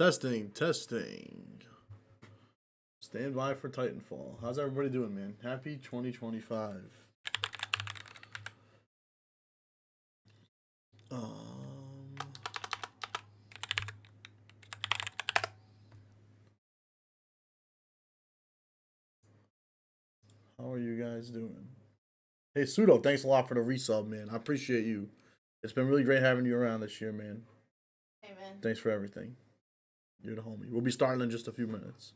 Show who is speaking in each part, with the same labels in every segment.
Speaker 1: Testing, testing. Stand by for Titanfall. How's everybody doing, man? Happy 2025. How are you guys doing? Hey, Pseudo, thanks a lot for the resub, man. I appreciate you. It's been really great having you around this year, man.
Speaker 2: Hey, man.
Speaker 1: Thanks for everything. You're the homie. We'll be starting in just a few minutes.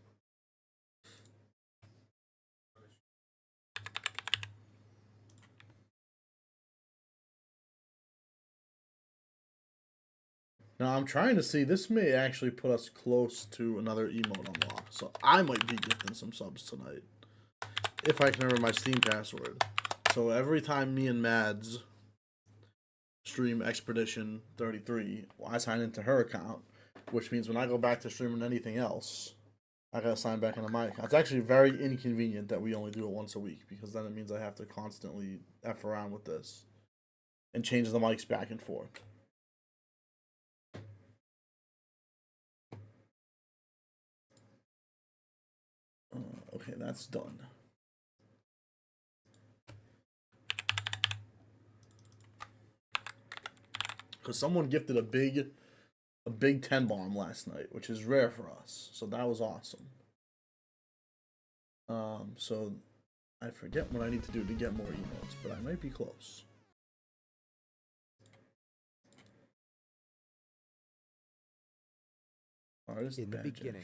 Speaker 1: Now, I'm trying to see. This may actually put us close to another emote unlock. So I might be gifting some subs tonight. If I can remember my Steam password. So every time me and Mads stream Expedition 33, I sign into her account. Which means when I go back to streaming anything else, I gotta sign back into my account. It's actually very inconvenient that we only do it once a week. Because then it means I have to constantly F around with this. And change the mics back and forth. Okay, that's done. Because someone gifted a big 10 bomb last night, which is rare for us. So that was awesome. So I forget what I need to do to get more emotes, but I might be close.
Speaker 3: In the beginning,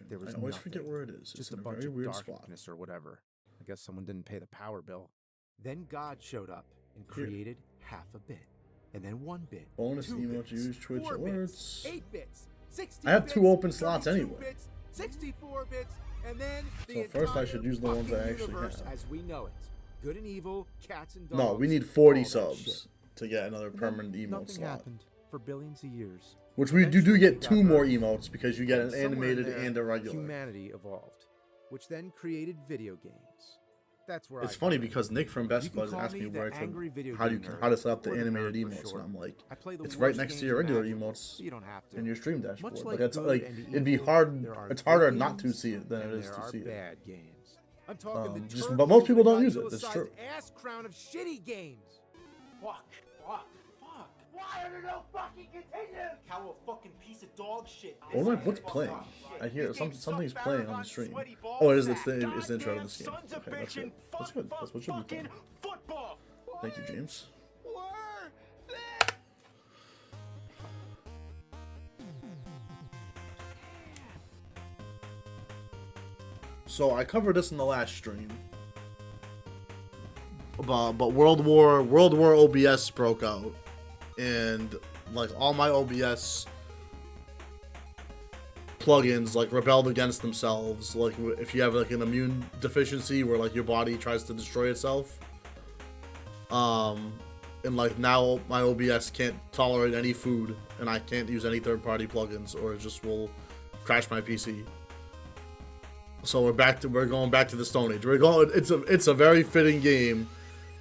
Speaker 3: there was
Speaker 1: I always
Speaker 3: nothing,
Speaker 1: forget where it is.
Speaker 3: just
Speaker 1: It's in
Speaker 3: a
Speaker 1: a
Speaker 3: bunch
Speaker 1: very
Speaker 3: of
Speaker 1: weird
Speaker 3: darkness
Speaker 1: spot.
Speaker 3: or whatever. I guess someone didn't pay the power bill. Then God showed up and created half a bit, and then 1 bit.
Speaker 1: Bonus
Speaker 3: 2
Speaker 1: emotes,
Speaker 3: bits,
Speaker 1: use Twitch
Speaker 3: 4
Speaker 1: alerts.
Speaker 3: bits, 8 bits, 60
Speaker 1: I have
Speaker 3: bits,
Speaker 1: 2 open slots
Speaker 3: 32
Speaker 1: anyway.
Speaker 3: Bits, 64 bits, and then
Speaker 1: So first I should use the ones I actually have.
Speaker 3: As we know it. Good and evil, cats and dogs.
Speaker 1: No, we need 40
Speaker 3: all that
Speaker 1: subs
Speaker 3: shit.
Speaker 1: to get another permanent emote
Speaker 3: Nothing
Speaker 1: slot.
Speaker 3: happened for billions of years.
Speaker 1: Which we do
Speaker 3: Eventually,
Speaker 1: get
Speaker 3: we
Speaker 1: 2
Speaker 3: got
Speaker 1: more
Speaker 3: Earth.
Speaker 1: emotes because you get an
Speaker 3: Somewhere in
Speaker 1: animated
Speaker 3: there,
Speaker 1: and a regular.
Speaker 3: Humanity evolved, which then created video games. That's where
Speaker 1: It's
Speaker 3: I
Speaker 1: funny
Speaker 3: come in.
Speaker 1: because Nick from Best
Speaker 3: You can
Speaker 1: Buds
Speaker 3: call
Speaker 1: asked
Speaker 3: me
Speaker 1: me
Speaker 3: the
Speaker 1: where
Speaker 3: angry video
Speaker 1: how
Speaker 3: game
Speaker 1: to set up
Speaker 3: nerd,
Speaker 1: the
Speaker 3: or the
Speaker 1: animated
Speaker 3: nerd for
Speaker 1: emotes,
Speaker 3: short.
Speaker 1: and I'm like,
Speaker 3: I play the
Speaker 1: it's right
Speaker 3: worst
Speaker 1: next to
Speaker 3: games
Speaker 1: your regular
Speaker 3: imaginable,
Speaker 1: emotes
Speaker 3: so you don't have to.
Speaker 1: in your stream dashboard.
Speaker 3: Much
Speaker 1: Like
Speaker 3: like
Speaker 1: it's
Speaker 3: good
Speaker 1: like
Speaker 3: and
Speaker 1: it'd be
Speaker 3: evil,
Speaker 1: hard.
Speaker 3: there are
Speaker 1: It's harder
Speaker 3: good
Speaker 1: not to
Speaker 3: games,
Speaker 1: see it than it
Speaker 3: and
Speaker 1: is
Speaker 3: there
Speaker 1: to
Speaker 3: are
Speaker 1: see it.
Speaker 3: bad games. I'm talking the
Speaker 1: Just,
Speaker 3: turbo
Speaker 1: but most people don't
Speaker 3: and
Speaker 1: use it. That's
Speaker 3: Godzilla-sized
Speaker 1: true.
Speaker 3: ass crown of shitty games.
Speaker 4: Fuck. Why are there no fucking continues? Cow a fucking piece of dog shit.
Speaker 1: What's playing? I hear something's playing on the stream. Oh, it is. It's the intro to this game. Okay, that's good. That's good. That's what should be playing. Thank you, James. So I covered this in the last stream. But World War OBS broke out, and like all my OBS plugins like rebelled against themselves. Like if you have like an immune deficiency where like your body tries to destroy itself, and like now my OBS can't tolerate any food, and I can't use any third-party plugins, or it just will crash my PC. So we're going back to the Stone Age. It's a very fitting game.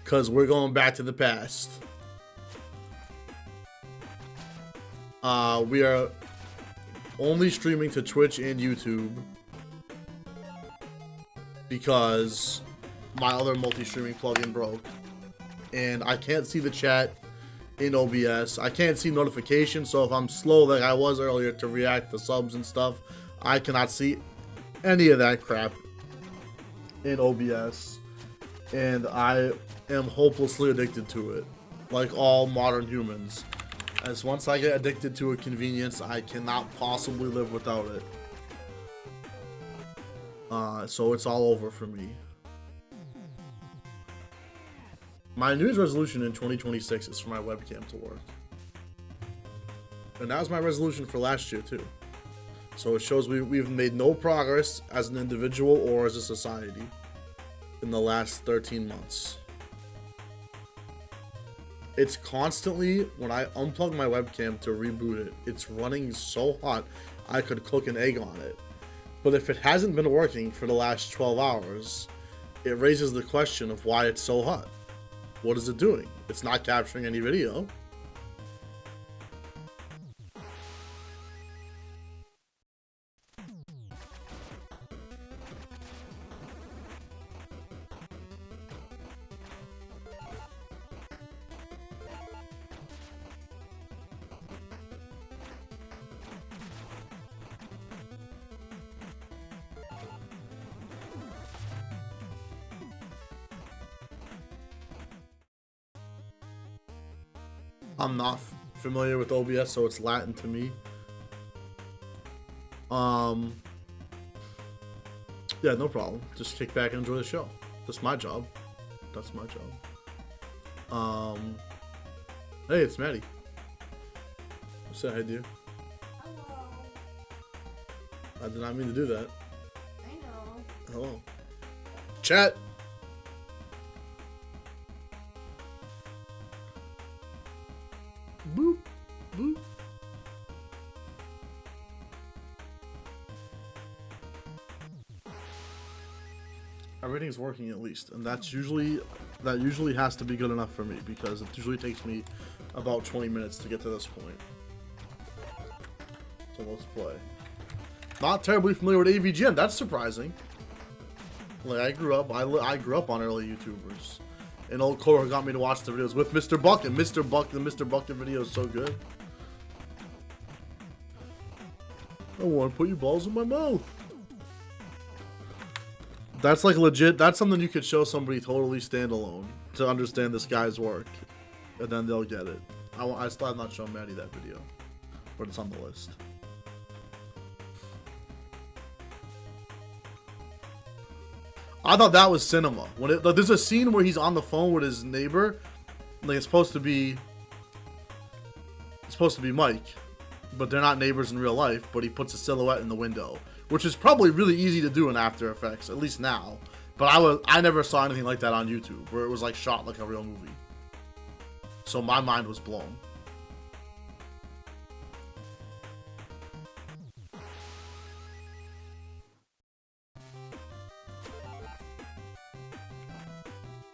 Speaker 1: Because we're going back to the past. We are only streaming to Twitch and YouTube. Because my other multi-streaming plugin broke. And I can't see the chat in OBS. I can't see notifications. So if I'm slow like I was earlier to react to subs and stuff, I cannot see any of that crap in OBS. And I am hopelessly addicted to it, like all modern humans. As once I get addicted to a convenience, I cannot possibly live without it. So it's all over for me. My New Year's resolution in 2026 is for my webcam to work. And that was my resolution for last year too. So it shows we've made no progress as an individual or as a society in the last 13 months. It's constantly, when I unplug my webcam to reboot it, it's running so hot I could cook an egg on it. But if it hasn't been working for the last 12 hours, it raises the question of why it's so hot. What is it doing? It's not capturing any video. I'm not familiar with OBS, so it's Latin to me. Yeah, no problem. Just kick back and enjoy the show. That's my job. That's my job. Hey, it's Maddie. Say hi, dear.
Speaker 2: Hello.
Speaker 1: I did not mean to do that.
Speaker 2: I know.
Speaker 1: Hello. Chat. Boop. Boop. Everything's working at least, and that usually has to be good enough for me because it usually takes me about 20 minutes to get to this point. So let's play. Not terribly familiar with AVGN. That's surprising. Like I grew up on early YouTubers. An old coworker got me to watch the videos with Mr. Buck, and Mr. Buck the video is so good. I want to put your balls in my mouth. That's like legit. That's something you could show somebody totally standalone to understand this guy's work, and then they'll get it. I still have not shown Maddie that video, but it's on the list. I thought that was cinema. When there's a scene where he's on the phone with his neighbor, like it's supposed to be Mike, but they're not neighbors in real life. But he puts a silhouette in the window, which is probably really easy to do in After Effects, at least now. But I never saw anything like that on YouTube, where it was like shot like a real movie. So my mind was blown.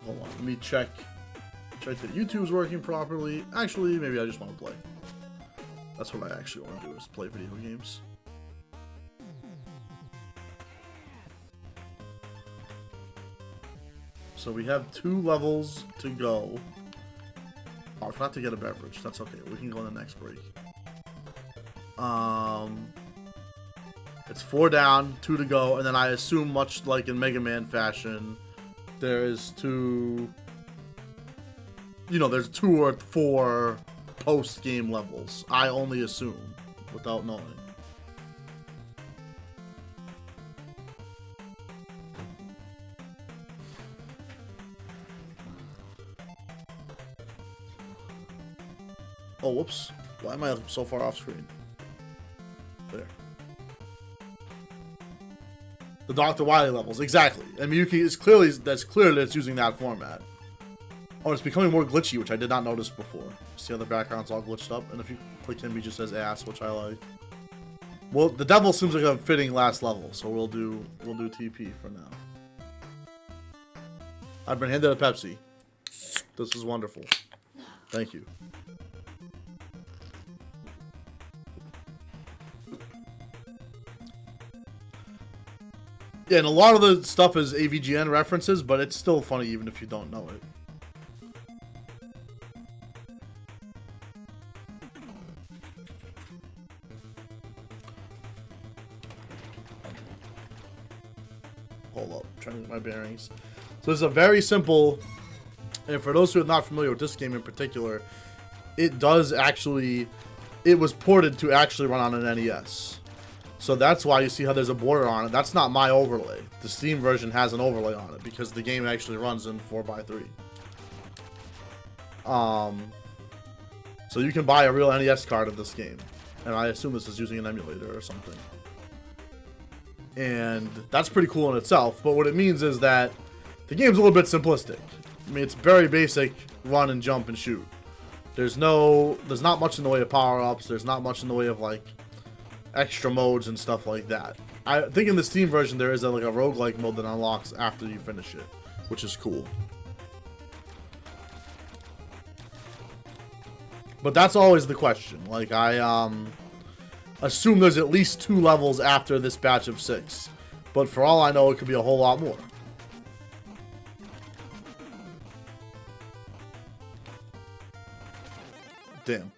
Speaker 1: Hold on, let me check that YouTube's working properly. Actually, maybe I just want to play. That's what I actually want to do, is play video games. So we have 2 levels to go. Oh, I forgot to get a beverage. That's okay. We can go on the next break. It's 4 down, 2 to go, and then I assume, much like in Mega Man fashion, there's 2. You know, there's 2 or 4 post-game levels. I only assume, without knowing. Oh, whoops. Why am I so far off screen? There. The Dr. Wily levels, exactly. I mean, that's clear that it's using that format. Oh, it's becoming more glitchy, which I did not notice before. See how the background's all glitched up? And if you click him, he just says ass, which I like. Well, the devil seems like a fitting last level, so we'll do TP for now. I've been handed a Pepsi. This is wonderful. Thank you. Yeah, and a lot of the stuff is AVGN references, but it's still funny even if you don't know it. Hold up, I'm trying to get my bearings. So this is a very simple, and for those who are not familiar with this game in particular, it was ported to actually run on an NES. So that's why you see how there's a border on it. That's not my overlay. The Steam version has an overlay on it because the game actually runs in 4x3. So you can buy a real NES card of this game. And I assume this is using an emulator or something. And that's pretty cool in itself. But what it means is that the game's a little bit simplistic. I mean, it's very basic run and jump and shoot. There's not much in the way of power-ups. There's not much in the way of, like, extra modes and stuff like that. I think in the Steam version there is like a roguelike mode that unlocks after you finish it, which is cool. But that's always the question. Like, I assume there's at least 2 levels after this batch of 6. But for all I know, it could be a whole lot more. Damn.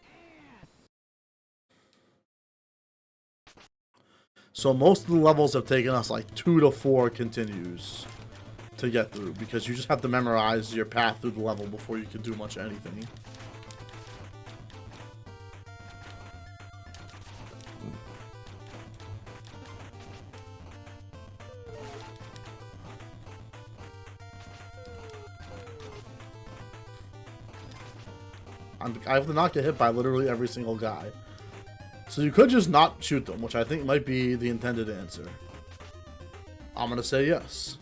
Speaker 1: So most of the levels have taken us like 2 to 4 continues to get through, because you just have to memorize your path through the level before you can do much anything. I have to not get hit by literally every single guy. So you could just not shoot them, which I think might be the intended answer. I'm gonna say yes.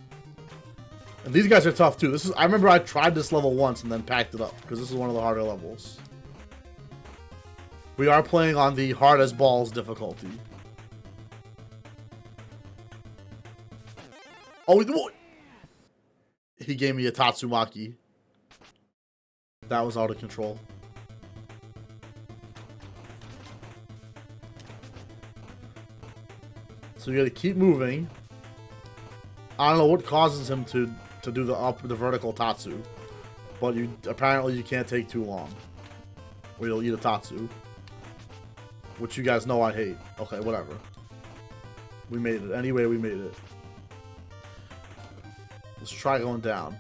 Speaker 1: And these guys are tough too. I remember I tried this level once and then packed it up because this is one of the harder levels. We are playing on the hard as balls difficulty. Oh, he gave me a Tatsumaki. That was out of control. So you gotta keep moving. I don't know what causes him to do the vertical Tatsu, but apparently you can't take too long, or you'll eat a Tatsu, which you guys know I hate. Okay, whatever. We made it. Anyway, we made it. Let's try going down.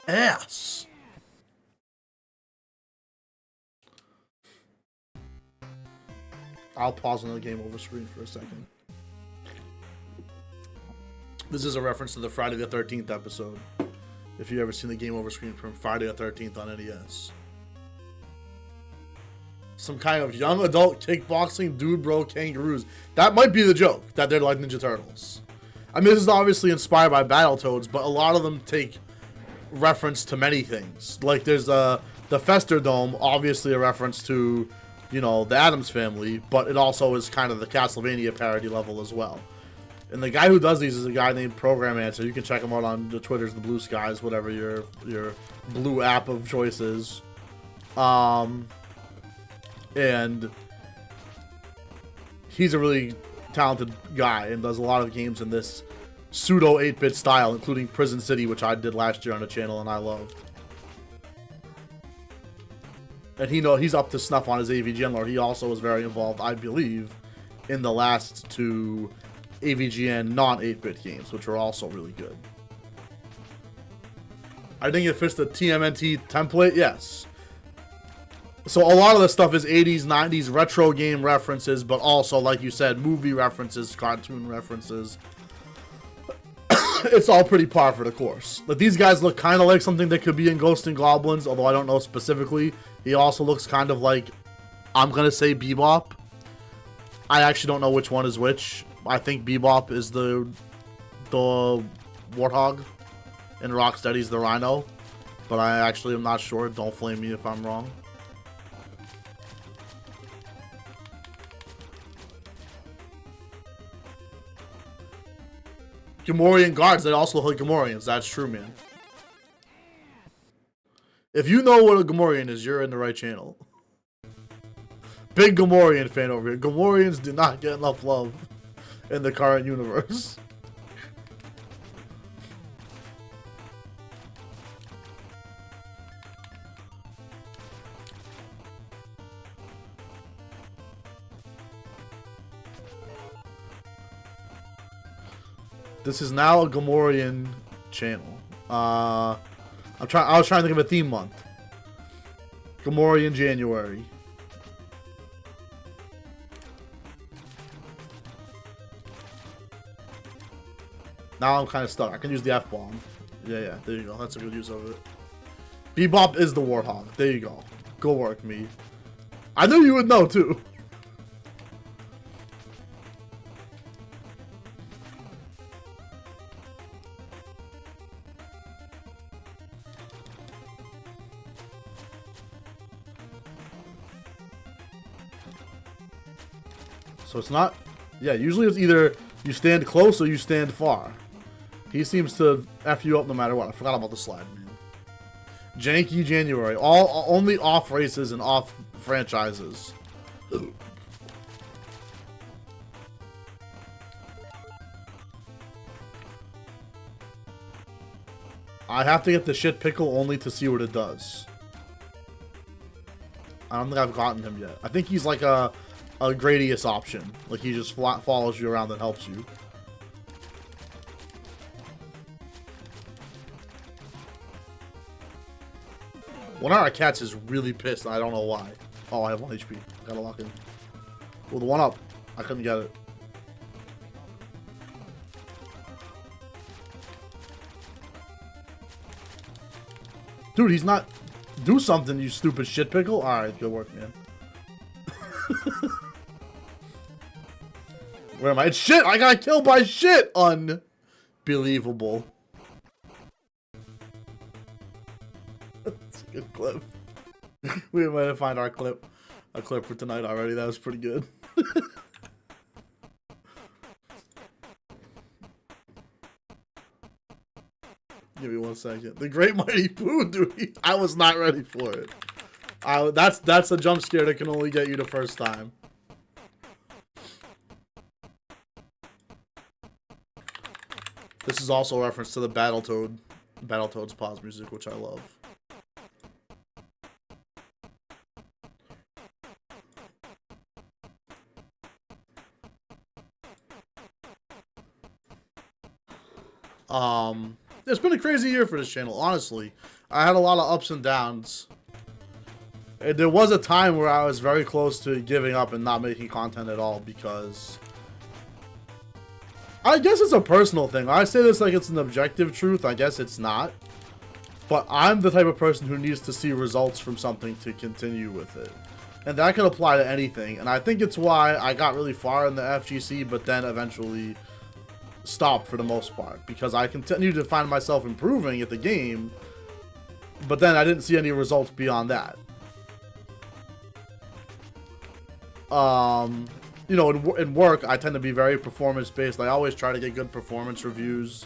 Speaker 1: Ass. I'll pause on the game over screen for a second. This is a reference to the Friday the 13th episode. If you've ever seen the game over screen from Friday the 13th on NES. Some kind of young adult kickboxing dude bro kangaroos. That might be the joke, that they're like Ninja Turtles. I mean, this is obviously inspired by Battletoads, but a lot of them take reference to many things. Like there's the Fester Dome, obviously a reference to, you know, the Addams Family, but it also is kind of the Castlevania parody level as well. And the guy who does these is a guy named Program Answer. You can check him out on the Twitters, the Blue Skies, whatever your blue app of choice is. And he's a really talented guy and does a lot of games in this pseudo 8-bit style, including Prison City, which I did last year on the channel and I loved. And he's up to snuff on his AVGN lore. He also was very involved, I believe, in the last two AVGN non-8-bit games, which are also really good. I think it fits the TMNT template, yes. So a lot of the stuff is 80s, 90s retro game references, but also, like you said, movie references, cartoon references. It's all pretty par for the course. But these guys look kind of like something that could be in Ghosts and Goblins, although I don't know specifically. He also looks kind of like, I'm going to say Bebop. I actually don't know which one is which. I think Bebop is the Warthog, and Rocksteady's the Rhino. But I actually am not sure. Don't flame me if I'm wrong. Gamorrean guards, they also look like Gamorreans. That's true, man. If you know what a Gamorrean is, you're in the right channel. Big Gamorrean fan over here. Gamorreans do not get enough love in the current universe. This is now a Gamorrean channel. I was trying to think of a theme month. Gamorrean January. Now I'm kind of stuck. I can use the F-bomb. Yeah, there you go. That's a good use of it. Bebop is the Warthog. There you go. Go work, me. I knew you would know, too. So it's not... Yeah, usually it's either you stand close or you stand far. He seems to F you up no matter what. I forgot about the slide, man. Janky January. Only off races and off franchises. I have to get the shit pickle only to see what it does. I don't think I've gotten him yet. I think he's like a Gradius option. Like he just follows you around and helps you. One of our cats is really pissed and I don't know why. Oh, I have 1 HP. Gotta lock in. Well, the one up. I couldn't get it. Dude, he's not... Do something, you stupid shit pickle. Alright, good work, man. Where am I? It's shit! I got killed by shit! Unbelievable. That's a good clip. We might have found our clip. A clip for tonight already. That was pretty good. Give me 1 second. The Great Mighty Pooh, dude. I was not ready for it. That's a jump scare that can only get you the first time. This is also a reference to the Battletoads pause music, which I love. It's been a crazy year for this channel, honestly. I had a lot of ups and downs. And there was a time where I was very close to giving up and not making content at all because... I guess it's a personal thing. I say this like it's an objective truth. I guess it's not. But I'm the type of person who needs to see results from something to continue with it. And that can apply to anything. And I think it's why I got really far in the FGC, but then eventually stopped for the most part. Because I continued to find myself improving at the game, but then I didn't see any results beyond that. You know, in work, I tend to be very performance-based. I always try to get good performance reviews.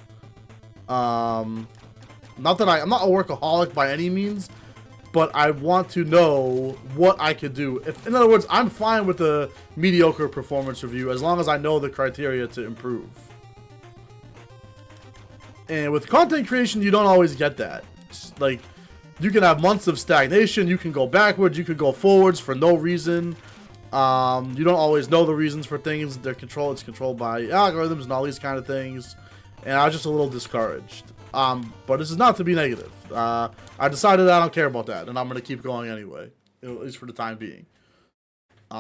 Speaker 1: Not that I'm not a workaholic by any means, but I want to know what I could do. In other words, I'm fine with a mediocre performance review as long as I know the criteria to improve. And with content creation, you don't always get that. Like, you can have months of stagnation, you can go backwards, you could go forwards for no reason. You don't always know the reasons for things. It's controlled by algorithms and all these kind of things. And I was just a little discouraged. But this is not to be negative. I decided I don't care about that, and I'm going to keep going anyway, at least for the time being.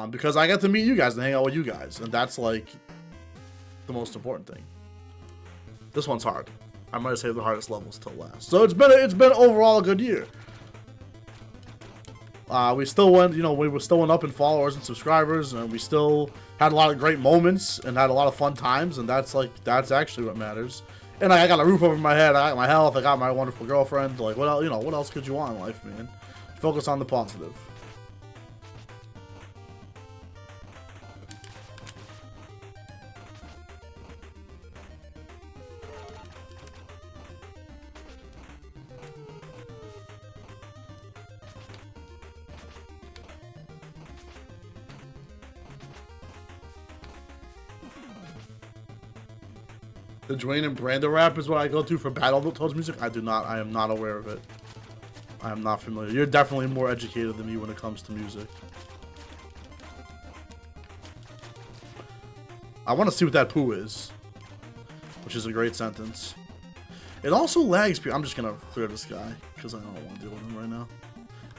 Speaker 1: Because I get to meet you guys and hang out with you guys, and that's, like, the most important thing. This one's hard. I might have saved the hardest levels till last. So it's been overall a good year. We still went, you know, we still went up in followers and subscribers, and we still had a lot of great moments and had a lot of fun times, and that's actually what matters. And I got a roof over my head, I got my health, I got my wonderful girlfriend. Like, what else, you know, what else could you want in life, man? Focus on the positive. The Dwayne and Brando rap is what I go to for Battletoads music. I am not aware of it. I am not familiar. You're definitely more educated than me when it comes to music. I want to see what that poo is. Which is a great sentence. It also lags. I'm just going to clear this guy because I don't want to deal with him right now.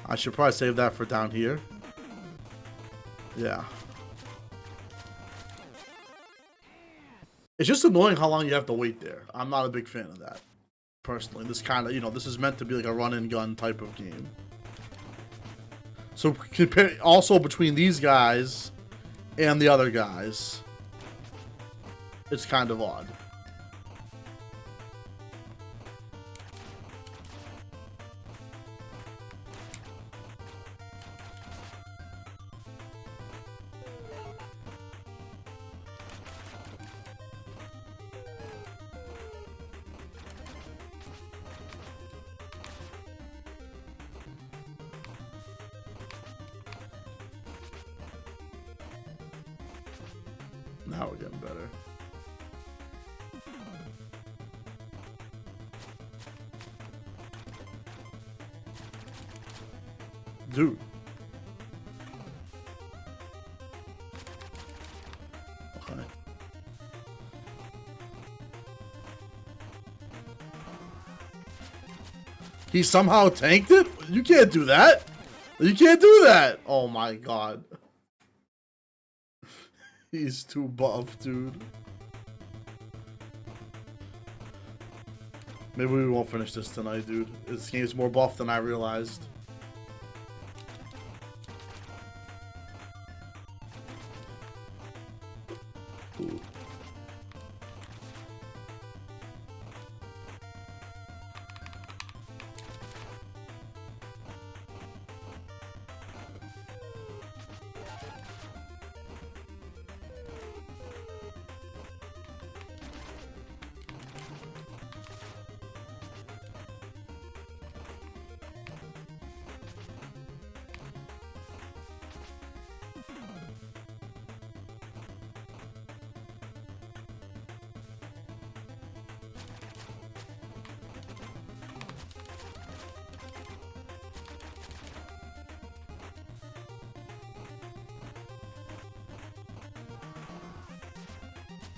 Speaker 1: I should probably save that for down here. Yeah. It's just annoying how long you have to wait there. I'm not a big fan of that, personally. This kind of, you know, this is meant to be like a run and gun type of game. So compare also between these guys and the other guys, it's kind of odd. Now we're getting better. Dude. Okay. He somehow tanked it? You can't do that. You can't do that. Oh my god. He's too buff, dude. Maybe we won't finish this tonight, dude. This game's more buff than I realized. Ooh.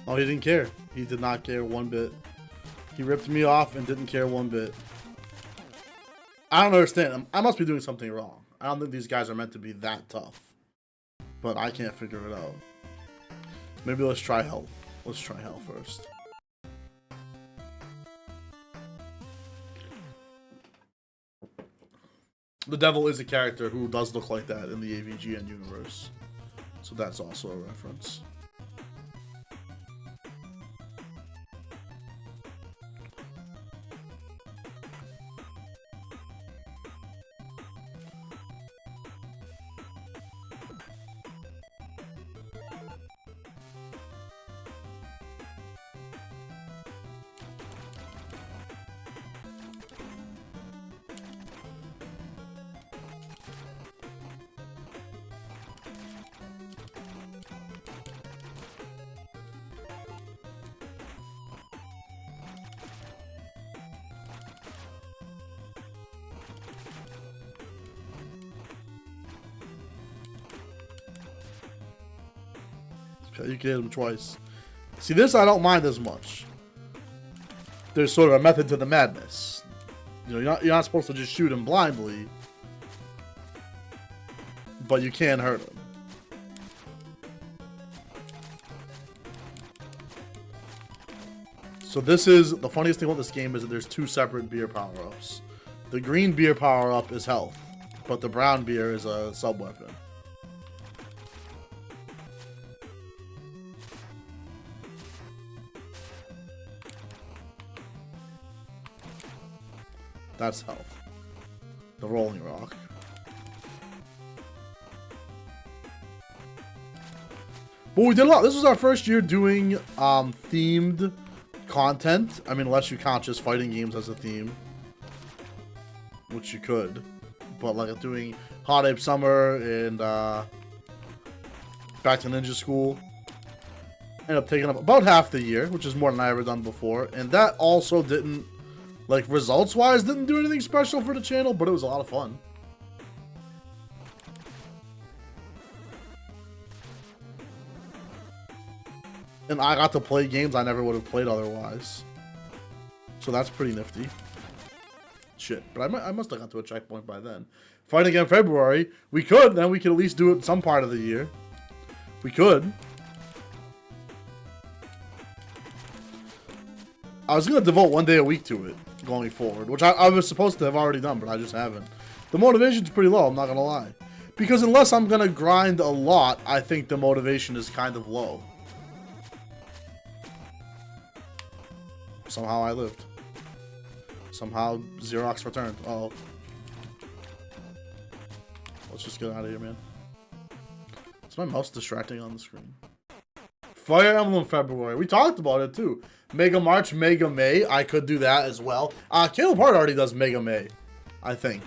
Speaker 1: Oh, he didn't care. He did not care one bit. He ripped me off and didn't care one bit. I don't understand. I must be doing something wrong. I don't think these guys are meant to be that tough. But I can't figure it out. Maybe let's try hell. Let's try hell first. The devil is a character who does look like that in the AVGN universe. So that's also a reference. Okay, you can hit him twice. See, this I don't mind as much. There's sort of a method to the madness. You know, you're not supposed to just shoot him blindly, but you can hurt him. So this is the funniest thing about this game is that there's two separate beer power-ups. The green beer power-up is health, but the brown beer is a sub-weapon. That's health. The rolling rock. But we did a lot. This was our first year doing themed content. I mean, unless you count just fighting games as a theme. Which you could. But like doing Hot Ape Summer and Back to Ninja School. Ended up taking up about half the year, which is more than I ever done before. And that also didn't, like, results-wise, didn't do anything special for the channel, but it was a lot of fun. And I got to play games I never would have played otherwise. So that's pretty nifty. Shit, but I must have got to a checkpoint by then. Fighting again February, we could, then we could at least do it some part of the year. We could. I was going to devote one day a week to it going forward, which I was supposed to have already done, but I just haven't. The motivation's pretty low, I'm not going to lie. Because unless I'm going to grind a lot, I think the motivation is kind of low. Somehow I lived. Somehow Xerox returned. Uh-oh. Let's just get out of here, man. Is my mouse distracting on the screen? Fire Emblem February. We talked about it too. Mega March, Mega May. I could do that as well. Caleb Hart already does Mega May, I think.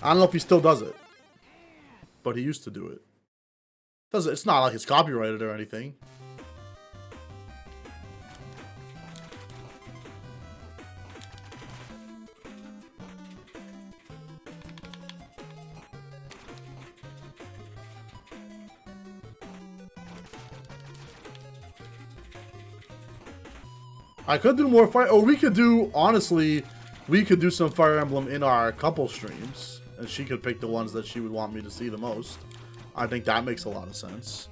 Speaker 1: I don't know if he still does it, but he used to do it. It's not like it's copyrighted or anything. I could do more Fire... Oh, we could do... Honestly, we could do some Fire Emblem in our couple streams. And she could pick the ones that she would want me to see the most. I think that makes a lot of sense.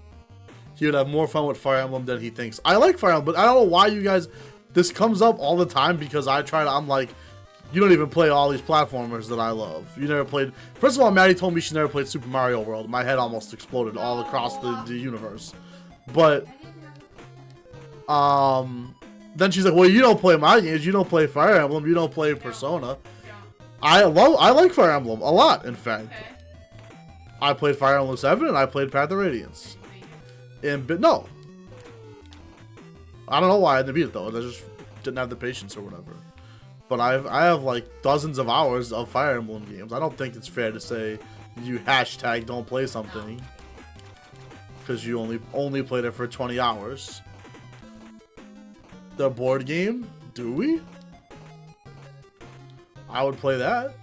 Speaker 1: He would have more fun with Fire Emblem than he thinks. I like Fire Emblem, but I don't know why you guys... this comes up all the time because I'm like, you don't even play all these platformers that I love. You never played. First of all, Maddie told me she never played Super Mario World. My head almost exploded all across the universe. But then she's like, well, you don't play my games. You don't play Fire Emblem. You don't play Persona. I like Fire Emblem a lot. In fact, I played Fire Emblem 7 and I played Path of Radiance. But no, I don't know why I didn't beat it though. I just didn't have the patience or whatever. But I have like dozens of hours of Fire Emblem games. I don't think it's fair to say you hashtag don't play something because you only played it for 20 hours. The board game, do we? I would play that,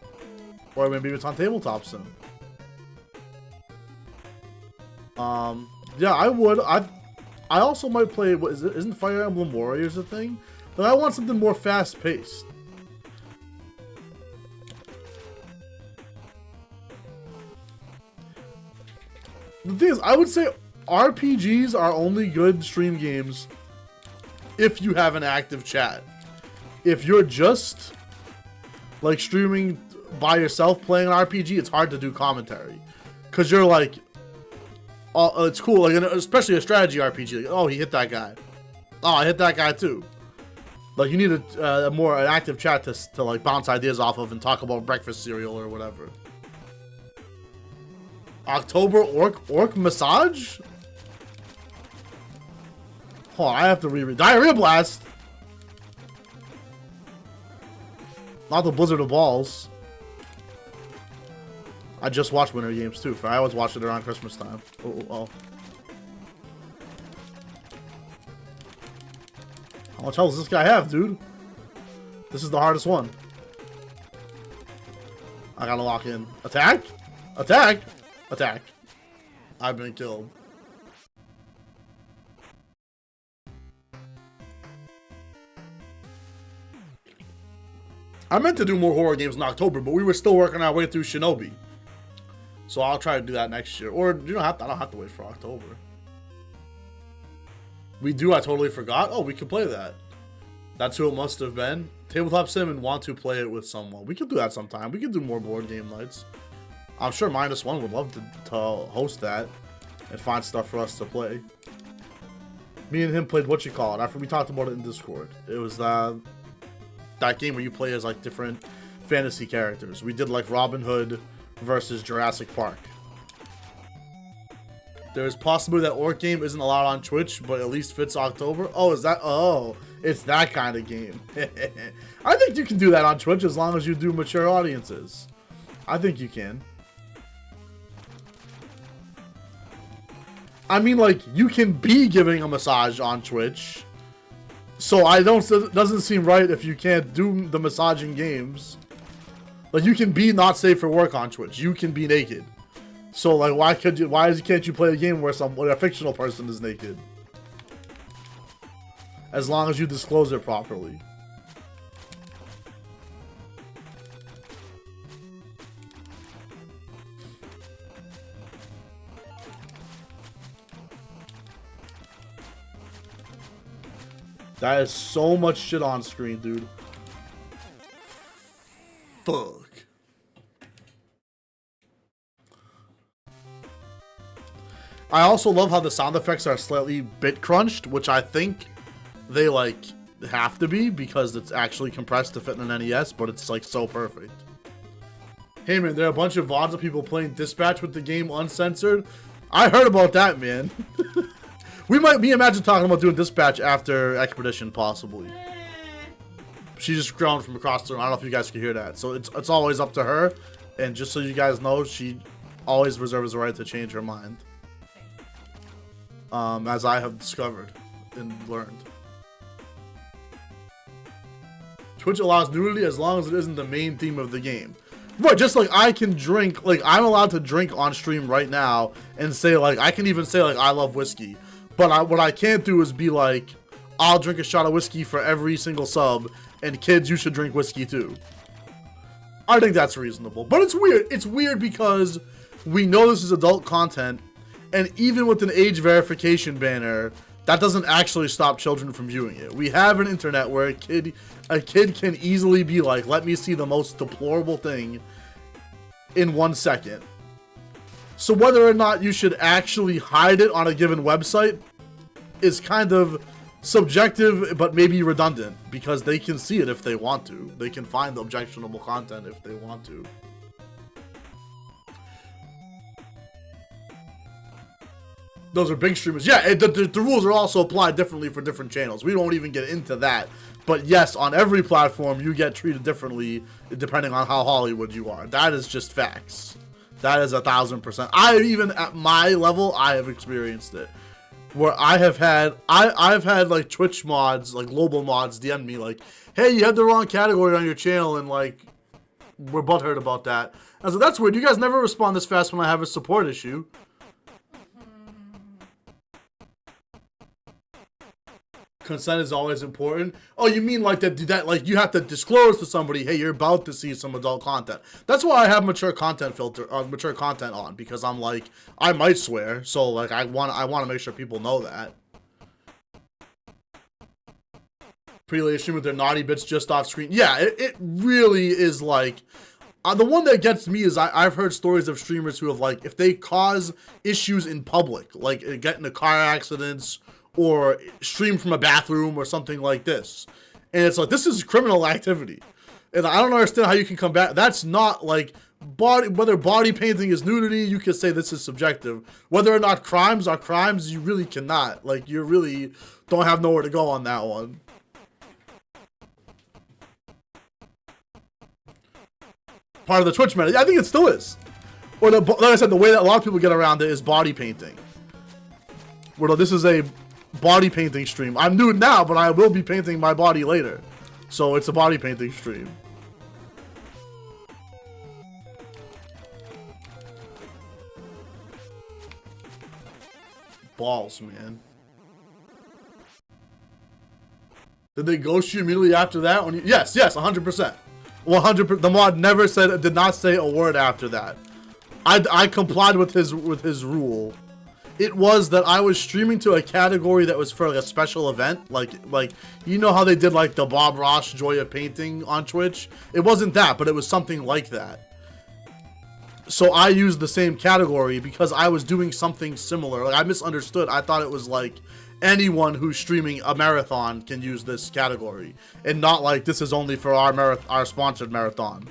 Speaker 1: or maybe it's on tabletop soon. Yeah, I would. I also might play. What is it? Isn't Fire Emblem Warriors a thing? But I want something more fast-paced. The thing is, I would say RPGs are only good stream games if you have an active chat. If you're just like streaming by yourself playing an RPG, it's hard to do commentary because you're like, oh, it's cool, like especially a strategy RPG. Like, oh, he hit that guy. Oh, I hit that guy too. Like you need a more an active chat to like bounce ideas off of and talk about breakfast cereal or whatever. October orc massage? Hold on, I have to reread. Diarrhea Blast! Not the Blizzard of Balls. I just watched Winter Games too. I always watch it around Christmas time. Oh. How much health does this guy have, dude? This is the hardest one. I gotta lock in. Attack? Attack! Attack. I've been killed. I meant to do more horror games in October, but we were still working our way through Shinobi. So I'll try to do that next year. Or you don't have to, I don't have to wait for October. We do, I totally forgot. Oh, we could play that. That's who it must have been. Tabletop Sim and want to play it with someone. We could do that sometime. We could do more board game nights. I'm sure -1 would love to host that and find stuff for us to play. Me and him played what you call it. After we talked about it in Discord. It was that game where you play as like different fantasy characters. We did like Robin Hood versus Jurassic Park. There's possibly that orc game isn't allowed on Twitch, but at least fits October. Oh, is that? Oh, it's that kind of game. I think you can do that on Twitch as long as you do mature audiences. I think you can. I mean, like, you can be giving a massage on Twitch. So it doesn't seem right if you can't do the massaging games. Like, you can be not safe for work on Twitch. You can be naked. So, like, why can't you play a game where a fictional person is naked? As long as you disclose it properly. That is so much shit on screen, dude. Fuck. I also love how the sound effects are slightly bit crunched, which I think they like have to be because it's actually compressed to fit in an NES, but it's like so perfect. Hey man, there are a bunch of VODs of people playing Dispatch with the game uncensored. I heard about that, man. We might be imagine talking about doing Dispatch after Expedition, possibly. She just groaned from across the room. I don't know if you guys can hear that. So it's always up to her. And just so you guys know, she always reserves the right to change her mind. As I have discovered and learned. Twitch allows nudity as long as it isn't the main theme of the game. Right, just like I can drink, like I'm allowed to drink on stream right now and say like, I can even say like, I love whiskey. But what I can't do is be like, I'll drink a shot of whiskey for every single sub, and kids, you should drink whiskey too. I think that's reasonable. But it's weird. It's weird because we know this is adult content, and even with an age verification banner, that doesn't actually stop children from viewing it. We have an internet where a kid can easily be like, let me see the most deplorable thing in 1 second. So whether or not you should actually hide it on a given website is kind of subjective, but maybe redundant, because they can see it if they want to. They can find the objectionable content if they want to. Those are big streamers. Yeah, the rules are also applied differently for different channels. We don't even get into that. But yes, on every platform, you get treated differently depending on how Hollywood you are. That is just facts. That is 1000%. Even at my level, I have experienced it. Where I've had like Twitch mods, like global mods, DM me like, hey, you had the wrong category on your channel, and like, we're butthurt about that. I was like, that's weird. You guys never respond this fast when I have a support issue. Consent is always important. Oh, you mean like that like you have to disclose to somebody, hey, you're about to see some adult content. That's why I have mature content on, because I'm like, I might swear, so like I want to make sure people know that. Prelay stream with their naughty bits just off screen. Yeah, it really is like, the one that gets me is I've heard stories of streamers who have, like, if they cause issues in public, like get into car accidents or stream from a bathroom or something like this, and it's like, this is criminal activity, and I don't understand how you can come back. That's not like whether body painting is nudity, you could say this is subjective. Whether or not crimes are crimes, you really cannot. Like, you really don't have nowhere to go on that one. Part of the Twitch meta. I think it still is. Or like I said, the way that a lot of people get around it is body painting. Where this is a body painting stream. I'm nude now, but I will be painting my body later. So it's a body painting stream. Balls, man. Did they ghost you immediately after that? When you, yes, 100%. 100%. The mod did not say a word after that. I complied with his rule. It was that I was streaming to a category that was for like a special event, like you know how they did like the Bob Ross Joy of Painting on Twitch. It wasn't that, but it was something like that. So I used the same category because I was doing something similar. Like, I misunderstood. I thought it was like anyone who's streaming a marathon can use this category, and not like this is only for our sponsored marathon.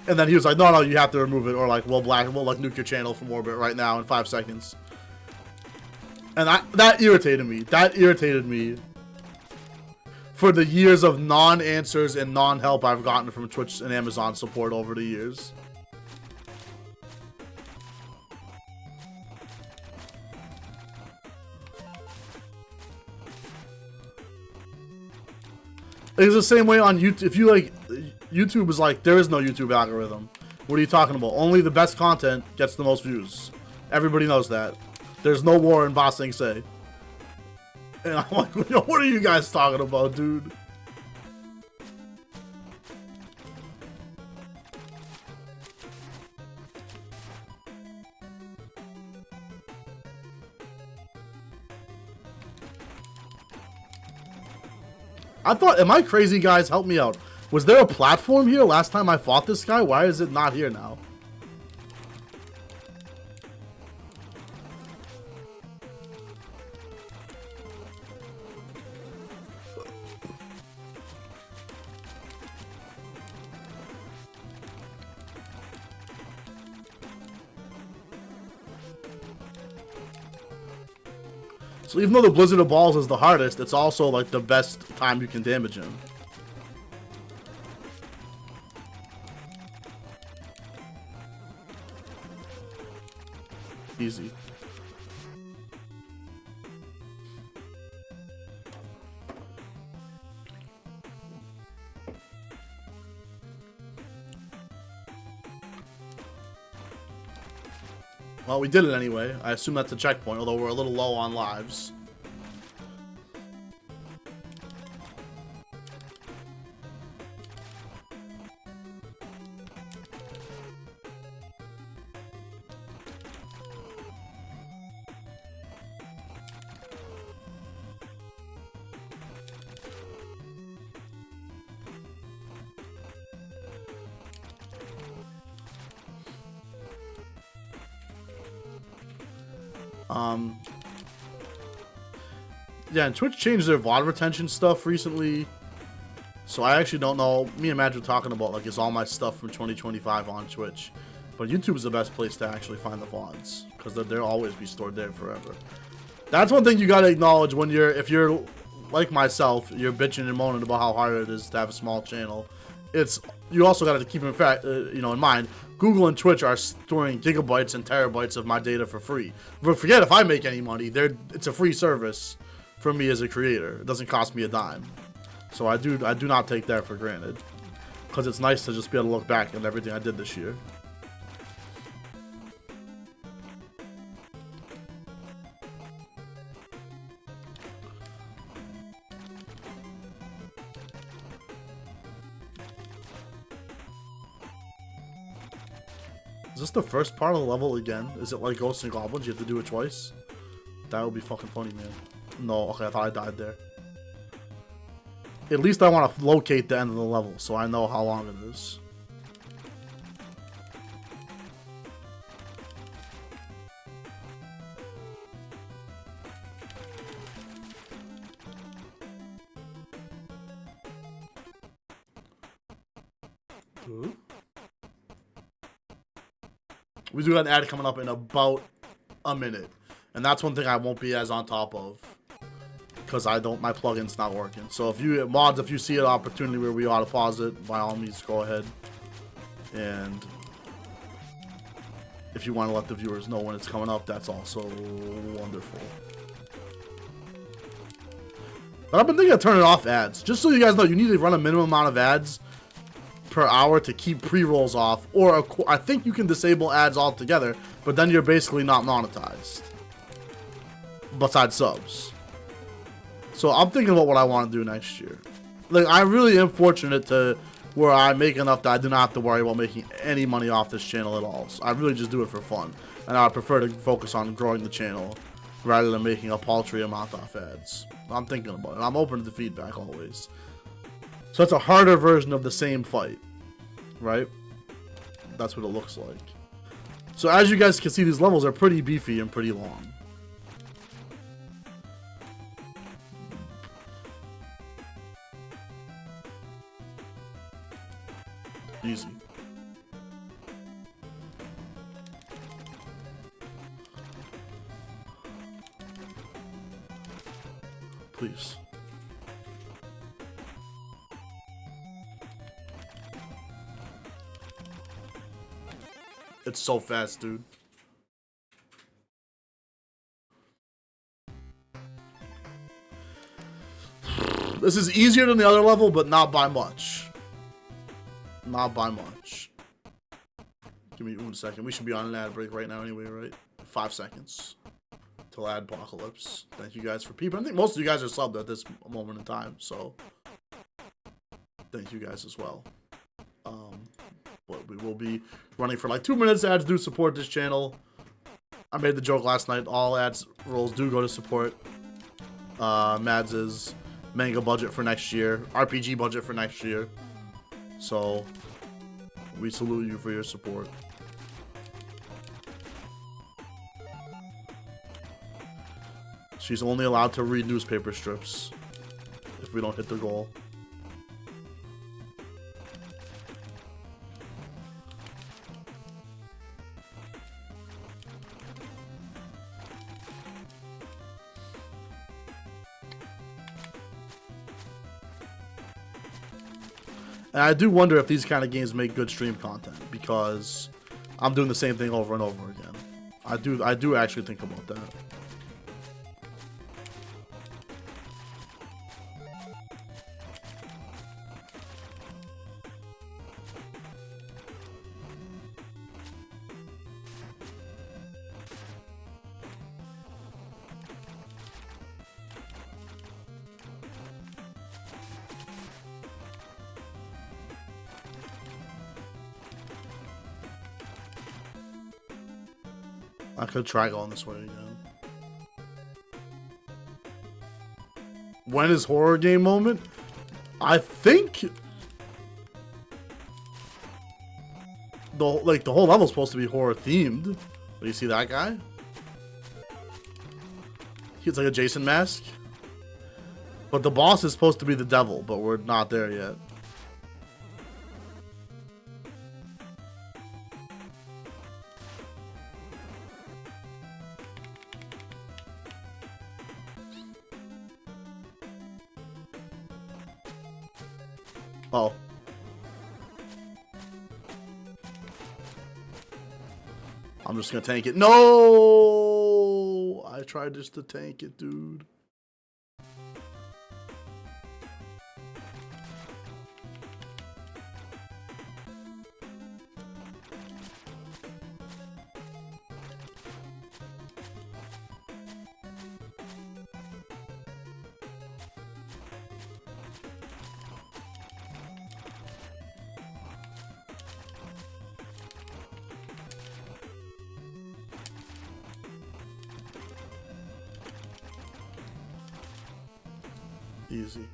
Speaker 1: And then he was like, no, you have to remove it, or like, we'll like nuke your channel from orbit right now in 5 seconds. And that irritated me. That irritated me for the years of non-answers and non-help I've gotten from Twitch and Amazon support over the years. It's the same way on YouTube. If you like, YouTube is like, there is no YouTube algorithm. What are you talking about? Only the best content gets the most views. Everybody knows that. There's no war in Bossing Say. And I'm like, what are you guys talking about, dude? I thought, am I crazy, guys? Help me out. Was there a platform here last time I fought this guy? Why is it not here now? So even though the Blizzard of Balls is the hardest, it's also like the best time you can damage him. Easy. Well, we did it anyway. I assume that's a checkpoint, although we're a little low on lives. Yeah, and Twitch changed their VOD retention stuff recently. So I actually don't know. Me and Matt were talking about, like, is all my stuff from 2025 on Twitch. But YouTube is the best place to actually find the VODs. Because they'll always be stored there forever. That's one thing you gotta acknowledge when if you're like myself, you're bitching and moaning about how hard it is to have a small channel. You also gotta keep in mind, Google and Twitch are storing gigabytes and terabytes of my data for free. But forget if I make any money, it's a free service for me as a creator. It doesn't cost me a dime. So I do not take that for granted. Because it's nice to just be able to look back at everything I did this year. Is this the first part of the level again? Is it like Ghosts and Goblins? You have to do it twice? That would be fucking funny, man. No, okay, I thought I died there. At least I want to locate the end of the level so I know how long it is. Ooh. We do have an ad coming up in about a minute. And that's one thing I won't be as on top of. Because my plugin's not working. So if you see an opportunity where we ought to pause it, by all means go ahead. And if you want to let the viewers know when it's coming up, that's also wonderful. But I've been thinking of turning off ads. Just so you guys know, you need to run a minimum amount of ads per hour to keep pre-rolls off, or I think you can disable ads altogether, but then you're basically not monetized besides subs. So I'm thinking about what I want to do next year. Like, I really am fortunate to where I make enough that I do not have to worry about making any money off this channel at all. So I really just do it for fun, and I prefer to focus on growing the channel rather than making a paltry amount off ads. I'm thinking about it. I'm open to feedback always. So it's a harder version of the same fight, right? That's what it looks like. So as you guys can see, these levels are pretty beefy and pretty long. Easy. Please. It's so fast, dude. This is easier than the other level, but not by much. Not by much. Give me 1 second. We should be on an ad break right now anyway, right? 5 seconds. Till ad apocalypse. Thank you guys for peeping. I think most of you guys are subbed at this moment in time, so thank you guys as well. But we will be running for like 2 minutes. Ads do support this channel. I made the joke last night. All ads rolls do go to support Mads' manga budget for next year, RPG budget for next year. So we salute you for your support. She's only allowed to read newspaper strips if we don't hit the goal. And I do wonder if these kind of games make good stream content, because I'm doing the same thing over and over again. I do actually think about that. I could try going this way again. When is horror game moment? I think the whole level's supposed to be horror themed. Do you see that guy? He's like a Jason mask. But the boss is supposed to be the devil, but we're not there yet. Oh. I'm just gonna tank it. No! I tried just to tank it, dude. Easy.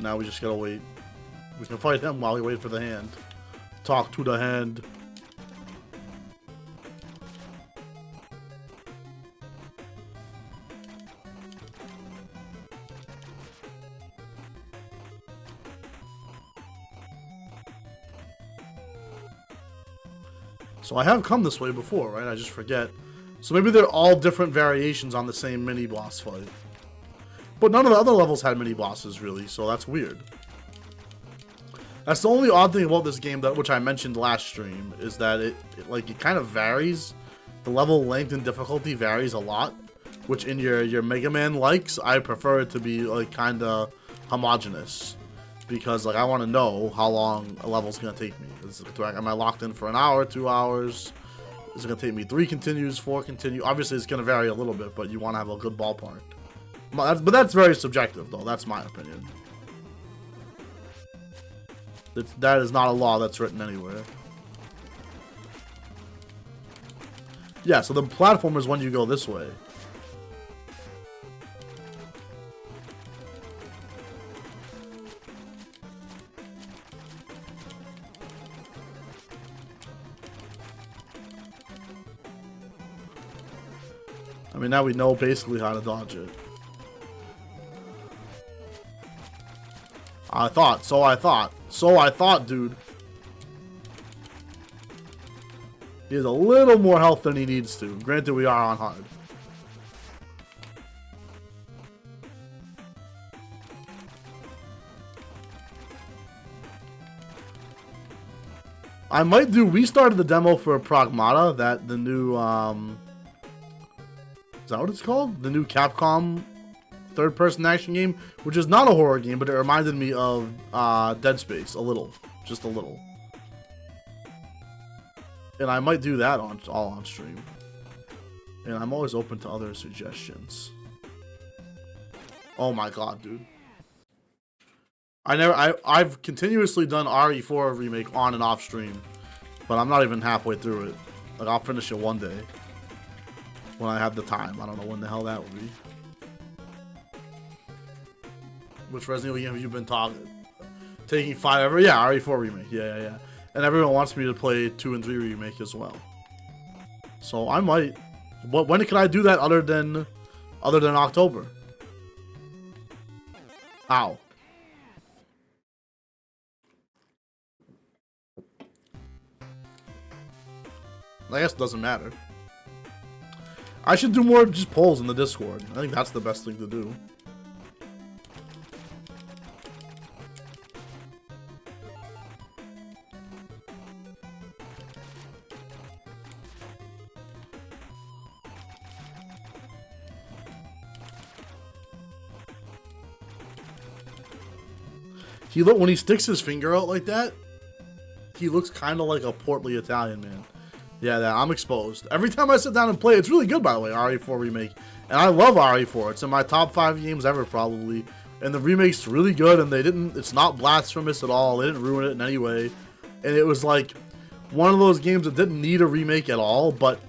Speaker 1: Now we just gotta wait. We can fight him while we wait for the hand. Talk to the hand. So I have come this way before, right? I just forget. So maybe they're all different variations on the same mini-boss fight. But none of the other levels had mini-bosses, really, so that's weird. That's the only odd thing about this game, that which I mentioned last stream, is that it kind of varies. The level length and difficulty varies a lot, which in your Mega Man likes, I prefer it to be, like, kind of homogenous. Because, like, I want to know how long a level's going to take me. Am I locked in for an hour, 2 hours? Is it going to take me 3 continues, 4 continues? Obviously, it's going to vary a little bit, but you want to have a good ballpark. But that's very subjective, though. That's my opinion. That is not a law that's written anywhere. Yeah, so the platform is when you go this way. I mean, now we know basically how to dodge it. I thought, dude. He has a little more health than he needs to. Granted, we are on hard. I might do, we started the demo for Pragmata, the new, is that what it's called? The new Capcom third-person action game, which is not a horror game, but it reminded me of Dead Space a little, just a little. And I might do that all on stream. And I'm always open to other suggestions. Oh my god, dude! I've continuously done RE4 remake on and off stream, but I'm not even halfway through it. Like, I'll finish it one day when I have the time. I don't know when the hell that will be. Which Resident Evil game have you been taking 5 ever? Yeah, RE4 remake. Yeah. And everyone wants me to play 2 and 3 remake as well. So I might. When can I do that other than October? Ow. I guess it doesn't matter. I should do more just polls in the Discord. I think that's the best thing to do. When he sticks his finger out like that, he looks kind of like a portly Italian man. Yeah, I'm exposed. Every time I sit down and play, it's really good, by the way, RE4 remake. And I love RE4. It's in my top 5 games ever, probably. And the remake's really good, and it's not blasphemous at all. They didn't ruin it in any way. And it was like one of those games that didn't need a remake at all, but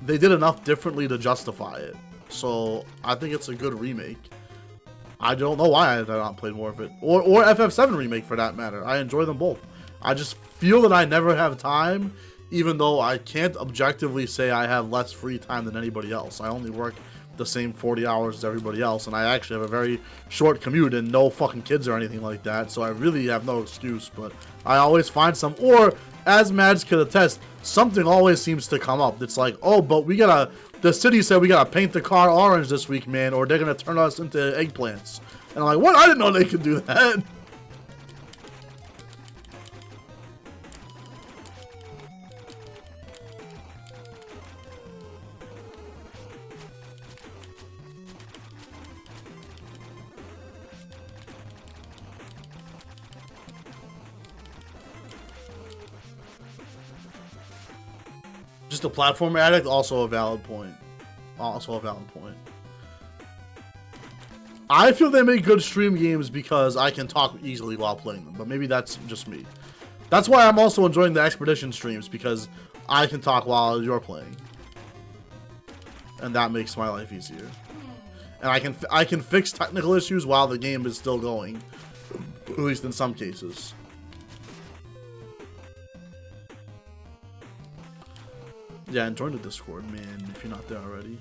Speaker 1: they did enough differently to justify it. So I think it's a good remake. I don't know why I have not played more of it. Or FF7 remake, for that matter. I enjoy them both. I just feel that I never have time, even though I can't objectively say I have less free time than anybody else. I only work the same 40 hours as everybody else, and I actually have a very short commute and no fucking kids or anything like that, so I really have no excuse. But I always find some, or as Mads could attest, something always seems to come up. It's like, oh, but the city said we gotta paint the car orange this week, man, or they're gonna turn us into eggplants. And I'm like, what? I didn't know they could do that. Just a platform addict, also a valid point. Also a valid point. I feel they make good stream games because I can talk easily while playing them, but maybe that's just me. That's why I'm also enjoying the Expedition streams, because I can talk while you're playing. And that makes my life easier. And I can fix technical issues while the game is still going, at least in some cases. Yeah, and join the Discord, man, if you're not there already.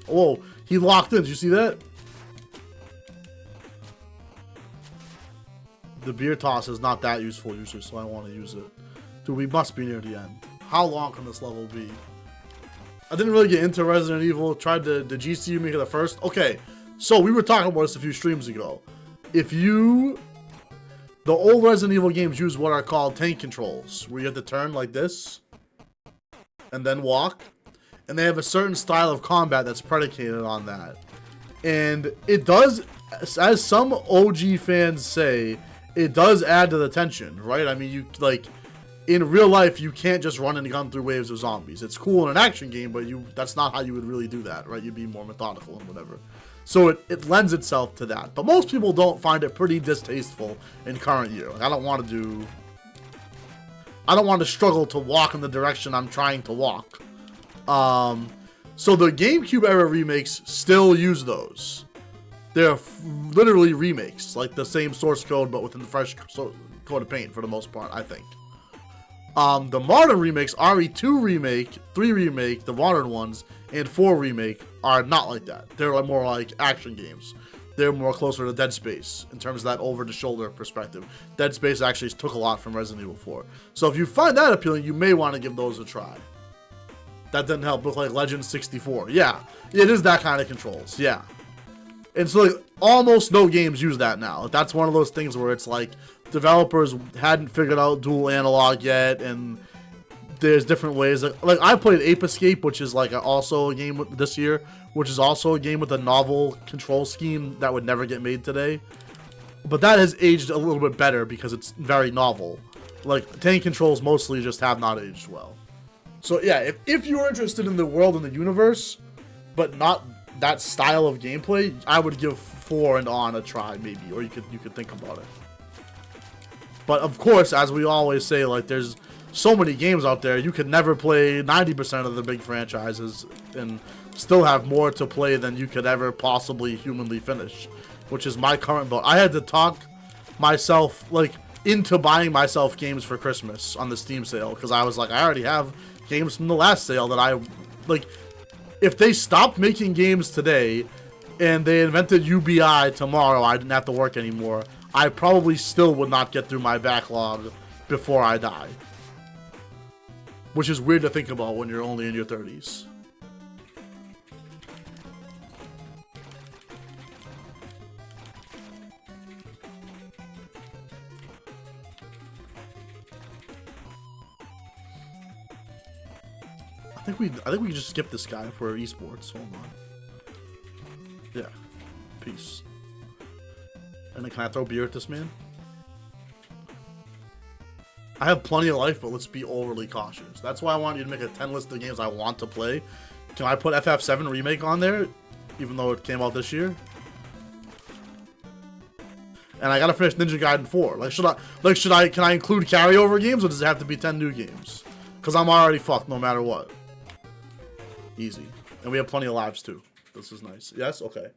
Speaker 1: Whoa, he locked in. Did you see that? The beer toss is not that useful usually, so I want to use it. Dude, we must be near the end. How long can this level be? I didn't really get into Resident Evil. Tried the GCU make it the first. Okay, so we were talking about this a few streams ago. The old Resident Evil games use what are called tank controls, where you have to turn like this and then walk. And they have a certain style of combat that's predicated on that. And it does, as some OG fans say, it does add to the tension, right? I mean, you, like, in real life, you can't just run and gun through waves of zombies. It's cool in an action game, but that's not how you would really do that, right? You'd be more methodical and whatever. So it lends itself to that. But most people don't find it pretty distasteful in current year. Like, I don't want to struggle to walk in the direction I'm trying to walk. So the GameCube era remakes still use those. They're literally remakes, like the same source code, but within the fresh coat of paint for the most part, I think. The modern remakes, RE2 remake, 3 remake, the modern ones, and 4 remake are not like that. They're more like action games. They're more closer to Dead Space in terms of that over-the-shoulder perspective. Dead Space actually took a lot from Resident Evil 4. So if you find that appealing, you may want to give those a try. That didn't help look like Legend 64. Yeah, it is that kind of controls. Yeah. And so like, almost no games use that now. That's one of those things where it's like developers hadn't figured out dual analog yet, and there's different ways. Like I played Ape Escape, which is like also a game this year, which is also a game with a novel control scheme that would never get made today. But that has aged a little bit better because it's very novel. Like tank controls mostly just have not aged well. So yeah, if you're interested in the world and the universe, but not that style of gameplay, I would give 4 and on a try maybe, or you could think about it. But of course, as we always say, like there's so many games out there, you could never play 90% of the big franchises and still have more to play than you could ever possibly humanly finish, which is my current vote. I had to talk myself like into buying myself games for Christmas on the Steam sale because I was like, I already have games from the last sale that I like. If they stopped making games today and they invented UBI tomorrow, I didn't have to work anymore, I probably still would not get through my backlog before I die. Which is weird to think about when you're only in your 30s. I think we can just skip this guy for esports. Hold on. Yeah. Peace. And then can I throw beer at this man? I have plenty of life, but let's be overly cautious. That's why I want you to make a 10 list of games I want to play. Can I put FF7 Remake on there, even though it came out this year? And I gotta finish Ninja Gaiden 4. Can I include carryover games, or does it have to be 10 new games? Because I'm already fucked no matter what. Easy. And we have plenty of lives too. This is nice. Yes? Okay.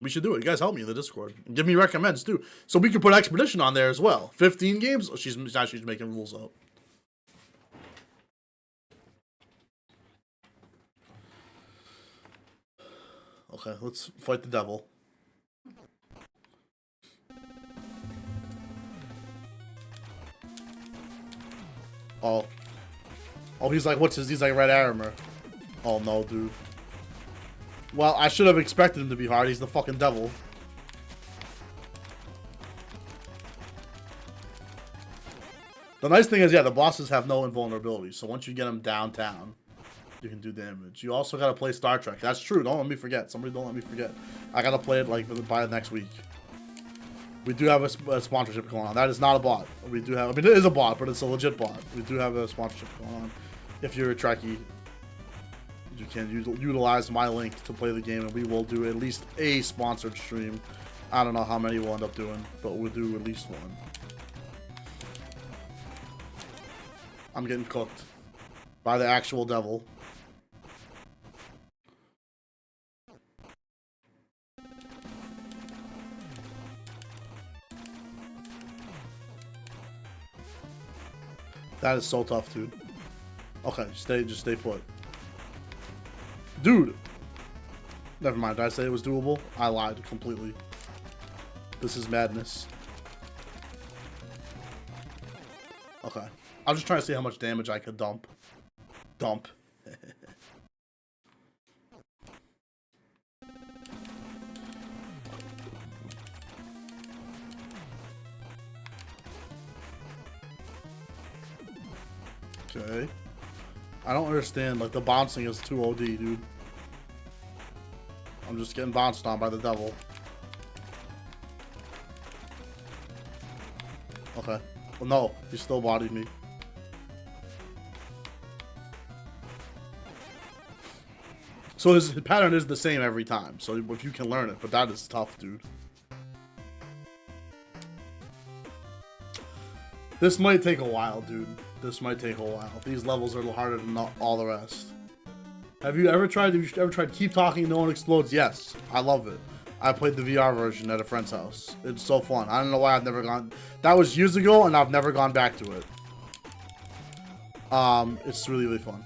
Speaker 1: We should do it. You guys help me in the Discord. Give me recommends too. So we can put Expedition on there as well. 15 games? Oh, she's making rules up. Okay, let's fight the devil. Oh. Oh, he's like, what's his? He's like red armor. Oh no, dude. Well, I should have expected him to be hard. He's the fucking devil. The nice thing is, yeah, the bosses have no invulnerability. So once you get them downtown, you can do damage. You also gotta play Star Trek. That's true. Don't let me forget. Somebody don't let me forget. I gotta play it like by next week. We do have a sponsorship going on. That is not a bot. We do have. I mean, it is a bot, but it's a legit bot. We do have a sponsorship going on. If you're a Trekkie, you can utilize my link to play the game, and we will do at least a sponsored stream. I don't know how many we'll end up doing, but we'll do at least one. I'm getting cooked by the actual devil. That is so tough, dude. Okay, just stay put. Dude! Never mind, did I say it was doable? I lied completely. This is madness. Okay. I'm just trying to see how much damage I could dump. Dump. Okay. I don't understand, like, the bouncing is too OD, dude. I'm just getting bounced on by the devil. Okay. Well, no, he still bodied me. So his pattern is the same every time, so if you can learn it, but that is tough, dude. This might take a while, dude. This might take a while. These levels are harder than all the rest. Have you ever tried Keep Talking No One Explodes? Yes. I love it. I played the VR version at a friend's house. It's so fun. I don't know why I've never gone. That was years ago, and I've never gone back to it. It's really, really fun.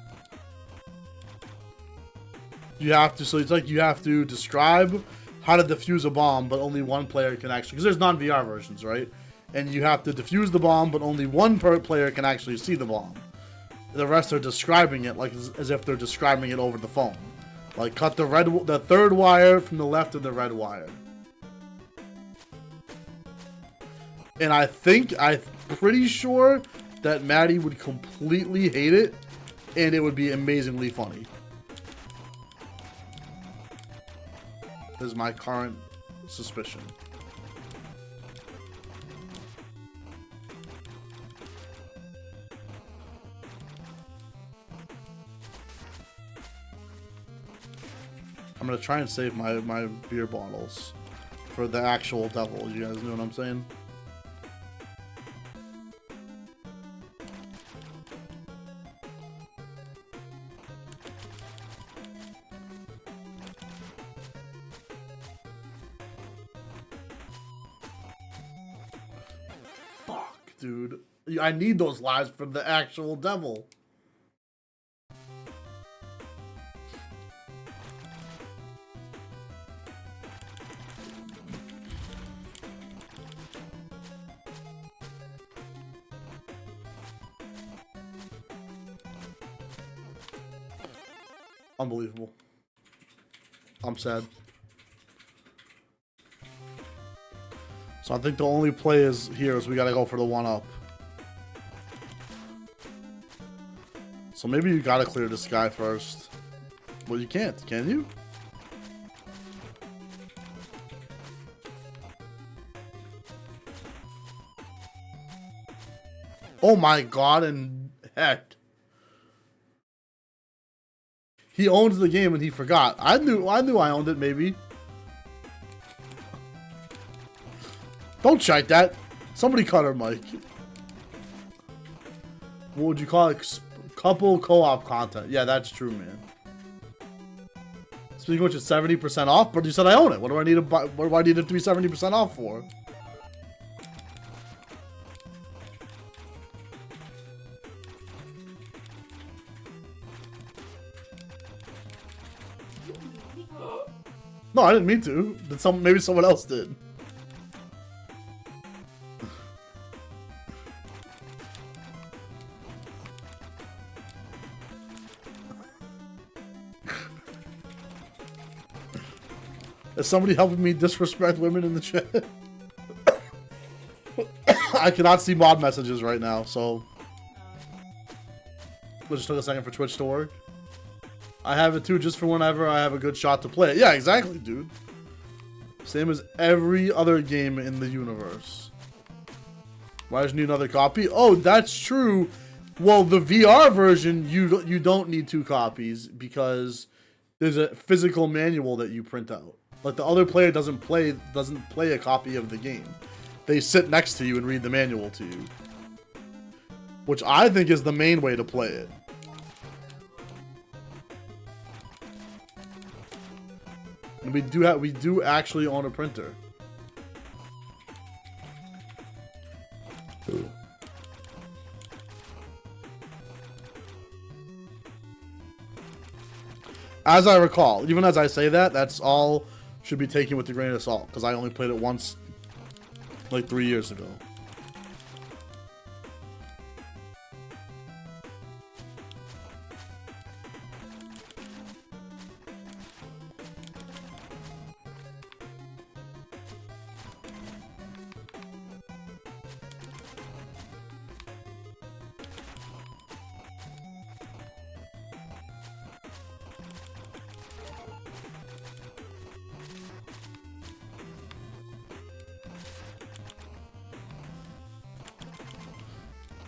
Speaker 1: You have to, so it's like you have to describe how to defuse a bomb, but only one player can actually, because there's non-VR versions, right? And you have to defuse the bomb, but only one player can actually see the bomb. The rest are describing it like as if they're describing it over the phone. Like cut the third wire from the left of the red wire. And I'm pretty sure that Maddie would completely hate it, and it would be amazingly funny. This is my current suspicion. I'm gonna try and save my beer bottles for the actual devil. You guys know what I'm saying? Fuck, dude. I need those lives from the actual devil. Unbelievable. I'm sad. So I think the only play here is we gotta go for the 1-up. So maybe you gotta clear this guy first. Well, you can't, can you? Oh my god, and heck. He owns the game and he forgot. I knew I owned it, maybe. Don't check that. Somebody cut her mic. What would you call it? Couple co-op content. Yeah, that's true, man. Speaking of which, it's 70% off, but you said I own it. What do I need to buy? What do I need it to be 70% off for? No, I didn't mean to. Maybe someone else did. Is somebody helping me disrespect women in the chat? I cannot see mod messages right now, so it just took a second for Twitch to work. I have it too, just for whenever I have a good shot to play it. Yeah, exactly, dude. Same as every other game in the universe. Why does you need another copy? Oh, that's true. Well, the VR version, you don't need 2 copies because there's a physical manual that you print out. Like, the other player doesn't play a copy of the game. They sit next to you and read the manual to you. Which I think is the main way to play it. And we do actually own a printer. Ooh. As I recall, even as I say that, that's all should be taken with a grain of salt, because I only played it once, like 3 years ago.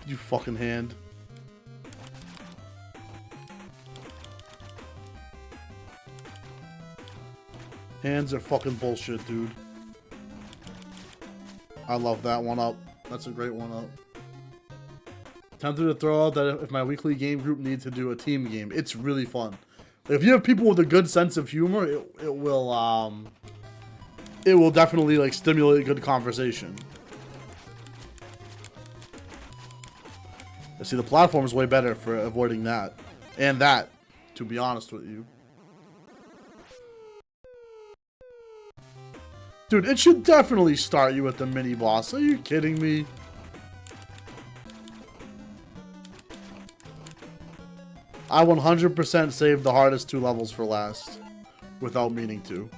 Speaker 1: You fucking hand. Hands are fucking bullshit, dude. I love that one up. That's a great one up. Tempted to throw out that if my weekly game group needs to do a team game, it's really fun. If you have people with a good sense of humor, it will definitely like stimulate good conversation. See, the platform is way better for avoiding that. And that, to be honest with you. Dude, it should definitely start you at the mini-boss. Are you kidding me? I 100% saved the hardest 2 levels for last. Without meaning to.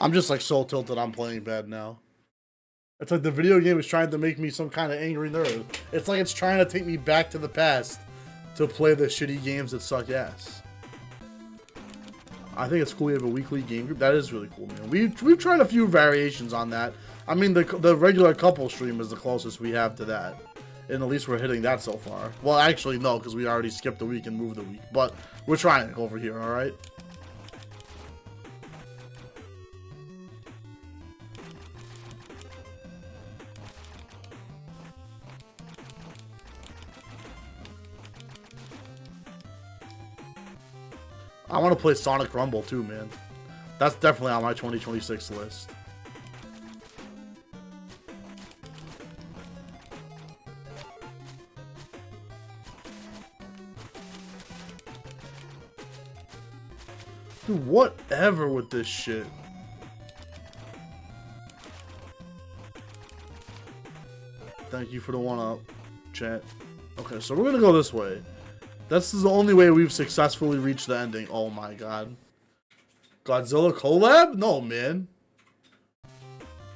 Speaker 1: I'm just like so tilted I'm playing bad now. It's like the video game is trying to make me some kind of angry nerd. It's like it's trying to take me back to the past to play the shitty games that suck ass. I think it's cool we have a weekly game group. That is really cool, man. We've tried a few variations on that. I mean, the regular couple stream is the closest we have to that. And at least we're hitting that so far. Well, actually, no, because we already skipped a week and moved a week. But we're trying over here, alright? I want to play Sonic Rumble too, man. That's definitely on my 2026 list. Dude, whatever with this shit. Thank you for the one-up, chat. Okay, so we're gonna go this way. This is the only way we've successfully reached the ending. Oh my god. Godzilla collab? No, man.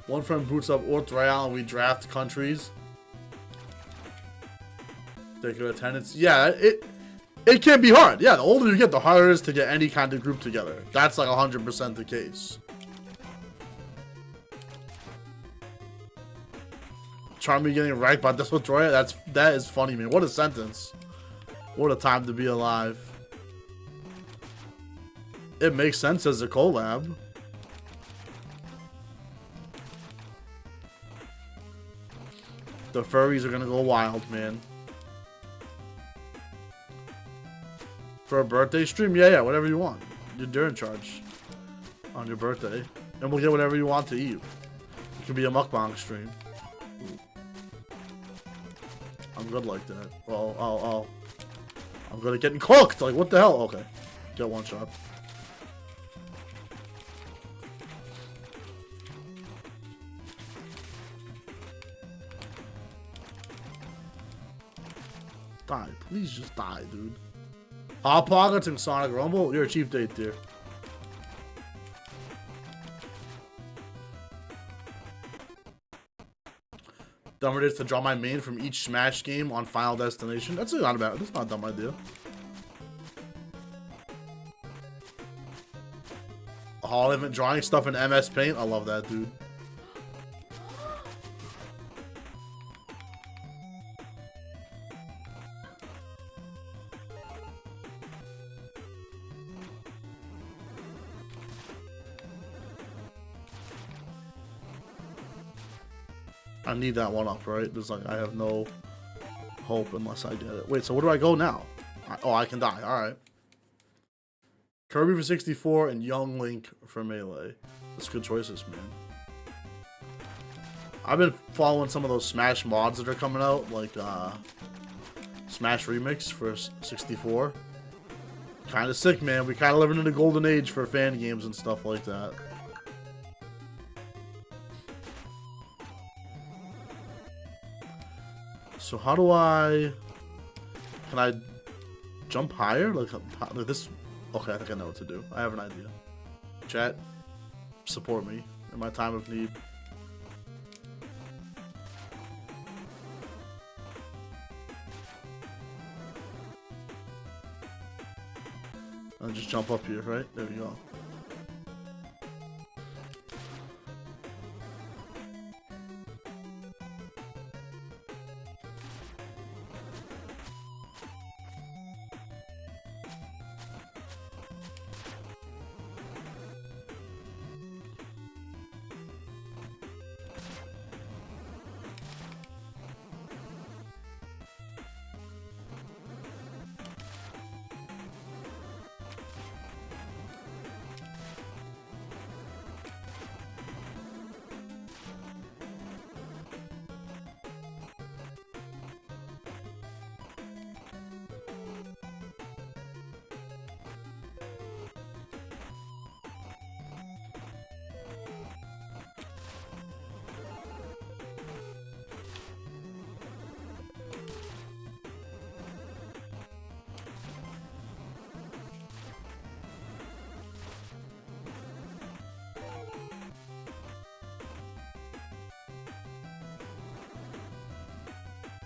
Speaker 1: One friend boots up Orth Royale and we draft countries. Take good attendance. Yeah, it can be hard. Yeah, the older you get, the harder it is to get any kind of group together. That's like 100% the case. Charmy getting wrecked by this Troya? That is funny, man. What a sentence. What a time to be alive. It makes sense as a collab. The furries are gonna go wild, man. For a birthday stream? Yeah, whatever you want. You're in charge. On your birthday. And we'll get whatever you want to eat. It could be a mukbang stream. I'm good like that. Oh. I'm good at getting cooked. Like, what the hell? Okay. Get one shot. Die. Please just die, dude. Hot Pockets and Sonic Rumble? You're a cheap date, dear. Dumber it is to draw my main from each Smash game on Final Destination. That's not bad. That's not a dumb idea. A Hall event drawing stuff in MS Paint. I love that, dude. I need that one up, right? There's like, I have no hope unless I get it. Wait, so where do I go now? Oh, I can die. Alright. Kirby for 64 and Young Link for Melee. That's good choices, man. I've been following some of those Smash mods that are coming out, like Smash Remix for 64. Kind of sick, man. We kind of living in a golden age for fan games and stuff like that. So how do I... Can I jump higher? Like this... Okay, I think I know what to do. I have an idea. Chat, support me in my time of need. I'll just jump up here, right? There we go.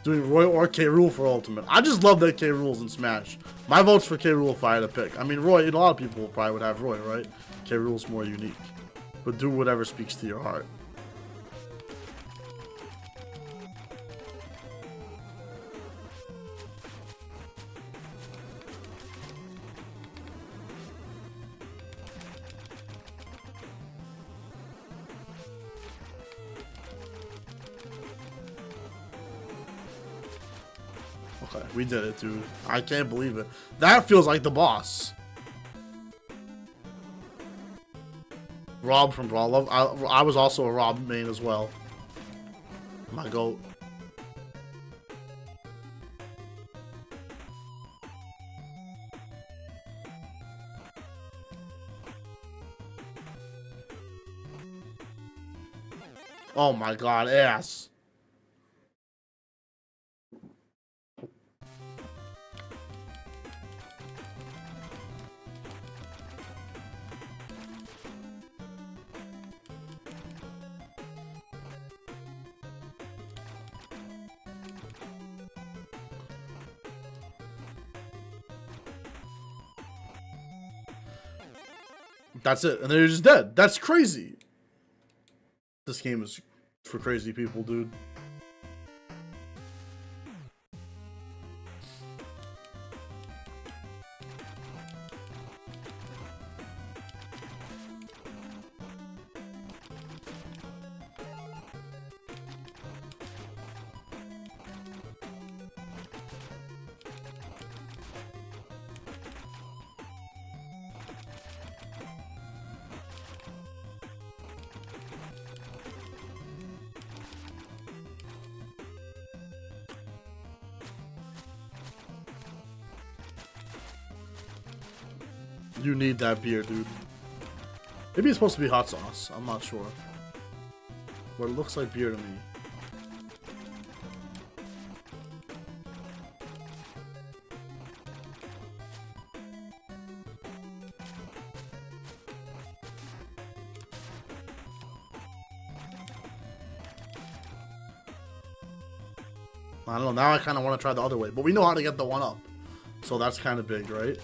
Speaker 1: Doing Roy or K. Rool for Ultimate. I just love that K. Rool's in Smash. My vote's for K. Rool if I had to pick. I mean, Roy, a lot of people probably would have Roy, right? K. Rool's more unique. But do whatever speaks to your heart. Okay, we did it, dude. I can't believe it. That feels like the boss. Rob from Brawl Love. I was also a Rob main as well. My goat. Oh my god, ass. That's it. And then you're just dead. That's crazy. This game is for crazy people, dude. You need that beer, dude. Maybe it's supposed to be hot sauce. I'm not sure. But it looks like beer to me. I don't know. Now I kind of want to try the other way. But we know how to get the one up. So that's kind of big, right?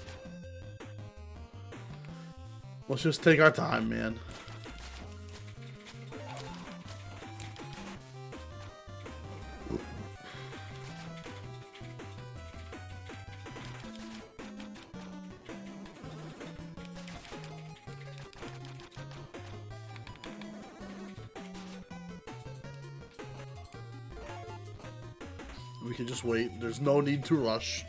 Speaker 1: Let's just take our time, man. We can just wait. There's no need to rush.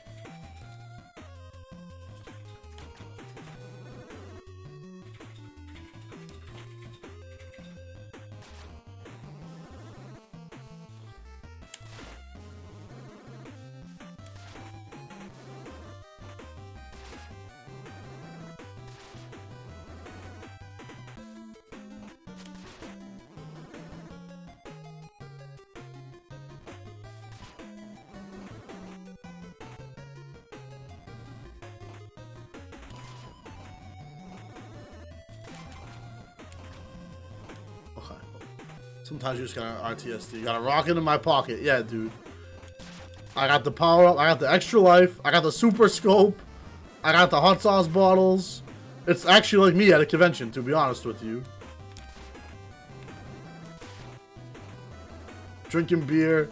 Speaker 1: Okay. Sometimes you just gotta RTSD. You gotta rock it in my pocket. Yeah, dude. I got the power up. I got the extra life. I got the super scope. I got the hot sauce bottles. It's actually like me at a convention, to be honest with you. Drinking beer.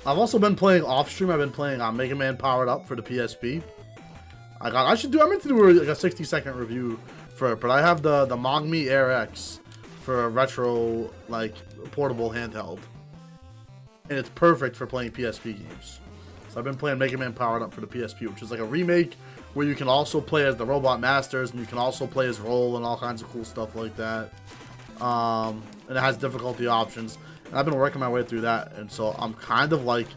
Speaker 1: I've also been playing off stream. I've been playing Mega Man Powered Up for the PSP. I meant to do like a 60-second review for it, but I have the Mogmi Air X for a retro like portable handheld, and it's perfect for playing PSP games. So I've been playing Mega Man Powered Up for the PSP, which is like a remake where you can also play as the Robot Masters and you can also play as Roll and all kinds of cool stuff like that. And it has difficulty options. And I've been working my way through that, and so I'm kind of like,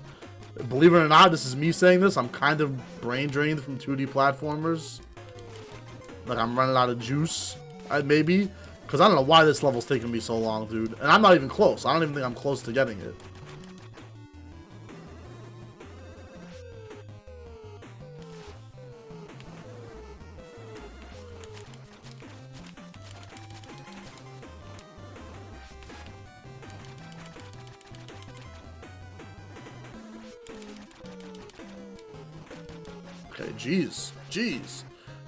Speaker 1: believe it or not, this is me saying this, I'm kind of brain drained from 2D platformers. Like, I'm running out of juice, maybe. Because I don't know why this level's taking me so long, dude. And I'm not even close. I don't even think I'm close to getting it. Okay, jeez.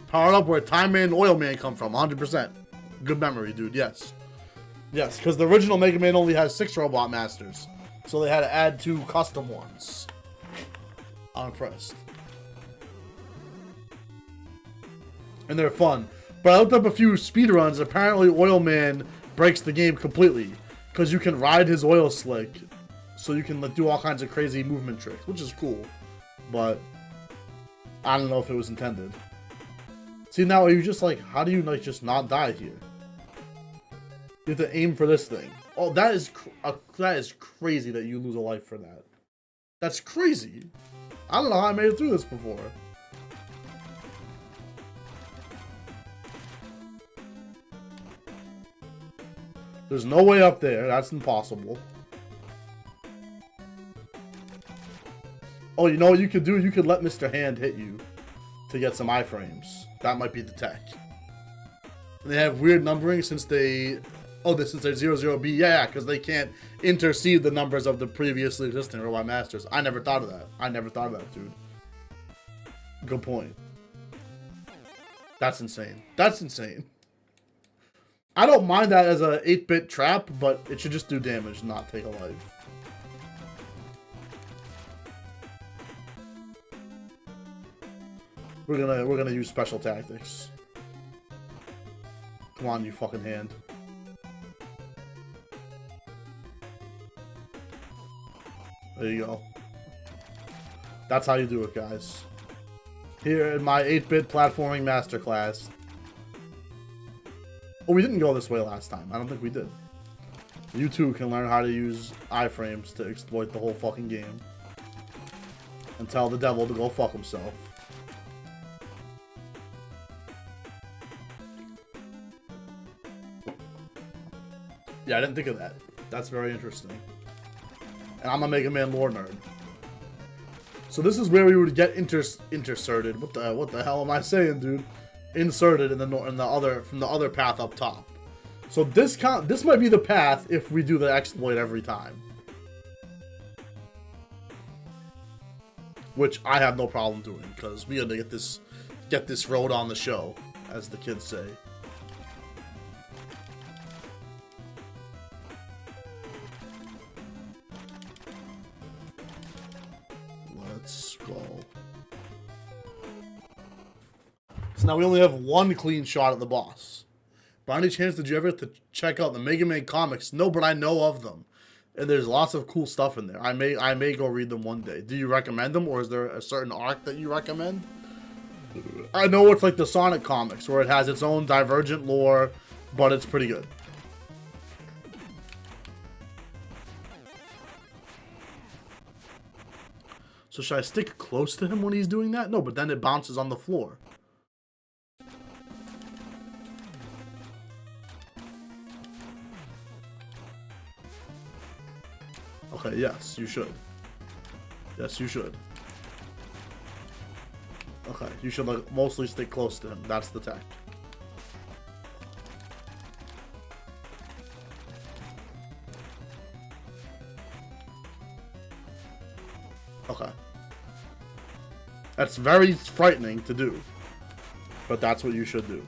Speaker 1: Powered up where Time Man and Oil Man come from, 100%. Good memory, dude, yes. Yes, because the original Mega Man only has 6 Robot Masters. So they had to add 2 custom ones. I'm impressed. And they're fun. But I looked up a few speedruns. Apparently Oil Man breaks the game completely. Because you can ride his oil slick. So you can do all kinds of crazy movement tricks, which is cool. But I don't know if it was intended. See, now you just like, how do you like just not die here? You have to aim for this thing. Oh, that is crazy that you lose a life for that. That's crazy. I don't know how I made it through this before. There's no way up there. That's impossible. Oh, you know what you could do? You could let Mr. Hand hit you to get some iframes. That might be the tech. And they have weird numbering since they Oh, this is a 00B. Yeah, because they can't intercede the numbers of the previously existing Robot Masters. I never thought of that. I never thought of that, dude. Good point. That's insane. That's insane. I don't mind that as a 8-bit trap, but it should just do damage, not take a life. We're gonna use special tactics. Come on, you fucking hand. There you go. That's how you do it, guys. Here in my 8-bit platforming masterclass. Oh, we didn't go this way last time. I don't think we did. You too can learn how to use iframes to exploit the whole fucking game. And tell the devil to go fuck himself. Yeah, I didn't think of that. That's very interesting. And I'm a Mega Man lore nerd. So this is where we would get inserted. What the hell am I saying, dude? Inserted in the other path up top. So this might be the path if we do the exploit every time. Which I have no problem doing, because we gotta get this road on the show, as the kids say. Let's go. So now we only have one clean shot at the boss. By any chance, did you ever check out the Mega Man comics? No, but I know of them. And there's lots of cool stuff in there. I may go read them one day. Do you recommend them, or is there a certain arc that you recommend? I know it's like the Sonic comics, where it has its own divergent lore, but it's pretty good. So should I stick close to him when he's doing that? No, but then it bounces on the floor. Okay, yes, you should. Yes, you should. Okay, you should like mostly stick close to him. That's the tech. Okay. That's very frightening to do. But that's what you should do.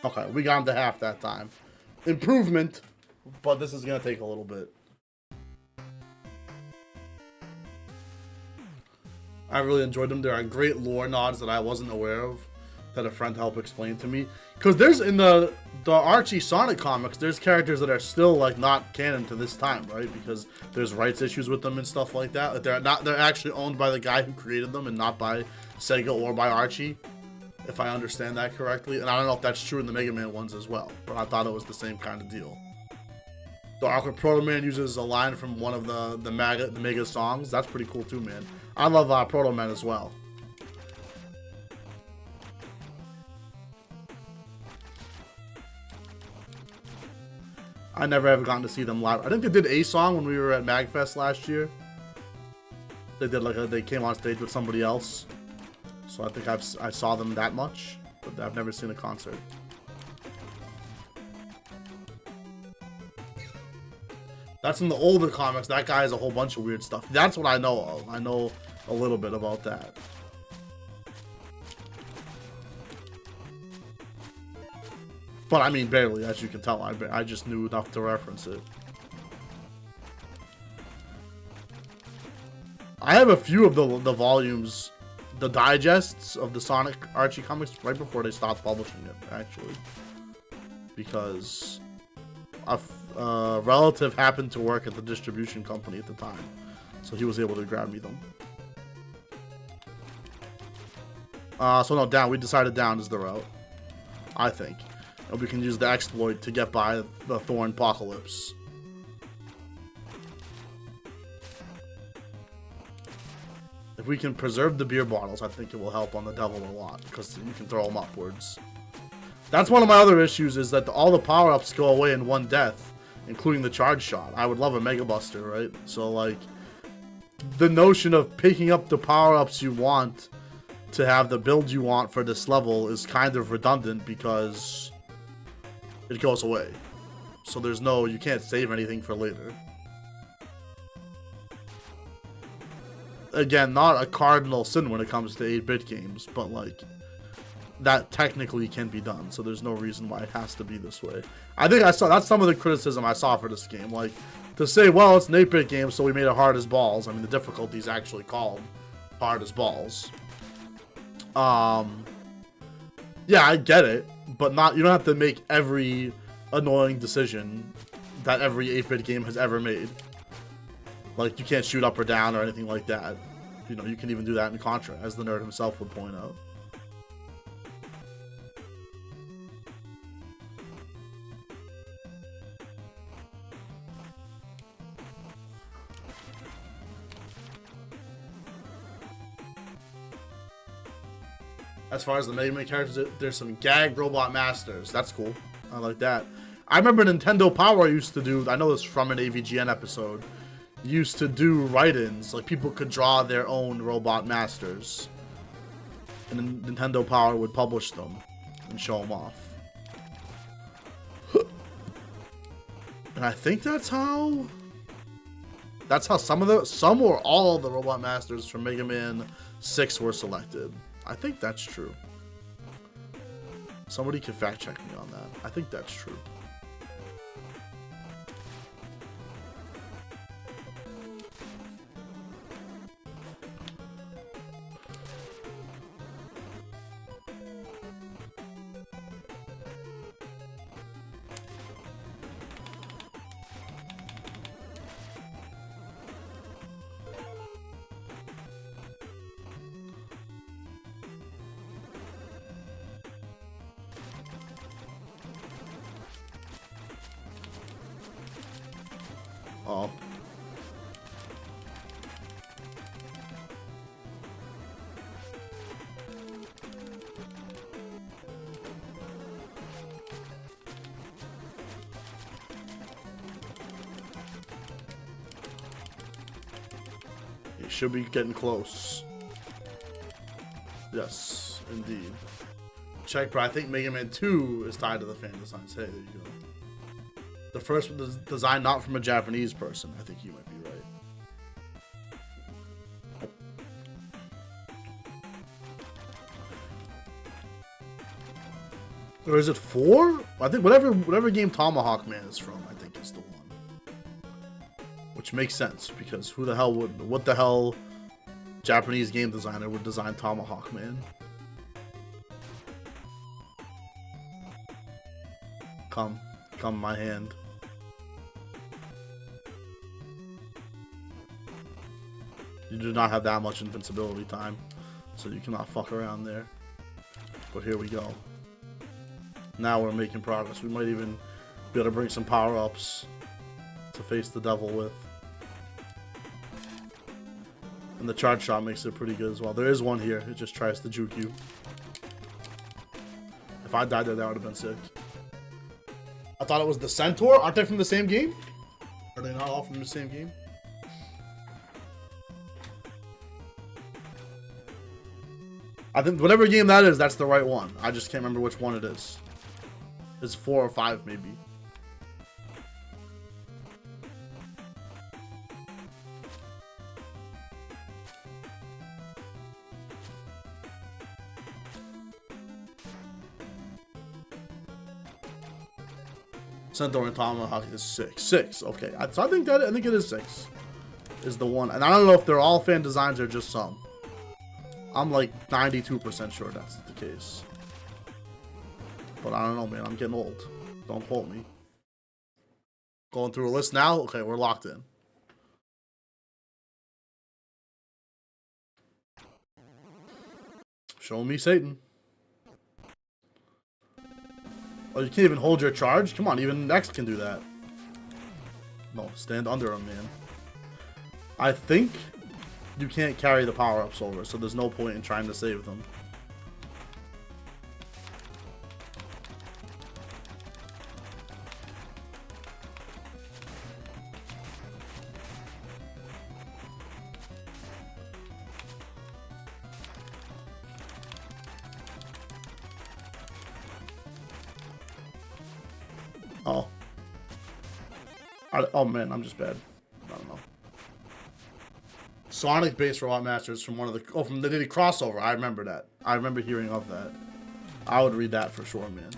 Speaker 1: Okay, we got him to half that time. Improvement, but this is going to take a little bit. I really enjoyed them. There are great lore nods that I wasn't aware of that a friend helped explain to me. Because there's, in the Archie Sonic comics, there's characters that are still, like, not canon to this time, right? Because there's rights issues with them and stuff like that. Like, they're actually owned by the guy who created them and not by Sega or by Archie. If I understand that correctly. And I don't know if that's true in the Mega Man ones as well. But I thought it was the same kind of deal. The arc where Proto Man uses a line from one of the Mega songs. That's pretty cool too, man. I love Proto Man as well. I never ever gotten to see them live. I think they did a song when we were at MagFest last year. They did they came on stage with somebody else. So I think I saw them that much, but I've never seen a concert. That's in the older comics. That guy has a whole bunch of weird stuff. That's what I know of. I know a little bit about that. But I mean, barely, as you can tell. I just knew enough to reference it. I have a few of the volumes, the digests of the Sonic Archie comics right before they stopped publishing it, actually. Because a relative happened to work at the distribution company at the time. So he was able to grab me them. So no, down. We decided down is the route. I think. And we can use the exploit to get by the Thorn Apocalypse. If we can preserve the beer bottles, I think it will help on the devil a lot, because you can throw them upwards. That's one of my other issues, is that all the power-ups go away in one death, including the charge shot. I would love a Mega Buster, right? So, like, the notion of picking up the power-ups you want to have the build you want for this level is kind of redundant because it goes away. So there's no, you can't save anything for later. Again, not a cardinal sin when it comes to 8-bit games, but like, that technically can be done, so there's no reason why it has to be this way. I think that's some of the criticism I saw for this game. Like, to say, well, it's an 8-bit game, so we made it hard as balls. I mean, the difficulty is actually called hard as balls. Yeah, I get it, but you don't have to make every annoying decision that every 8-bit game has ever made. Like, you can't shoot up or down or anything like that. You know, you can even do that in Contra, as the nerd himself would point out. As far as the Mega Man characters, there's some gag robot masters. That's cool. I like that. I remember Nintendo Power used to do, I know this from an AVGN episode, used to do write-ins. Like, people could draw their own robot masters. And then Nintendo Power would publish them and show them off. And I think that's how some or all of the robot masters from Mega Man 6 were selected. I think that's true. Somebody can fact check me on that. I think that's true. Oh. You should be getting close. Yes, indeed. Check, bro. I think Mega Man 2 is tied to the fan designs. Hey, there you go. The first one was designed not from a Japanese person. I think you might be right. Or is it 4? I think whatever game Tomahawk Man is from, I think is the one. Which makes sense, because what the hell Japanese game designer would design Tomahawk Man? Come my hand. You do not have that much invincibility time, so you cannot fuck around there. But here we go. Now we're making progress. We might even be able to bring some power-ups to face the devil with. And the charge shot makes it pretty good as well. There is one here. It just tries to juke you. If I died there, that would have been sick. I thought it was the Centaur. Aren't they from the same game? Are they not all from the same game? I think whatever game that is, that's the right one. I just can't remember which one it is. It's 4 or 5 maybe. Centaur and Tomahawk is 6. 6, okay. So I think it is 6. Is the one. And I don't know if they're all fan designs or just some. I'm like 92% sure that's the case. But I don't know, man. I'm getting old. Don't quote me. Going through a list now? Okay, we're locked in. Show me Satan. Oh, you can't even hold your charge? Come on, even Next can do that. No, stand under him, man. I think you can't carry the power-ups over, so there's no point in trying to save them. Oh. Oh man, I'm just bad. I don't know. Sonic Base Robot Masters from one of the from the Diddy crossover. I remember that. I remember hearing of that. I would read that for sure, man.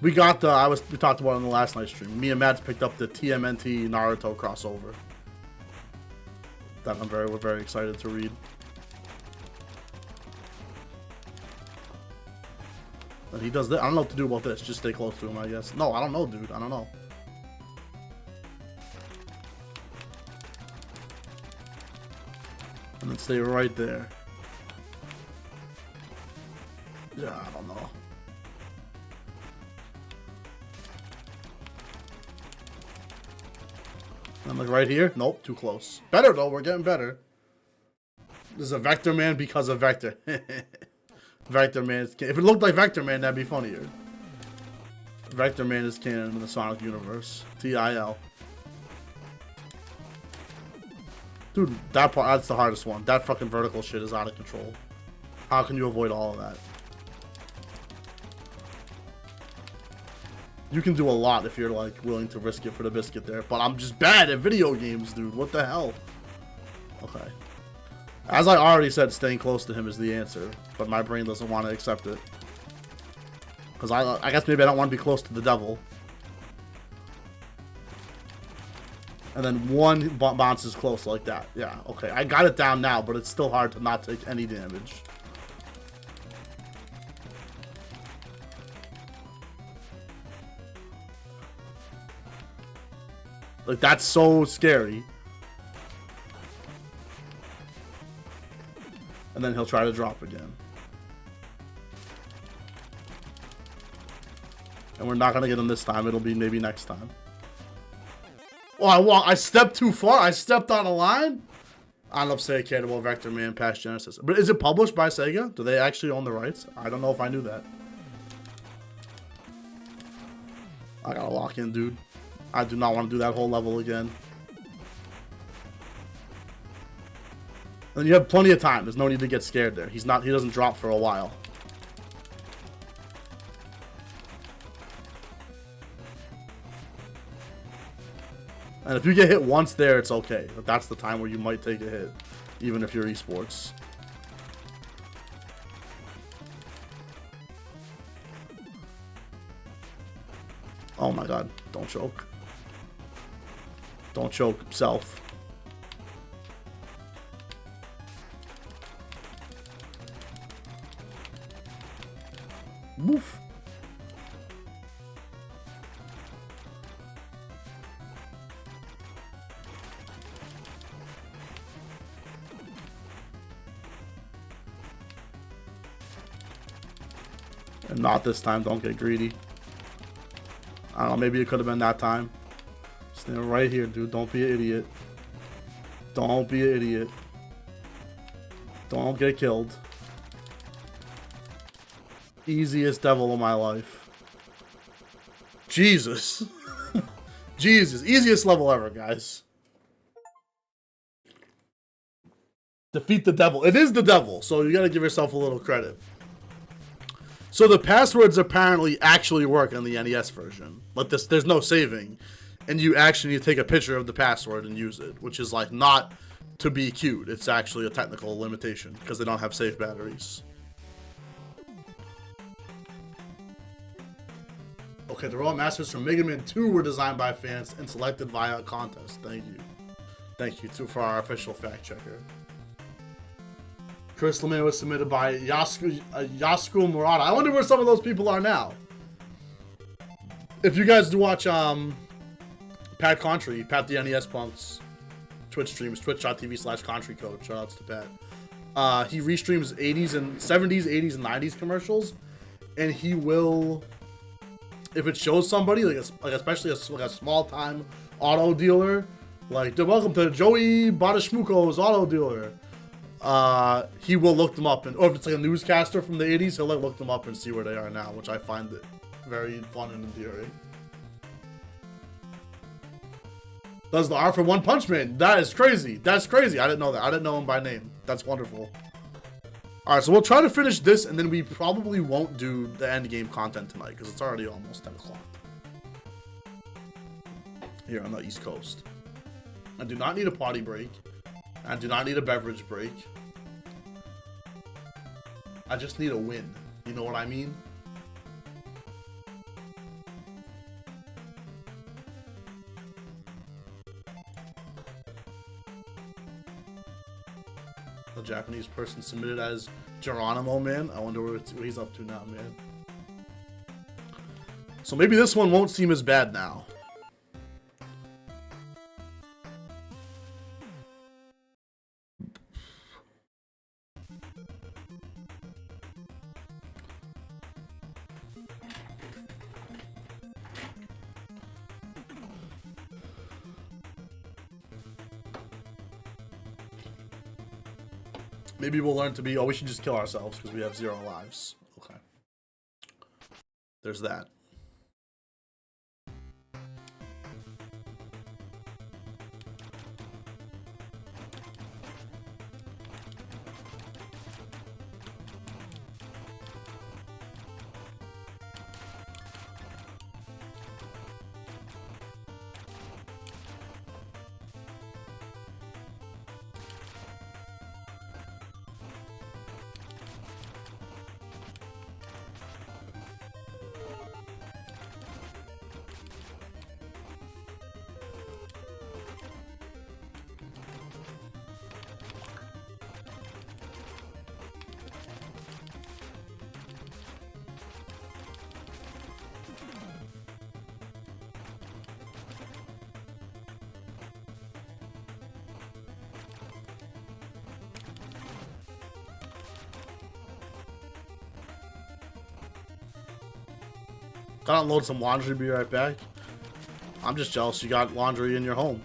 Speaker 1: We got the we talked about it on the last night stream. Me and Mads picked up the TMNT Naruto crossover. That we're very excited to read. And he does that. I don't know what to do about this. Just stay close to him, I guess. No, I don't know, dude. I don't know. And then stay right there. Yeah, I don't know. And like right here? Nope, too close. Better though, we're getting better. This is a Vector Man because of Vector. Vector Man is canon. If it looked like Vector Man, that'd be funnier. Vector Man is canon in the Sonic universe. TIL. Dude, that part, that's the hardest one. That fucking vertical shit is out of control. How can you avoid all of that? You can do a lot if you're like willing to risk it for the biscuit there, but I'm just bad at video games, dude. What the hell? Okay. As I already said, staying close to him is the answer, but my brain doesn't want to accept it. Because I guess maybe I don't want to be close to the devil. And then one bounces close like that. Yeah, okay. I got it down now, but it's still hard to not take any damage. Like, that's so scary. And then he'll try to drop again. And we're not going to get him this time. It'll be maybe next time. Oh, I stepped too far. I stepped on a line. I don't know if Sega cared about Vector Man past Genesis. But is it published by Sega? Do they actually own the rights? I don't know if I knew that. I gotta lock in, dude. I do not want to do that whole level again. And you have plenty of time. There's no need to get scared there. He doesn't drop for a while. And if you get hit once there, it's okay. But that's the time where you might take a hit, even if you're esports. Oh my god, don't choke. Don't choke, self. Woof. And not this time, don't get greedy. I don't know, maybe it could have been that time. Stand right here, dude. Don't be an idiot. Don't be an idiot. Don't get killed. Easiest devil of my life. Jesus. Jesus. Easiest level ever, guys. Defeat the devil. It is the devil, so you gotta give yourself a little credit. So the passwords apparently actually work on the NES version. Like this, there's no saving. And you actually need to take a picture of the password and use it, which is like not to be cute. It's actually a technical limitation because they don't have safe batteries. Okay, the Robot Masters from Mega Man 2 were designed by fans and selected via a contest. Thank you. Thank you too for our official fact checker. Crystal Man was submitted by Yasuko Murata. I wonder where some of those people are now. If you guys do watch Pat Contry, Pat the NES Punk's Twitch streams, twitch.tv/ContryCode. Shoutouts to Pat. He restreams 80s and 70s, 80s, and 90s commercials, and he will, if it shows somebody especially a small time auto dealer, like welcome to Joey Badashmuko's auto dealer. He will look them up, or if it's like a newscaster from the 80s, he'll like look them up and see where they are now, which I find it very fun and endearing. Does the R for One Punch Man? That is crazy. That's crazy. I didn't know that. I didn't know him by name. That's wonderful. Alright, so we'll try to finish this, and then we probably won't do the end game content tonight, because it's already almost 10 o'clock. Here on the East Coast. I do not need a potty break. I do not need a beverage break. I just need a win. You know what I mean? A Japanese person submitted as Geronimo, man. I wonder what he's up to now, man. So maybe this one won't seem as bad now. Maybe we'll learn to be, oh, we should just kill ourselves because we have 0 lives. Okay. There's that. Gotta unload some laundry, be right back. I'm just jealous you got laundry in your home.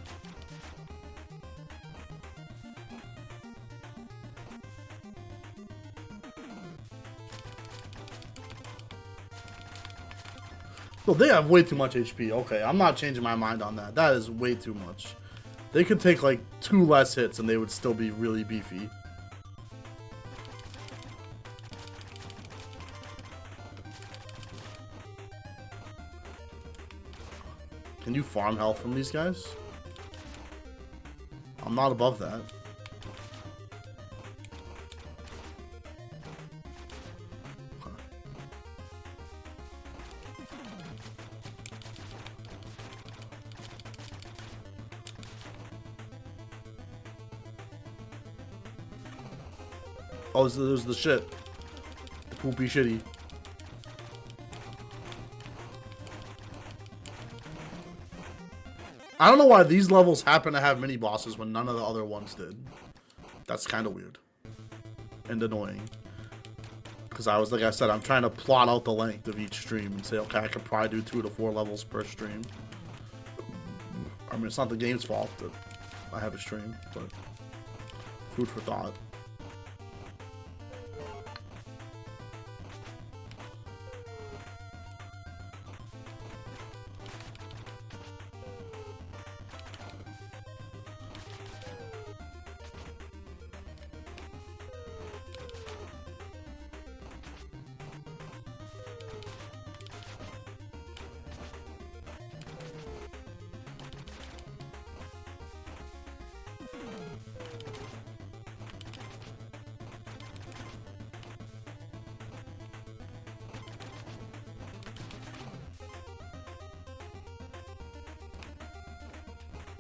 Speaker 1: Well, they have way too much HP. Okay, I'm not changing my mind on that. That is way too much. They could take like 2 less hits and they would still be really beefy. Can you farm health from these guys? I'm not above that. Oh, there's the shit. The poopy shitty. I don't know why these levels happen to have mini bosses when none of the other ones did. That's kind of weird. And annoying. Because I was, like I said, I'm trying to plot out the length of each stream and say, okay, I could probably do 2 to 4 levels per stream. I mean, it's not the game's fault that I have a stream, but food for thought.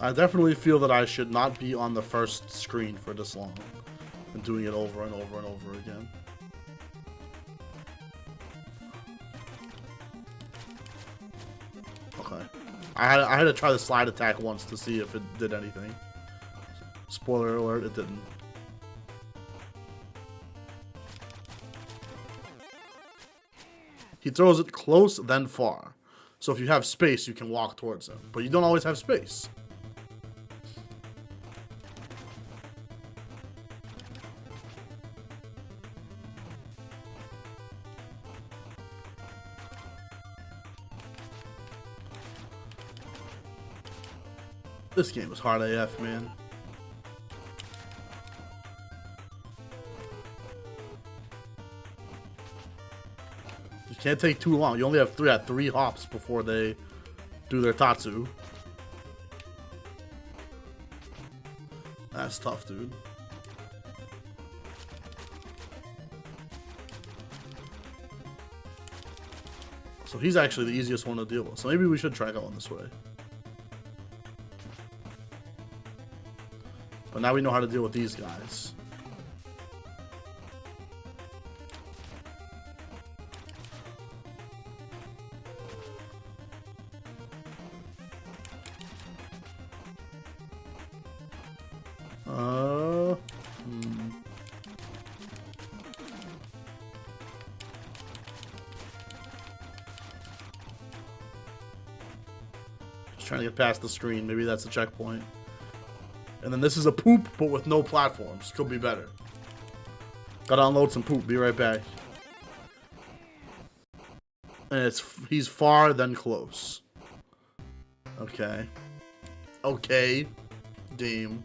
Speaker 1: I definitely feel that I should not be on the first screen for this long and doing it over and over and over again. Okay. I had to try the slide attack once to see if it did anything. Spoiler alert, it didn't. He throws it close, then far. So if you have space, you can walk towards him. But you don't always have space. This game is hard AF, man. Can't take too long. You only have three hops before they do their Tatsu. That's tough, dude. So he's actually the easiest one to deal with. So maybe we should try going this way. But now we know how to deal with these guys. Just trying to get past the screen. Maybe that's a checkpoint. And then this is a poop, but with no platforms. Could be better. Gotta unload some poop. Be right back. And he's far then close. Okay. Okay. Game.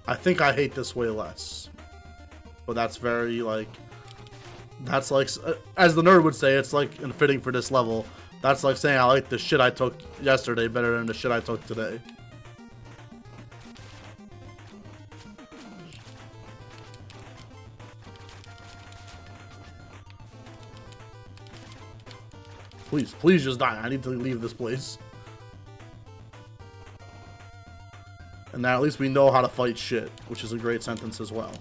Speaker 1: I think I hate this way less. But that's very, like... That's like... As the nerd would say, it's like fitting for this level. That's like saying I like the shit I took yesterday better than the shit I took today. Please just die. I need to leave this place. And now at least we know how to fight shit, which is a great sentence as well.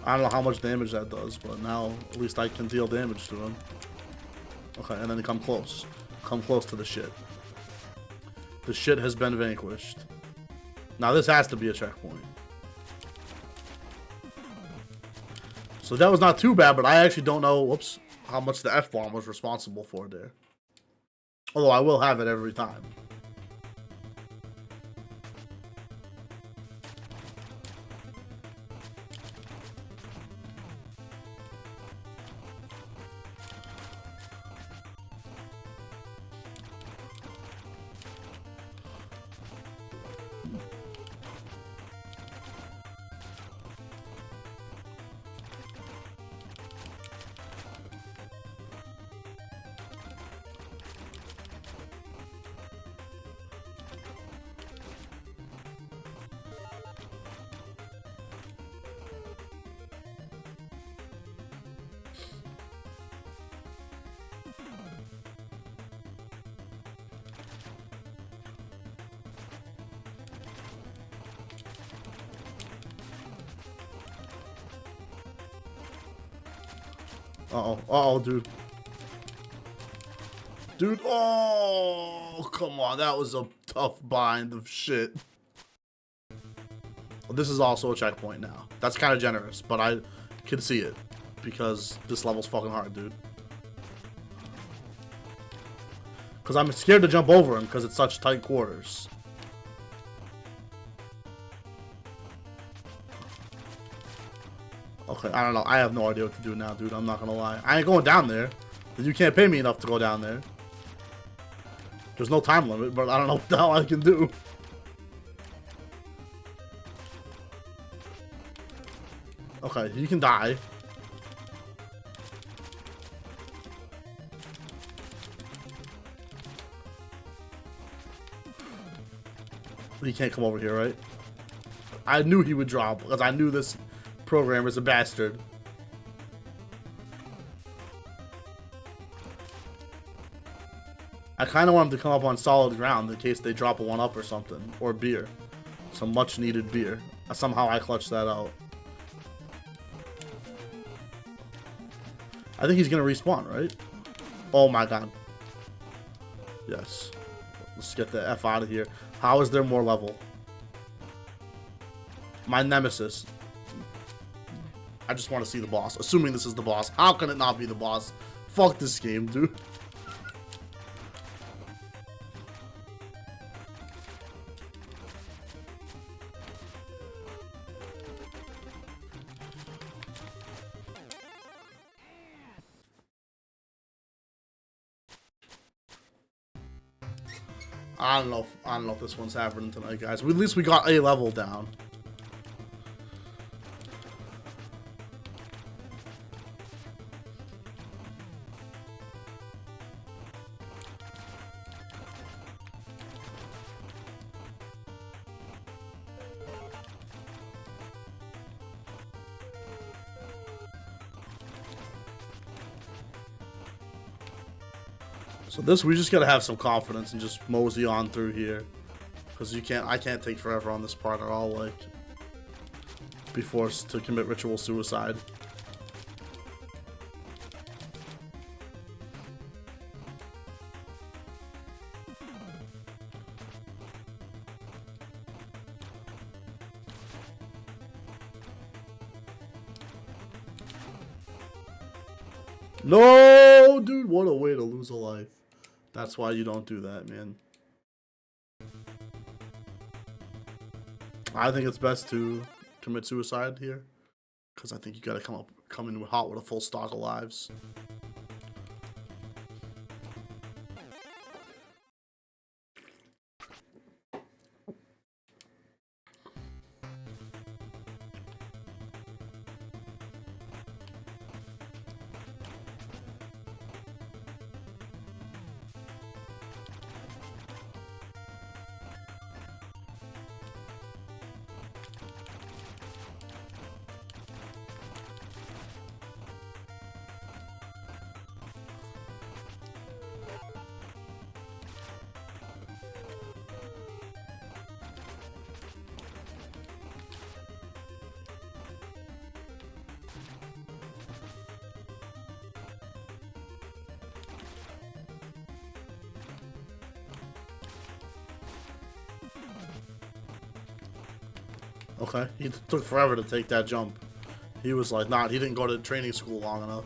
Speaker 1: I don't know how much damage that does, but now at least I can deal damage to him. Okay, and then come close. Come close to the shit. The shit has been vanquished. Now this has to be a checkpoint. So that was not too bad, but I actually don't know, whoops, how much the F-bomb was responsible for there. Although I will have it every time. Uh-oh, dude. Dude, oh, come on. That was a tough bind of shit. Well, this is also a checkpoint now. That's kind of generous, but I can see it. Because this level's fucking hard, dude. Because I'm scared to jump over him because it's such tight quarters. Okay, I don't know. I have no idea what to do now, dude. I'm not gonna lie. I ain't going down there. You can't pay me enough to go down there. There's no time limit, but I don't know what the hell I can do. Okay, you can die. He can't come over here, right? I knew he would drop because I knew this programmer's a bastard. I kind of want him to come up on solid ground in case they drop a 1-up or something. Or beer. So Some much needed beer. Somehow I clutched that out. I think he's gonna respawn, right? Oh my god. Yes. Let's get the F out of here. How is there more level? My nemesis. I just want to see the boss. Assuming this is the boss. How can it not be the boss? Fuck this game, dude. I don't know if this one's happening tonight, guys. At least we got a level down. So this, we just gotta have some confidence and just mosey on through here, because I can't take forever on this part at all. Like, be forced to commit ritual suicide. No, dude, what a way to lose a life. That's why you don't do that, man. I think it's best to commit suicide here, because I think you gotta come in hot with a full stock of lives. Okay, he took forever to take that jump. He was like, nah, he didn't go to training school long enough.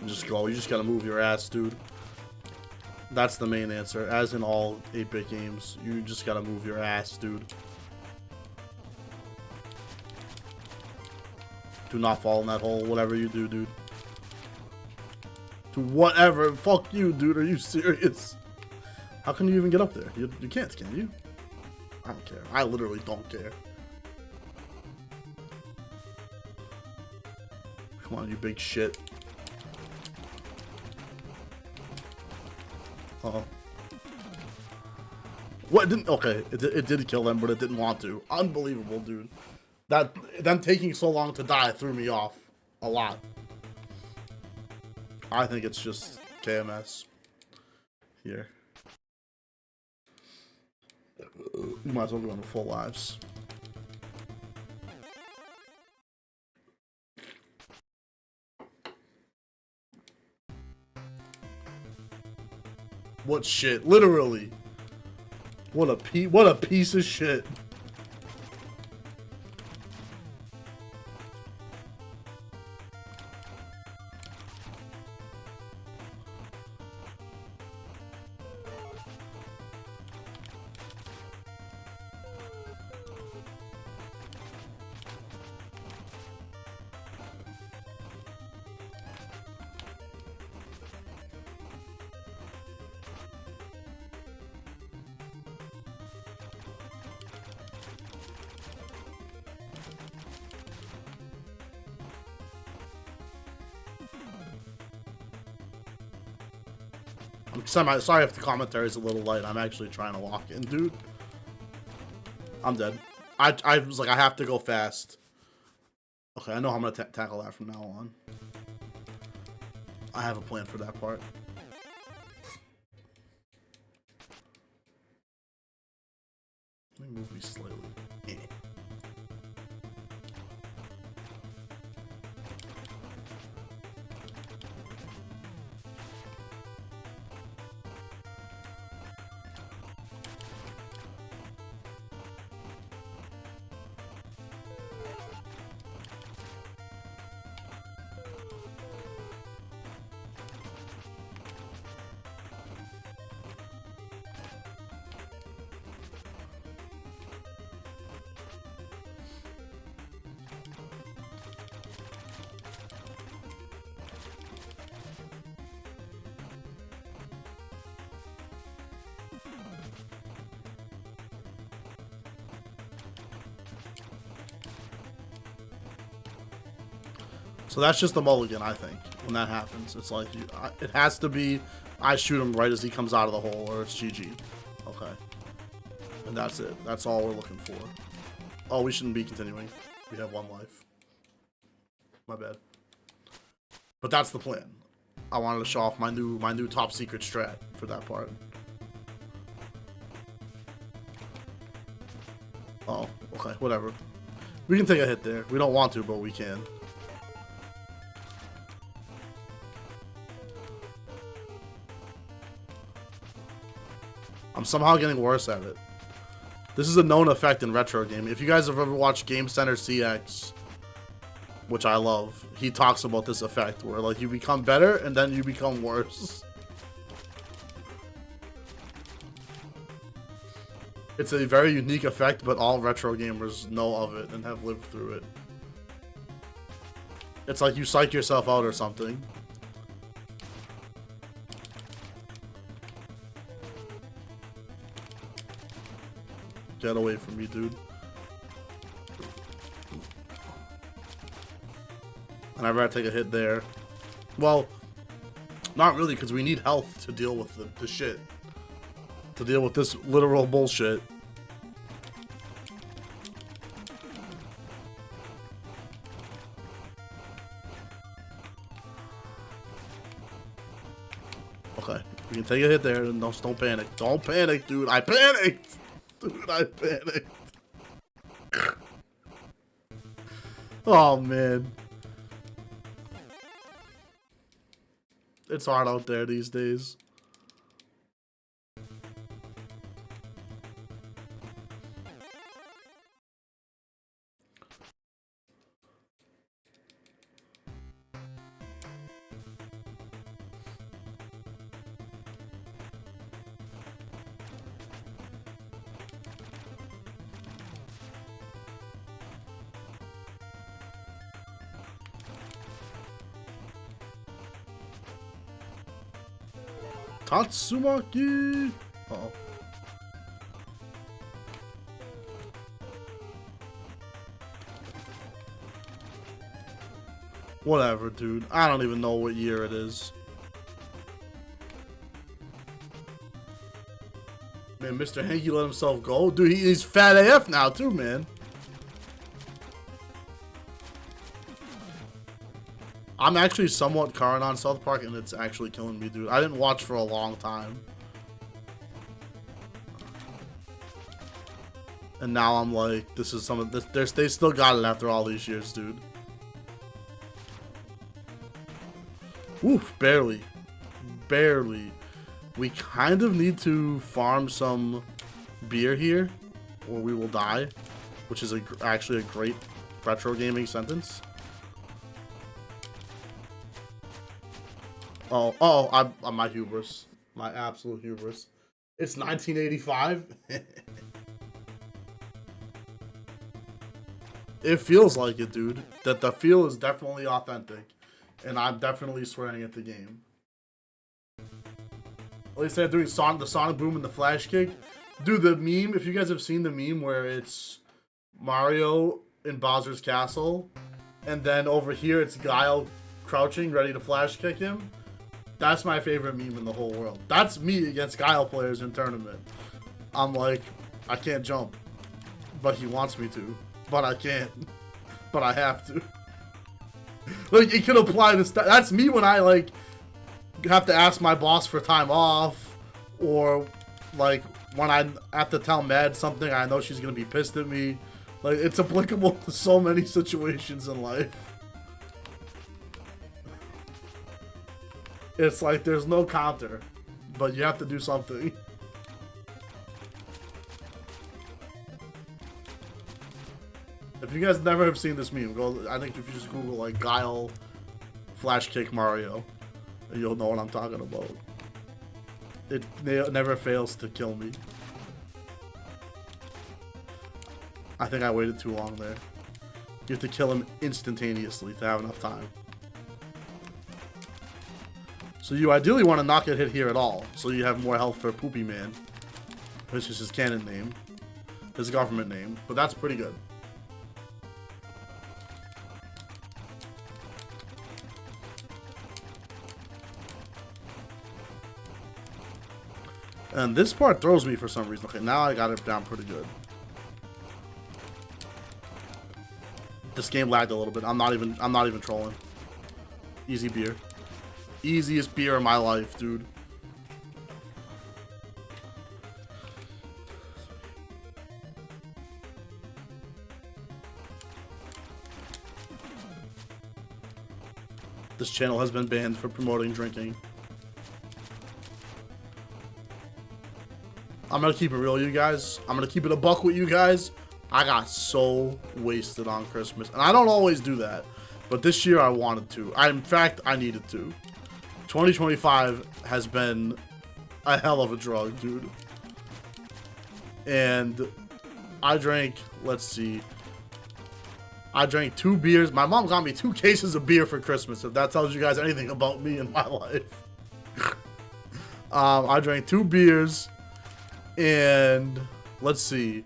Speaker 1: Just go, you just gotta move your ass, dude. That's the main answer. As in all 8-bit games, you just gotta move your ass, dude. Do not fall in that hole, whatever you do, dude. Do whatever. Fuck you, dude. Are you serious? How can you even get up there? You can't, can you? I don't care. I literally don't care. Come on, you big shit. Uh-oh. What didn't? Okay, it did kill them, but it didn't want to. Unbelievable, dude. Them taking so long to die threw me off a lot. I think it's just KMS here. You might as well go into full lives. What shit? Literally. What a piece of shit. Sorry if the commentary is a little light. I'm actually trying to walk in, dude. I'm dead. I was like, I have to go fast. Okay, I know how I'm gonna tackle that from now on. I have a plan for that part. Let me move me slightly. Eh. So that's just the mulligan, I think, when that happens. It's like, it has to be, I shoot him right as he comes out of the hole, or it's GG. Okay. And that's it. That's all we're looking for. Oh, we shouldn't be continuing. We have 1 life. My bad. But that's the plan. I wanted to show off my new top secret strat for that part. Oh, okay, whatever. We can take a hit there. We don't want to, but we can. I'm somehow getting worse at it. This is a known effect in retro gaming. If you guys have ever watched Game Center CX, which I love, he talks about this effect where like you become better and then you become worse. It's a very unique effect, but all retro gamers know of it and have lived through it. It's like you psych yourself out or something. Get away from me, dude. And I better take a hit there. Well, not really, because we need health to deal with the shit. To deal with this literal bullshit. Okay, we can take a hit there, and don't panic. Don't panic, dude. I panicked! Dude, I panicked. Oh, man. It's hard out there these days. Tatsumaki! Uh-oh. Whatever, dude. I don't even know what year it is. Man, Mr. Hanky let himself go. Dude, he's fat AF now, too, man. I'm actually somewhat current on South Park, and it's actually killing me, dude. I didn't watch for a long time. And now I'm like, this is some of this. They still got it after all these years, dude. Oof, barely. Barely. We kind of need to farm some beer here, or we will die. Which is actually a great retro gaming sentence. Oh, I'm my hubris. My absolute hubris. It's 1985. It feels like it, dude. That the feel is definitely authentic. And I'm definitely swearing at the game. At least they're doing the Sonic Boom and the Flash Kick. Dude, the meme, if you guys have seen the meme where it's Mario in Bowser's Castle, and then over here it's Guile crouching, ready to Flash Kick him. That's my favorite meme in the whole world. That's me against Guile players in tournament. I'm like, I can't jump, but he wants me to, but I can't, but I have to. Like, it can apply this. That's me when I like have to ask my boss for time off, or like when I have to tell Mad something I know she's gonna be pissed at me. Like, it's applicable to so many situations in life. It's like there's no counter, but you have to do something. If you guys never have seen this meme, go. I think if you just Google like Guile Flash Kick Mario, and you'll know what I'm talking about. It never fails to kill me. I think I waited too long there. You have to kill him instantaneously to have enough time. So you ideally want to not get hit here at all, so you have more health for Poopy Man, which is his canon name, his government name, but that's pretty good. And this part throws me for some reason. Okay, now I got it down pretty good. This game lagged a little bit. I'm not even trolling. Easy beer. Easiest beer in my life, dude. This channel has been banned for promoting drinking. I'm gonna keep it real, you guys. I'm gonna keep it a buck with you guys. I got so wasted on Christmas. And I don't always do that. But this year I wanted to. In fact, I needed to. 2025 has been a hell of a drug, dude. And I drank, let's see. I drank 2 beers. My mom got me 2 cases of beer for Christmas, if that tells you guys anything about me and my life. I drank 2 beers. And let's see.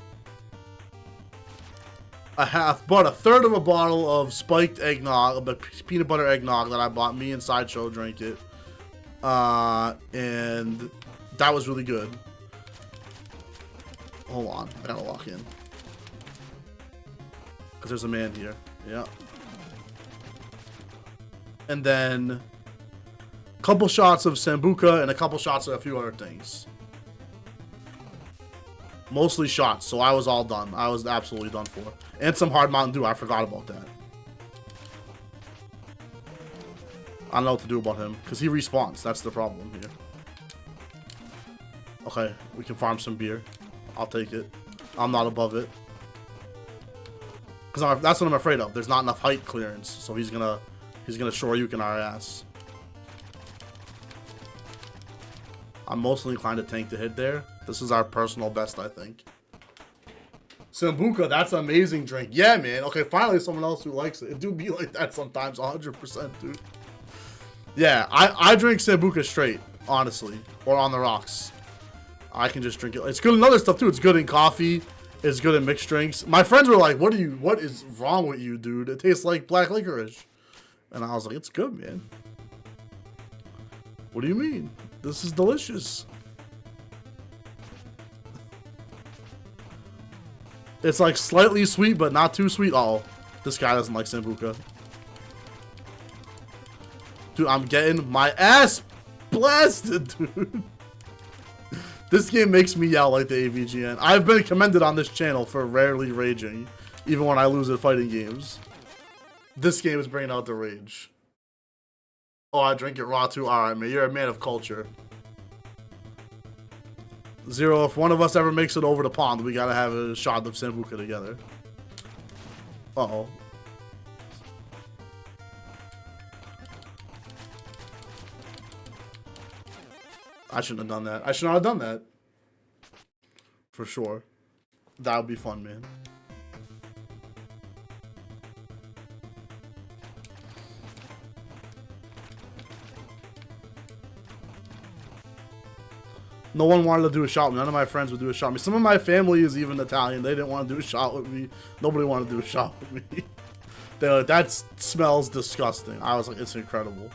Speaker 1: Bought a third of a bottle of spiked eggnog, the peanut butter eggnog that I bought. Me and Sideshow drank it. And that was really good. Hold on, I gotta lock in. Because there's a man here. Yeah. And then a couple shots of Sambuca and a couple shots of a few other things. Mostly shots, so I was all done. I was absolutely done for. And some hard Mountain Dew. I forgot about that. I don't know what to do about him, because he respawns. That's the problem here. Okay, we can farm some beer. I'll take it. I'm not above it. Because that's what I'm afraid of. There's not enough height clearance, so he's gonna Shoryuken our ass. I'm mostly inclined to tank the hit there. This is our personal best, I think. Sambuca, that's an amazing drink. Yeah, man. Okay, finally someone else who likes it. It do be like that sometimes, 100%, dude. Yeah, I drink Sambuca straight, honestly. Or on the rocks. I can just drink it. It's good in other stuff, too. It's good in coffee. It's good in mixed drinks. My friends were like, what is wrong with you, dude? It tastes like black licorice. And I was like, it's good, man. What do you mean? This is delicious. It's like slightly sweet, but not too sweet. Oh, this guy doesn't like Sambuca. Dude, I'm getting my ass blasted, dude. This game makes me yell like the AVGN. I've been commended on this channel for rarely raging, even when I lose at fighting games. This game is bringing out the rage. Oh, I drink it raw too? Alright, man. You're a man of culture. Zero, if one of us ever makes it over the pond, we gotta have a shot of Sambuca together. Uh-oh. I shouldn't have done that. I should not have done that. For sure. That would be fun, man. No one wanted to do a shot with me. None of my friends would do a shot with me. Some of my family is even Italian. They didn't want to do a shot with me. Nobody wanted to do a shot with me. They're like, that smells disgusting. I was like, it's incredible.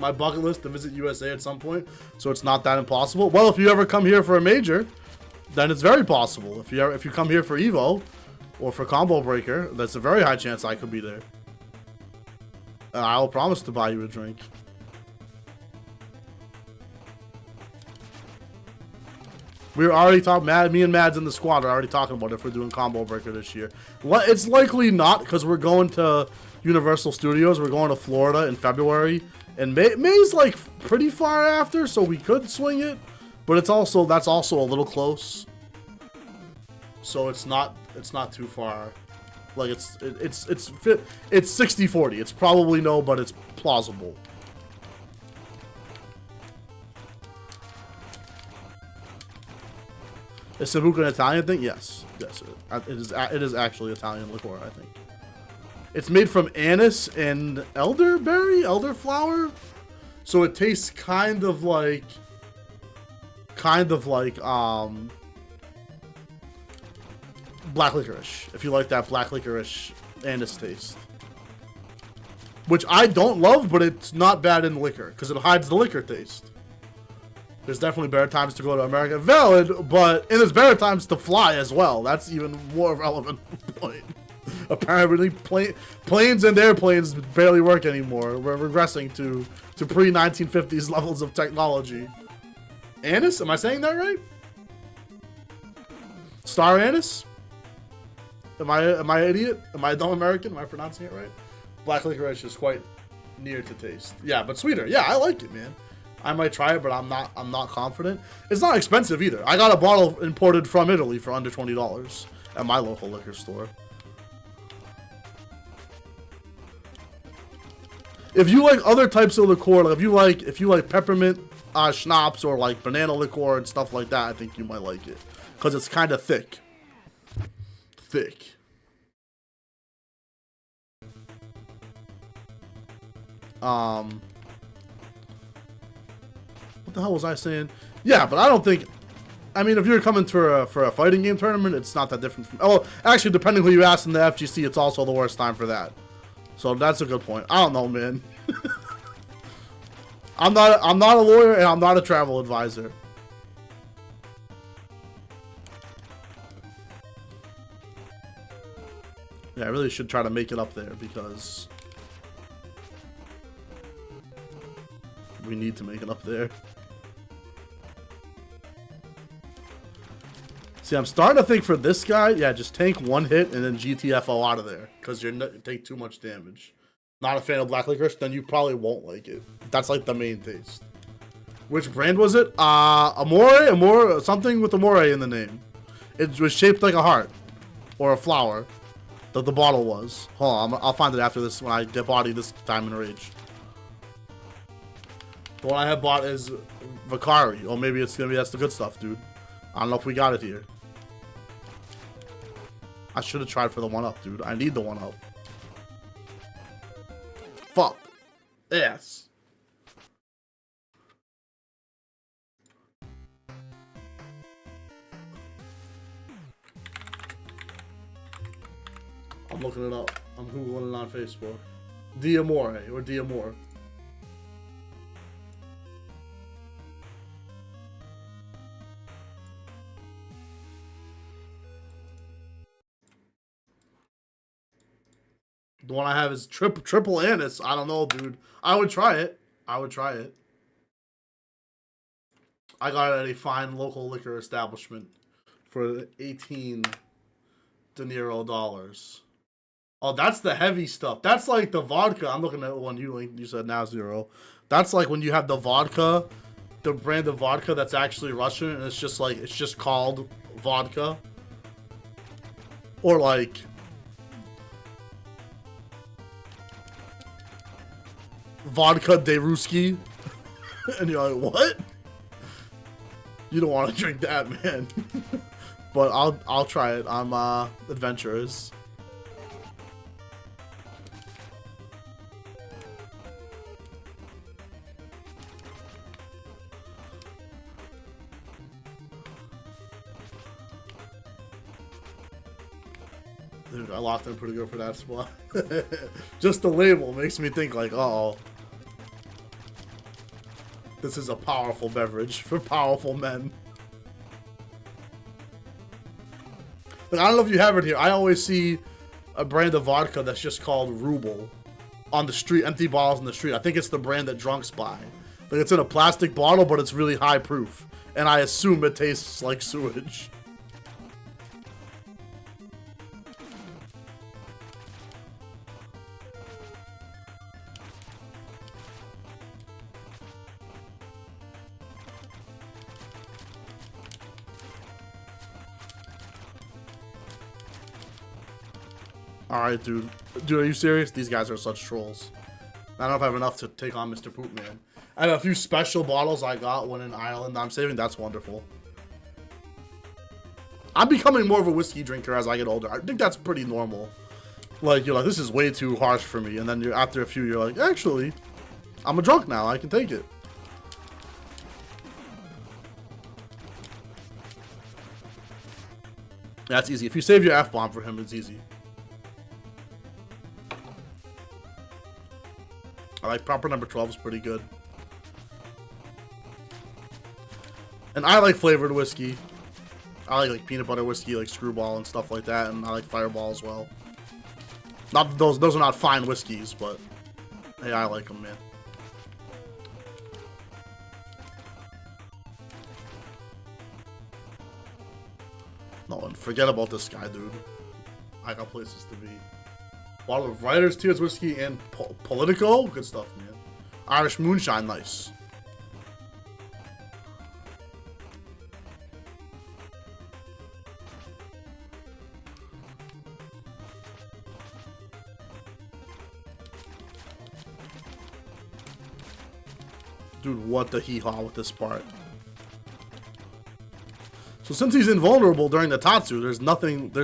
Speaker 1: my bucket list to visit USA at some point, so it's not that impossible. Well, if you ever come here for a major, then it's very possible. If you come here for Evo or for Combo Breaker, that's a very high chance I could be there. I'll promise to buy you a drink. We're already talking. Me and Mads in the squad are already talking about if we're doing Combo Breaker this year. It's likely not, because we're going to Universal Studios. We're going to Florida in February, and May's like pretty far after, so we could swing it. But that's also a little close. So it's not too far. Like it's 60-40. It's probably no, but it's plausible. Is Sambuca an Italian thing? Yes. Yes, it is actually Italian liqueur, I think. It's made from anise and elderflower. So it tastes kind of like black licorice, if you like that black licorice anise taste. Which I don't love, but it's not bad in liquor, because it hides the liquor taste. There's definitely better times to go to America. Valid, but and there's better times to fly as well. That's even more relevant point. Apparently, planes and airplanes barely work anymore. We're regressing to pre-1950s levels of technology. Anise? Am I saying that right? Star anise? Am I an idiot? Am I a dumb American? Am I pronouncing it right? Black licorice is quite near to taste. Yeah, but sweeter. Yeah, I like it, man. I might try it, but I'm not confident. It's not expensive either. I got a bottle imported from Italy for under $20 at my local liquor store. If you like other types of liqueur, like if you like peppermint schnapps or like banana liqueur and stuff like that, I think you might like it, because it's kind of thick. What the hell was I saying? Yeah, but I don't think. I mean, if you're coming for a fighting game tournament, it's not that different from. Oh, actually, depending who you ask in the FGC, it's also the worst time for that. So that's a good point. I don't know, man. I'm not a lawyer, and I'm not a travel advisor. Yeah, I really should try to make it up there, because we need to make it up there. See, I'm starting to think for this guy, yeah, just tank one hit and then GTFO out of there, because you take too much damage. Not a fan of black licorice, then you probably won't like it. That's like the main taste. Which brand was it? Amore, something with Amore in the name. It was shaped like a heart or a flower. That the bottle was. Hold on, I'll find it after this when I get bodied this time in Rage. The one I have bought is Vicari. Or maybe it's gonna be that's the good stuff, dude. I don't know if we got it here. I should have tried for the 1-up, dude. I need the 1-up. Fuck. Yes. I'm looking it up. I'm Googling it on Facebook. D'Amore or D'Amore. The one I have is triple anise. I don't know, dude. I would try it. I got it at a fine local liquor establishment for 18 De Niro dollars. Oh, that's the heavy stuff. That's like the vodka. I'm looking at the one you said now, Zero. That's like when you have the vodka, the brand of vodka that's actually Russian, and it's just called vodka. Or like vodka de Ruski. And you're like, what? You don't want to drink that, man. But I'll try it. I'm adventurous. Dude, I locked in pretty good for that spot. Just the label makes me think like, uh-oh. This is a powerful beverage for powerful men. Like, I don't know if you have it here. I always see a brand of vodka that's just called Ruble on the street, empty bottles in the street. I think it's the brand that drunks buy. Like, it's in a plastic bottle, but it's really high proof. And I assume it tastes like sewage. Alright, dude. Dude, are you serious? These guys are such trolls. I don't know if I have enough to take on Mr. Poop Man. I have a few special bottles I got when in Ireland I'm saving. That's wonderful. I'm becoming more of a whiskey drinker as I get older. I think that's pretty normal. Like, you're like, this is way too harsh for me. And then you're, after a few, you're like, actually, I'm a drunk now. I can take it. That's easy. If you save your F-bomb for him, it's easy. I like proper number 12 is pretty good. And I like flavored whiskey. I like peanut butter whiskey, like Screwball and stuff like that, and I like Fireball as well. Not those are not fine whiskeys, but hey, I like them, man. No, and forget about this guy, dude. I got places to be. Bottle of Writer's Tears whiskey and Politico. Good stuff, man. Irish moonshine, nice. Dude, what the hee-haw with this part. So since he's invulnerable during the Tatsu, there's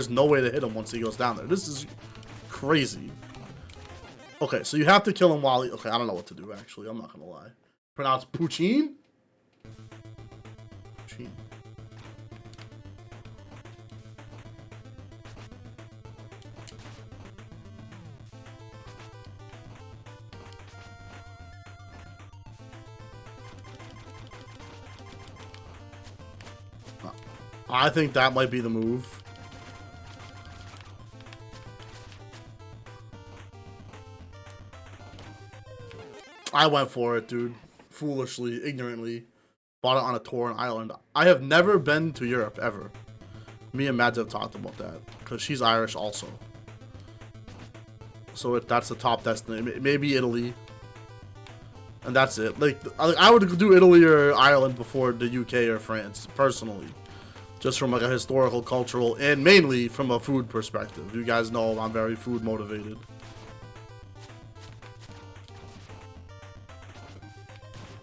Speaker 1: no way to hit him once he goes down there. This is crazy. Okay, so you have to kill him while he... Okay, I don't know what to do, actually. I'm not gonna lie. Pronounce Poutine? Poutine. I think that might be the move. I went for it, dude. Foolishly, ignorantly. Bought it on a tour in Ireland. I have never been to Europe, ever. Me and Mads have talked about that. Because she's Irish also. So that's the top destination. Maybe Italy. And that's it. Like, I would do Italy or Ireland before the UK or France, personally. Just from like a historical, cultural, and mainly from a food perspective. You guys know I'm very food motivated.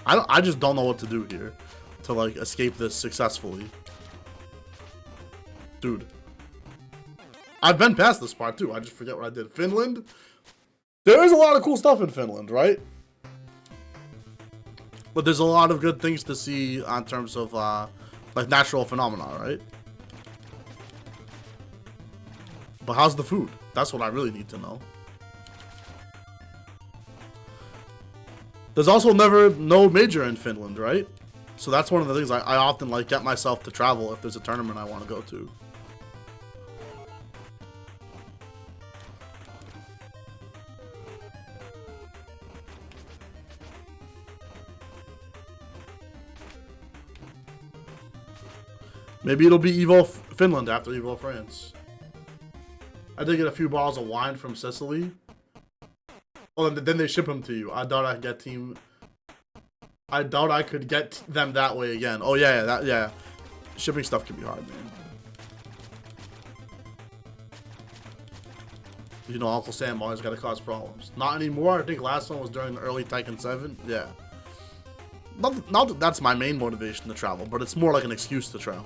Speaker 1: I just don't know what to do here to like escape this successfully. Dude. I've been past this part too. I just forget what I did. Finland? There is a lot of cool stuff in Finland, right? But there's a lot of good things to see in terms of like natural phenomena, right? But how's the food? That's what I really need to know. There's also no major in Finland, right? So that's one of the things I often like get myself to travel if there's a tournament I want to go to. Maybe it'll be Evo Finland after Evo France. I did get a few bottles of wine from Sicily. Oh, and then they ship them to you. I doubt I could get them that way again. Oh yeah. Shipping stuff can be hard, man. You know, Uncle Sam always got to cause problems. Not anymore. I think last one was during the early Tekken 7. Yeah. Not that that's my main motivation to travel, but it's more like an excuse to travel.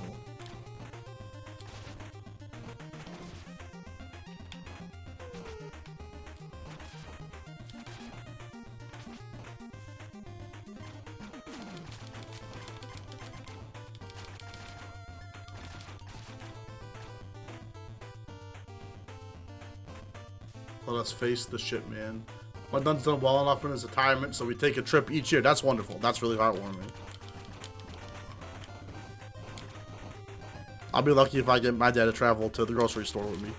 Speaker 1: Let us face the shit, man. My son's done well enough in his retirement, so we take a trip each year. That's wonderful. That's really heartwarming. I'll be lucky if I get my dad to travel to the grocery store with me.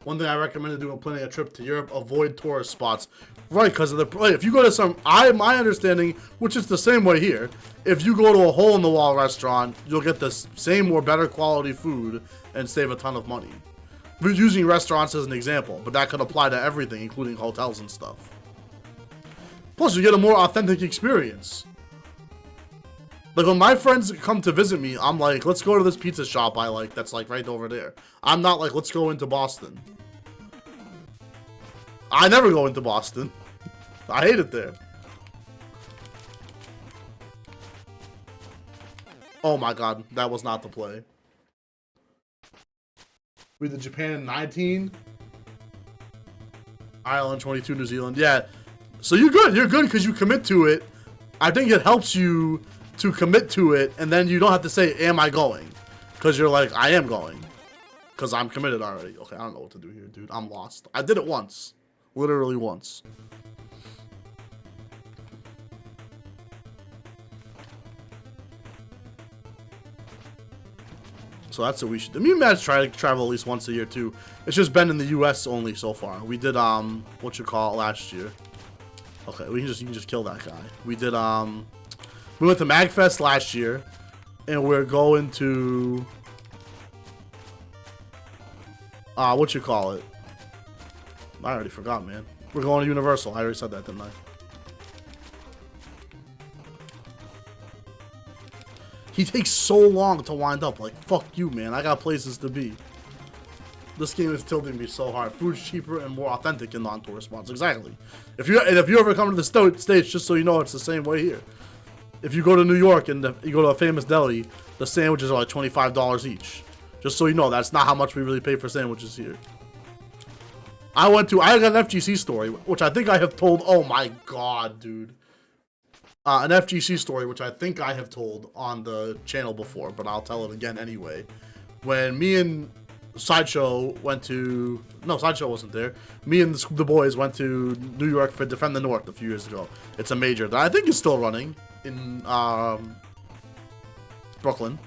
Speaker 1: One thing I recommend doing planning a trip to Europe, avoid tourist spots. Right, because of the if you go to some, my understanding, which is the same way here, if you go to a hole-in-the-wall restaurant, you'll get the same or better quality food and save a ton of money. We're using restaurants as an example, but that could apply to everything, including hotels and stuff. Plus, you get a more authentic experience. Like, when my friends come to visit me, I'm like, let's go to this pizza shop I like that's, like, right over there. I'm not like, let's go into Boston. I never go into Boston. I hate it there. Oh my god, that was not the play. We did Japan in 19. Ireland 22, New Zealand. Yeah. So you're good. You're good because you commit to it. I think it helps you to commit to it, and then you don't have to say, am I going? Because you're like, I am going. Because I'm committed already. Okay, I don't know what to do here, dude. I'm lost. I did it once. Literally once. So that's what we should do. Me and Matt try to travel at least once a year too. It's just been in the US only so far. We did what you call it last year. Okay, you can just kill that guy. We did we went to MagFest last year, and we're going to what you call it? I already forgot, man. We're going to Universal. I already said that, didn't I? He takes so long to wind up. Like, fuck you, man. I got places to be. This game is tilting me so hard. Food's cheaper and more authentic in non-tourist spots. Exactly. If you ever come to the States, just so you know, it's the same way here. If you go to New York and you go to a famous deli, the sandwiches are like $25 each. Just so you know, that's not how much we really pay for sandwiches here. I got an FGC story, which I think I have told. Oh my god, dude. An FGC story, which I think I have told on the channel before, but I'll tell it again anyway. When me and Sideshow went to... No, Sideshow wasn't there. Me and the boys went to New York for Defend the North a few years ago. It's a major that I think is still running in Brooklyn.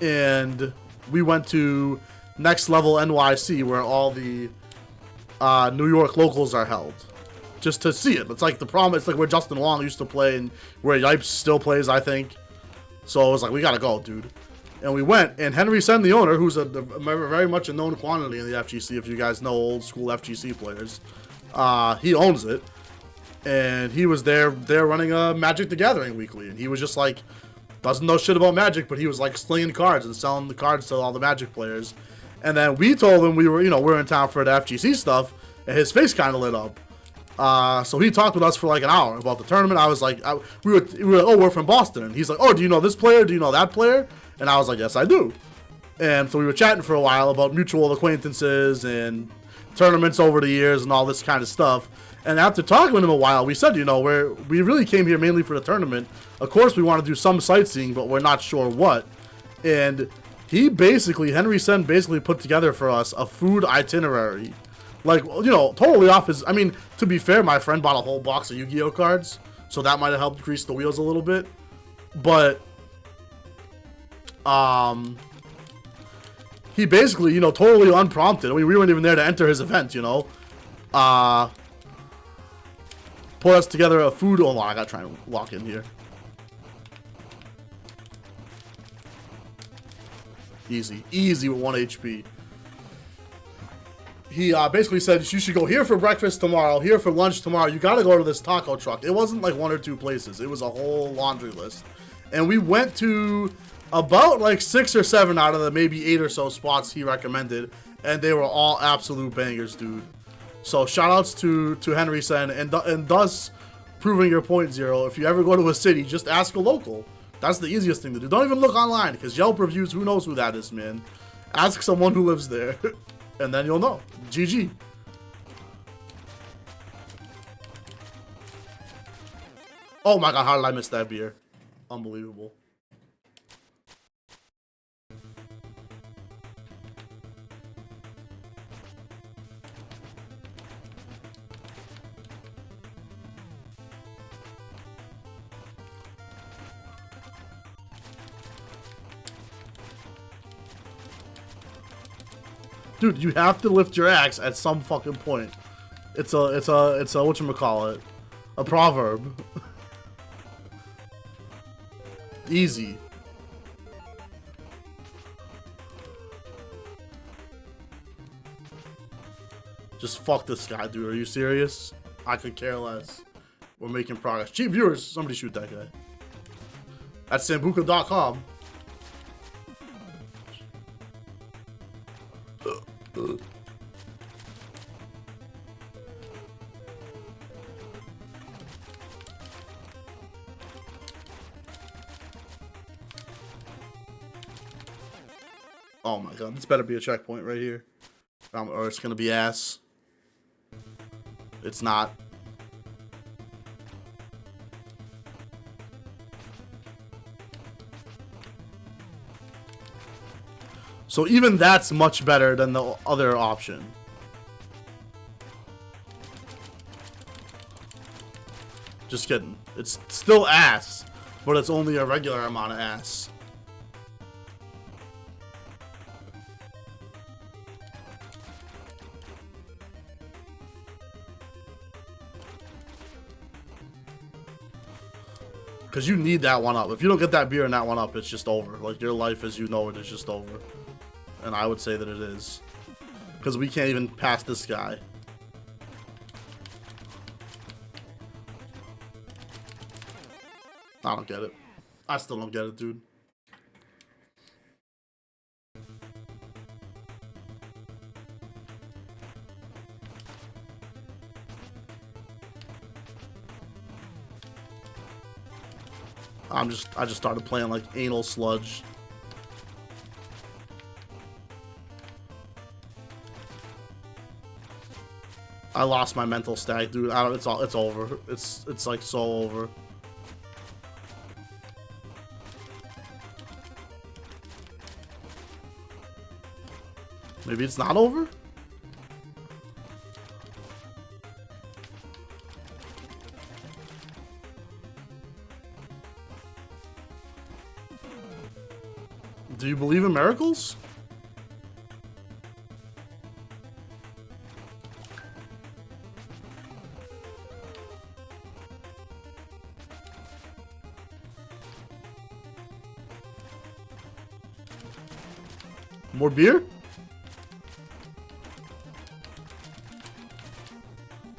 Speaker 1: And we went to Next Level NYC, where all the New York locals are held, just to see it. It's like the problem. It's like where Justin Wong used to play and where Yipes still plays, I think. So it was like, we gotta go, dude. And we went, and Henry Sen, the owner, who's a very much a known quantity in the FGC, if you guys know old school FGC players, he owns it, and he was there running a Magic the Gathering weekly, and he was just like, doesn't know shit about Magic, but he was like slinging cards and selling the cards to all the Magic players. And then we told him we were in town for the FGC stuff, and his face kind of lit up. So he talked with us for like an hour about the tournament. I was like, we were like, oh, we're from Boston, and he's like, oh, do you know this player? Do you know that player? And I was like, yes, I do. And so we were chatting for a while about mutual acquaintances and tournaments over the years and all this kind of stuff. And after talking with him a while, we said, we really came here mainly for the tournament. Of course, we want to do some sightseeing, but we're not sure what. And Henry Sen basically put together for us a food itinerary. Like, totally off his... I mean, to be fair, my friend bought a whole box of Yu-Gi-Oh cards, so that might have helped grease the wheels a little bit. But, he basically, totally unprompted. I mean, we weren't even there to enter his event, put us together a food... Hold on, I gotta try and lock in here. Easy with 1 HP. He basically said, you should go here for breakfast tomorrow, here for lunch tomorrow. You gotta go to this taco truck. It wasn't like 1 or 2 places. It was a whole laundry list. And we went to about like 6 or 7 out of the maybe 8 or so spots he recommended. And they were all absolute bangers, dude. So shout outs to Henry Sen, and thus proving your point, Zero. If you ever go to a city, just ask a local. That's the easiest thing to do. Don't even look online, because Yelp reviews, who knows who that is, man. Ask someone who lives there, and then you'll know. GG. Oh my god, how did I miss that beer? Unbelievable. Dude, you have to lift your axe at some fucking point. It's a whatchamacallit, a proverb. Easy. Just fuck this guy, dude. Are you serious? I could care less. We're making progress. Cheap viewers. Somebody shoot that guy. At Sambuca.com. Oh my god, this better be a checkpoint right here. Or it's gonna be ass. It's not. So even that's much better than the other option. Just kidding. It's still ass, but it's only a regular amount of ass. Because you need that one up. If you don't get that beer and that one up, it's just over. Like, your life as you know it is just over. And I would say that it is. Because we can't even pass this guy. I don't get it. I still don't get it, dude. I just started playing like anal sludge. I lost my mental stack, dude. It's over. It's like so over. Maybe it's not over? Do you believe in miracles? More beer?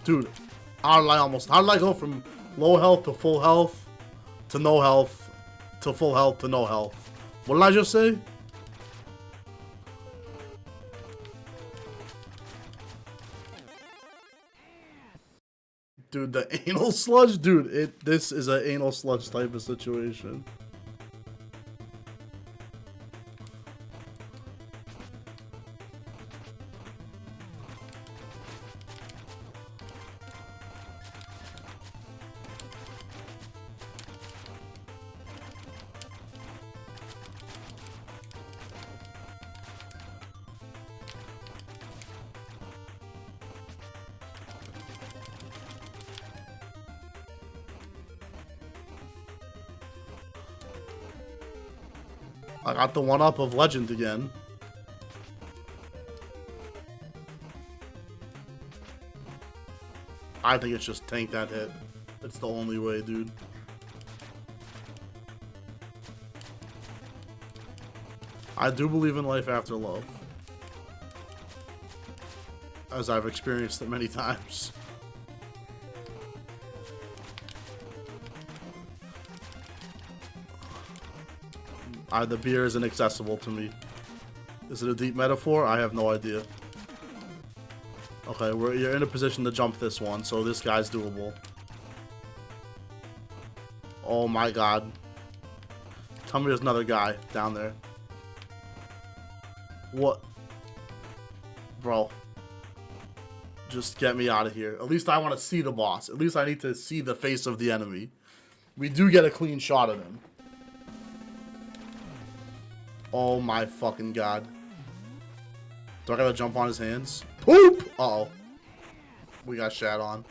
Speaker 1: Dude, how did I go from low health to full health to no health to full health to no health? What did I just say? Dude, the anal sludge? Dude, this is an anal sludge type of situation. I got the one-up of Legend again. I think it's just tank that hit. It's the only way, dude. I do believe in life after love. As I've experienced it many times. The beer is inaccessible to me. Is it a deep metaphor? I have no idea. Okay, you're in a position to jump this one, so this guy's doable. Oh my god. Tell me there's another guy down there. What? Bro. Just get me out of here. At least I want to see the boss. At least I need to see the face of the enemy. We do get a clean shot at him. Oh my fucking god. Do I gotta jump on his hands? Poop! Uh-oh. We got shat on.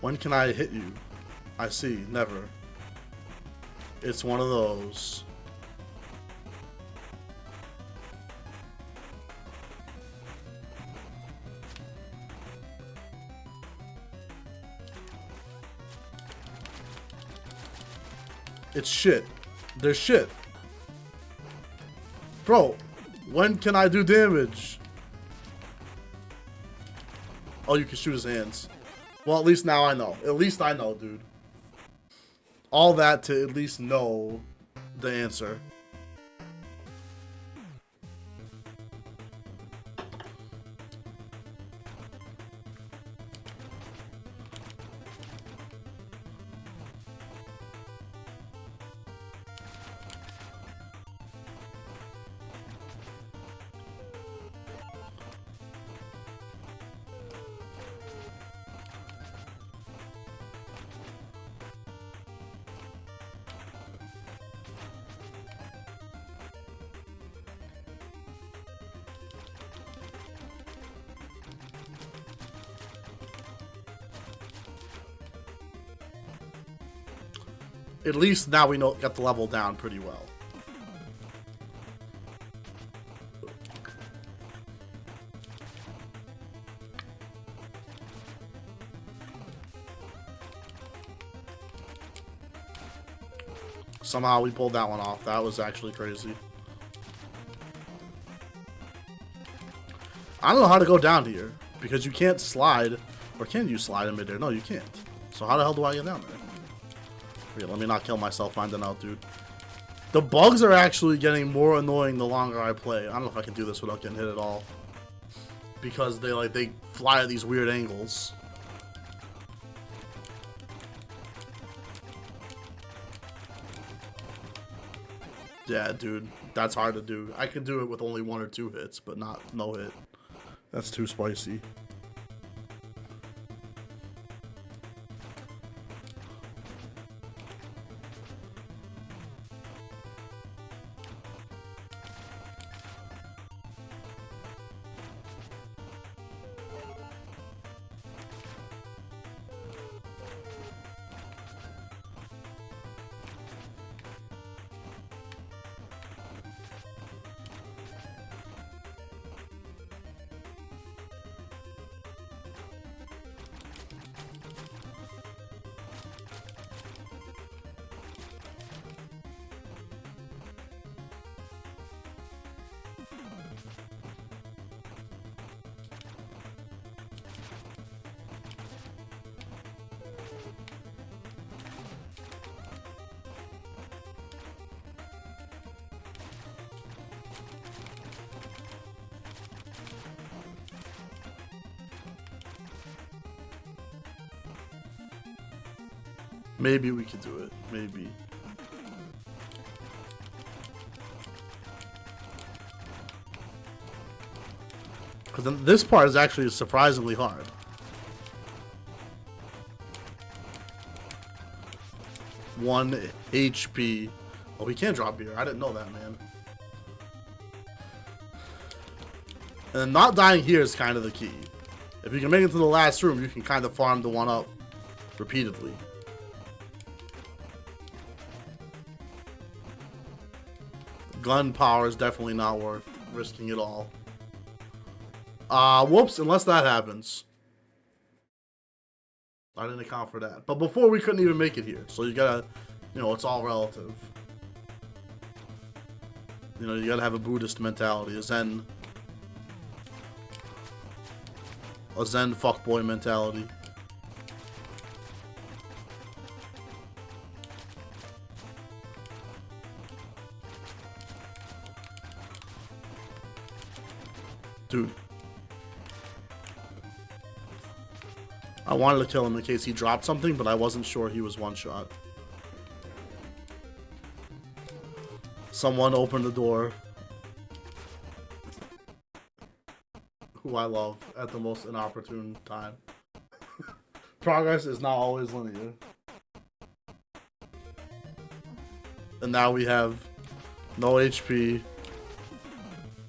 Speaker 1: When can I hit you? I see. Never. It's one of those. It's shit. There's shit. Bro, when can I do damage? Oh, you can shoot his hands. Well, at least now I know. At least I know, dude. All that to at least know the answer. At least now we know got the level down pretty well. Somehow we pulled that one off. That was actually crazy. I don't know how to go down here because you can't slide, or can you slide in midair? No, you can't. So how the hell do I get down there? Yeah, let me not kill myself finding out, dude. The bugs are actually getting more annoying the longer I play. I don't know if I can do this without getting hit at all. Because they fly at these weird angles. Yeah, dude. That's hard to do. I can do it with only 1 or 2 hits, but not no hit. That's too spicy. Maybe we could do it. Maybe. Because this part is actually surprisingly hard. One HP. Oh, he can't drop beer. I didn't know that, man. And then not dying here is kind of the key. If you can make it to the last room, you can kind of farm the one up repeatedly. Gun power is definitely not worth risking it all. Whoops, unless that happens. I didn't account for that. But before we couldn't even make it here. So you gotta, you know, it's all relative. You know, you gotta have a Buddhist mentality, a Zen fuckboy mentality. Dude. I wanted to kill him in case he dropped something, but I wasn't sure he was one shot. Someone opened the door. Who I love at the most inopportune time. Progress is not always linear. And now we have no HP,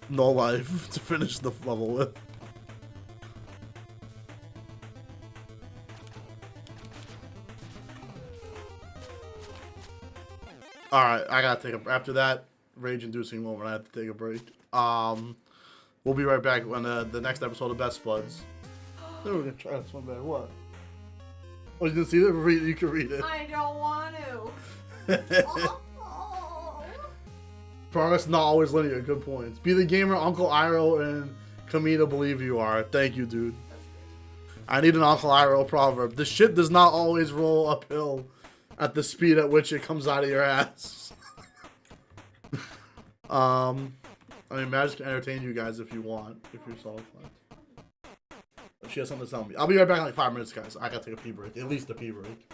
Speaker 1: no life to finish the level with. Alright, I gotta take a... After that rage-inducing moment, I have to take a break. We'll be right back on the next episode of Best Buds. Then we're gonna try this one better. What? Oh, you didn't see it? You can read it.
Speaker 2: I don't want to. Oh.
Speaker 1: Progress not always linear. Good points. Be the gamer Uncle Iroh and Kamita believe you are. Thank you, dude. I need an Uncle Iroh proverb. The shit does not always roll uphill at the speed at which it comes out of your ass. I mean, Magic can entertain you guys if you want, if you're so inclined. If she has something to tell me. I'll be right back in like 5 minutes, guys. I gotta take a pee break. At least a pee break.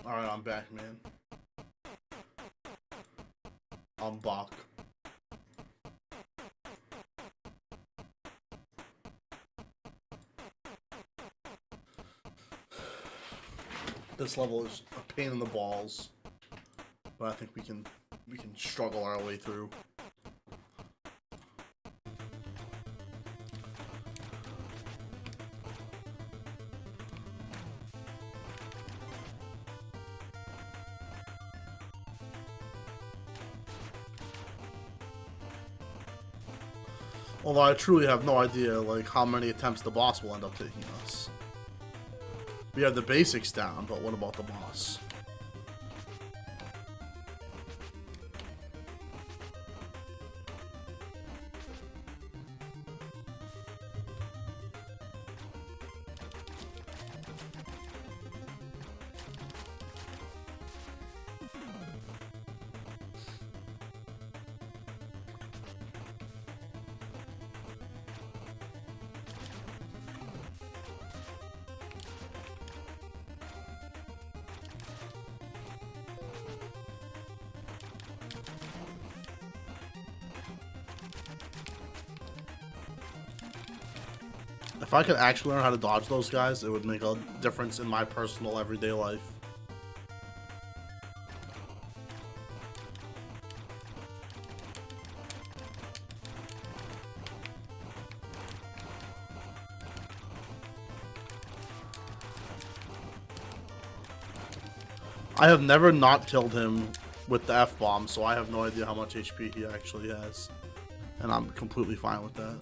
Speaker 1: Alright, I'm back, man. I'm back. This level is a pain in the balls, but I think we can struggle our way through. Although I truly have no idea, like, how many attempts the boss will end up taking us. We have the basics down, but what about the boss? If I could actually learn how to dodge those guys, it would make a difference in my personal everyday life. I have never not killed him with the F-bomb, so I have no idea how much HP he actually has. And I'm completely fine with that.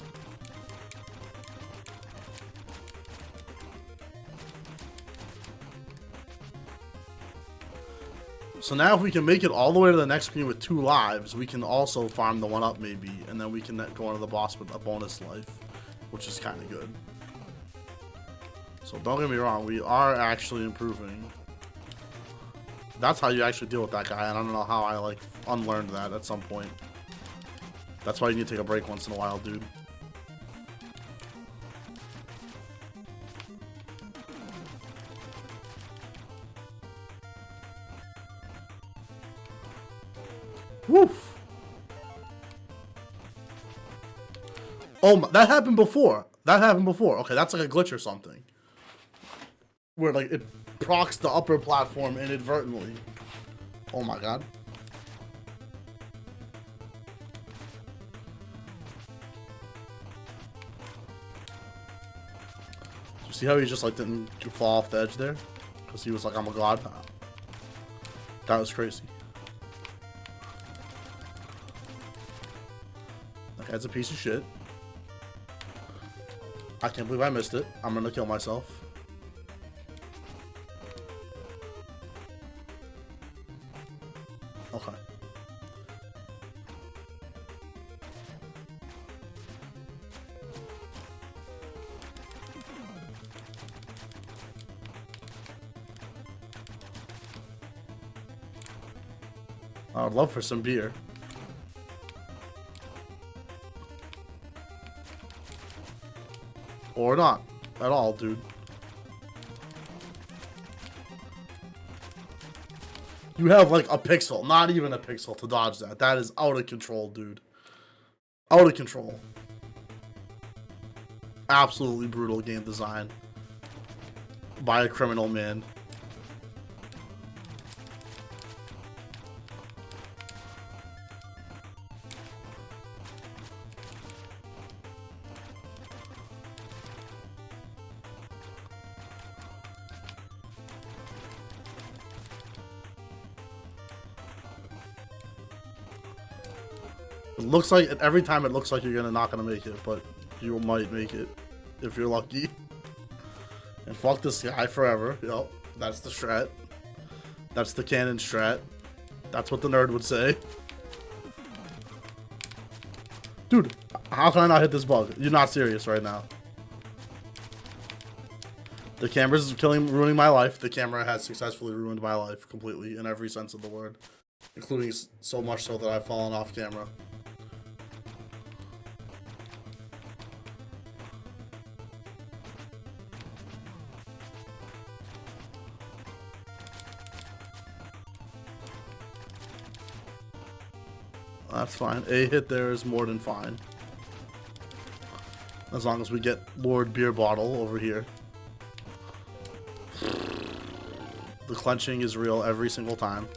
Speaker 1: So now if we can make it all the way to the next screen with 2 lives, we can also farm the 1-up maybe, and then we can go into the boss with a bonus life, which is kind of good. So don't get me wrong, we are actually improving. That's how you actually deal with that guy, and I don't know how I, like, unlearned that at some point. That's why you need to take a break once in a while, dude. Woof! Oh, that happened before. That happened before. Okay, that's like a glitch or something. Where, like, it procs the upper platform inadvertently. Oh my god. You see how he just, like, didn't fall off the edge there? Because he was like, I'm a god. That was crazy. That guy's a piece of shit. I can't believe I missed it. I'm gonna kill myself. Okay. I would love for some beer. Or not. At all, dude. You have like a pixel, not even a pixel to dodge that. That is out of control, dude. Out of control. Absolutely brutal game design. By a criminal man. It looks like, every time it looks like you're not gonna make it, but you might make it if you're lucky. And fuck this guy forever. Yup, that's the strat. That's the canon strat. That's what the nerd would say. Dude, how can I not hit this bug? You're not serious right now. The camera's ruining my life. The camera has successfully ruined my life completely in every sense of the word. Including so much so that I've fallen off camera. That's fine. A hit there is more than fine. As long as we get Lord Beer Bottle over here. The clenching is real every single time.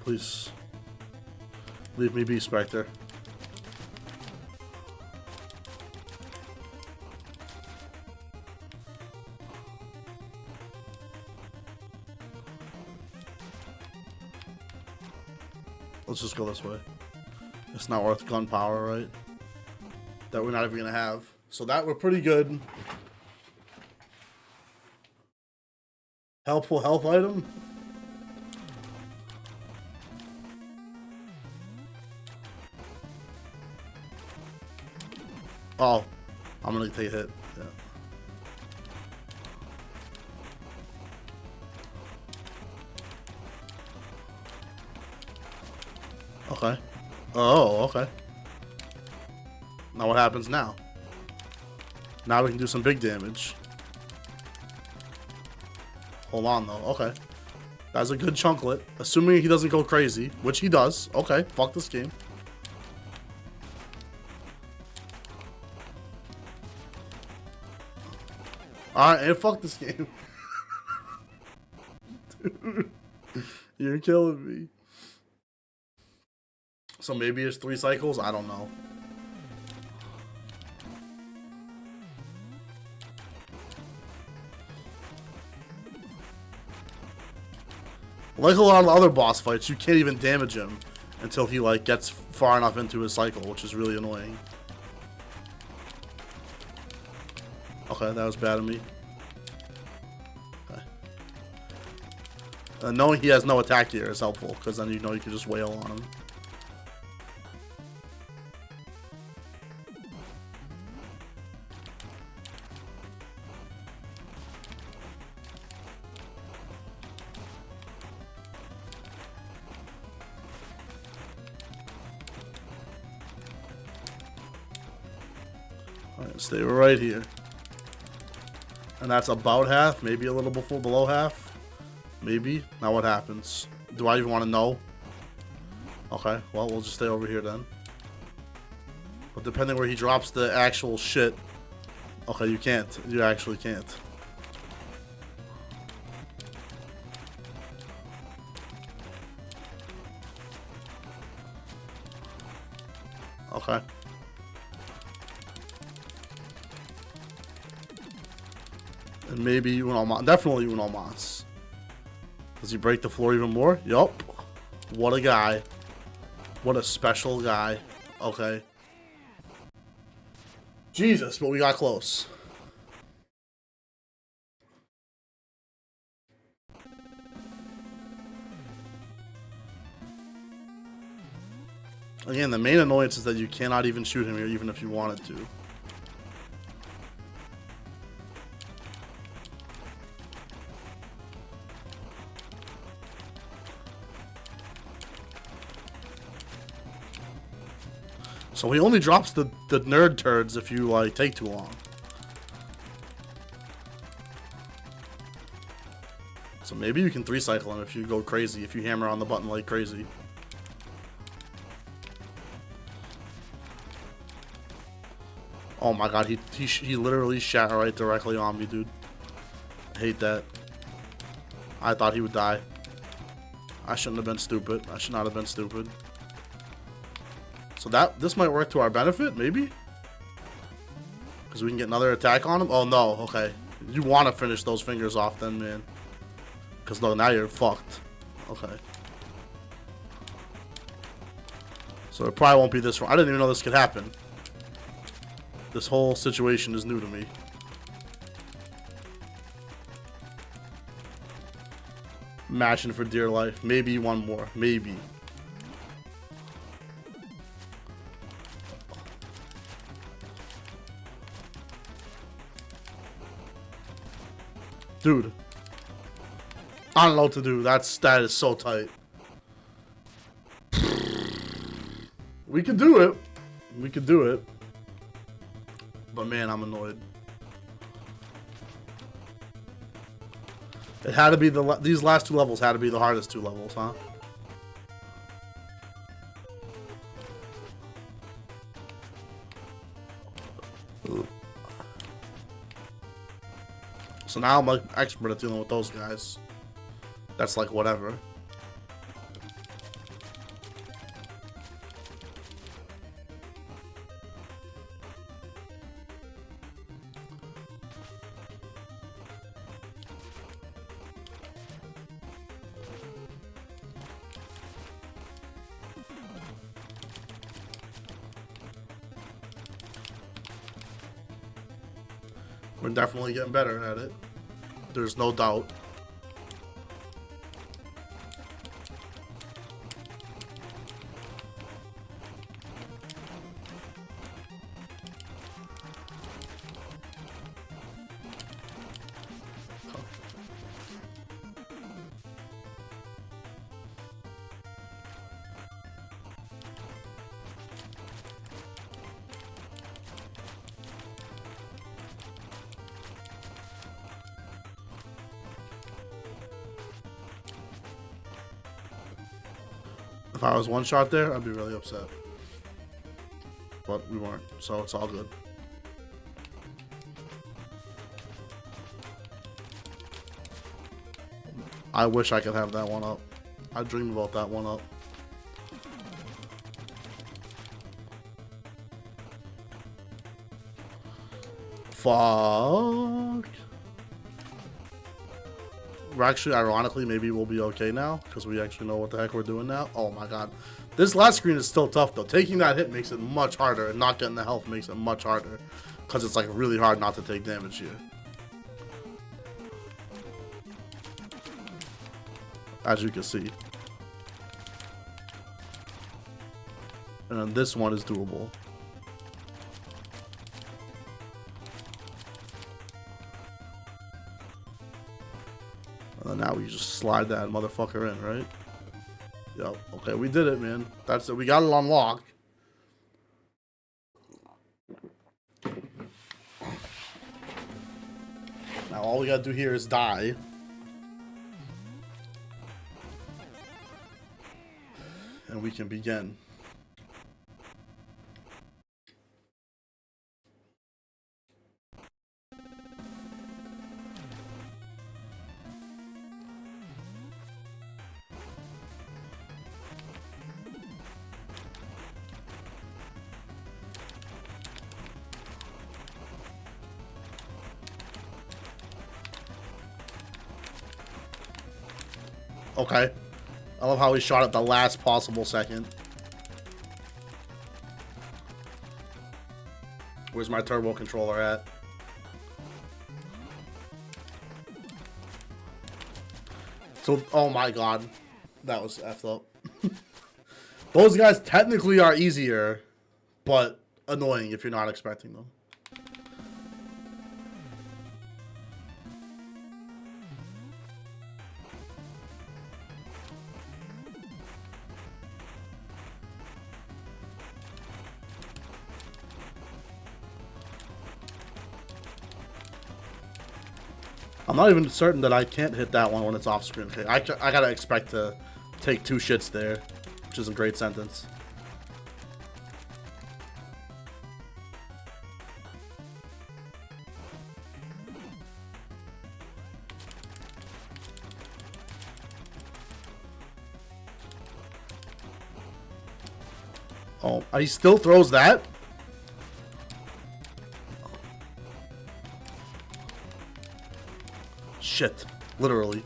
Speaker 1: Please. Leave me be, Spectre. Let's just go this way. It's not worth gun power, right? That we're not even gonna have. So that we're pretty good. Helpful health item. Oh, I'm gonna take a hit. Yeah. Okay. Oh, okay. Now what happens now? Now we can do some big damage. Hold on, though. Okay. That's a good chunklet. Assuming he doesn't go crazy, which he does. Okay, fuck this game. Alright, and fuck this game. Dude, you're killing me. So maybe it's 3 cycles? I don't know. Like a lot of the other boss fights, you can't even damage him until he like gets far enough into his cycle, which is really annoying. Okay, that was bad of me. Okay. Knowing he has no attack here is helpful, because then you know you can just wail on him. Alright, stay right here. And that's about half, maybe a little before below half. Maybe. Now what happens? Do I even want to know? Okay, well, we'll just stay over here then. But depending where he drops the actual shit. Okay, you can't. You actually can't. Okay. And maybe Uno Mas. Definitely Uno Mas. Does he break the floor even more? Yup. What a guy. What a special guy. Okay. Jesus, but we got close. Again, the main annoyance is that you cannot even shoot him here even if you wanted to. So he only drops the nerd turds if you, like, take too long. So maybe you can 3-cycle him if you go crazy, if you hammer on the button like crazy. Oh my god, he literally shot right directly on me, dude. I hate that. I thought he would die. I shouldn't have been stupid. I should not have been stupid. So this might work to our benefit, maybe? Because we can get another attack on him? Oh, no. Okay. You want to finish those fingers off then, man. Because, look, now you're fucked. Okay. So it probably won't be this one. I didn't even know this could happen. This whole situation is new to me. Mashing for dear life. Maybe one more. Maybe. Dude. I don't know what to do. That is so tight. We could do it. We could do it. But man, I'm annoyed. It had to be these last 2 levels had to be the hardest 2 levels, huh? So now I'm like expert at dealing with those guys. That's like whatever. We're definitely getting better at it. There's no doubt. If I was one shot there, I'd be really upset. But we weren't, so it's all good. I wish I could have that one up. I dream about that one up. Fuck. We're actually, ironically, maybe we'll be okay now because we actually know what the heck we're doing now. Oh my god. This last screen is still tough though. Taking that hit makes it much harder, and not getting the health makes it much harder because it's like really hard not to take damage here. As you can see. And then this one is doable. And now we just slide that motherfucker in, right? Yep. Okay, we did it, man. That's it. We got it on lock. Now all we gotta do here is die. And we can begin. Okay. I love how he shot at the last possible second. Where's my turbo controller at? So, oh my god. That was effed up. Those guys technically are easier, but annoying if you're not expecting them. I'm not even certain that I can't hit that one when it's off screen. Okay, I gotta expect to take 2 shits there, which is a great sentence. Oh, he still throws that? Shit, literally.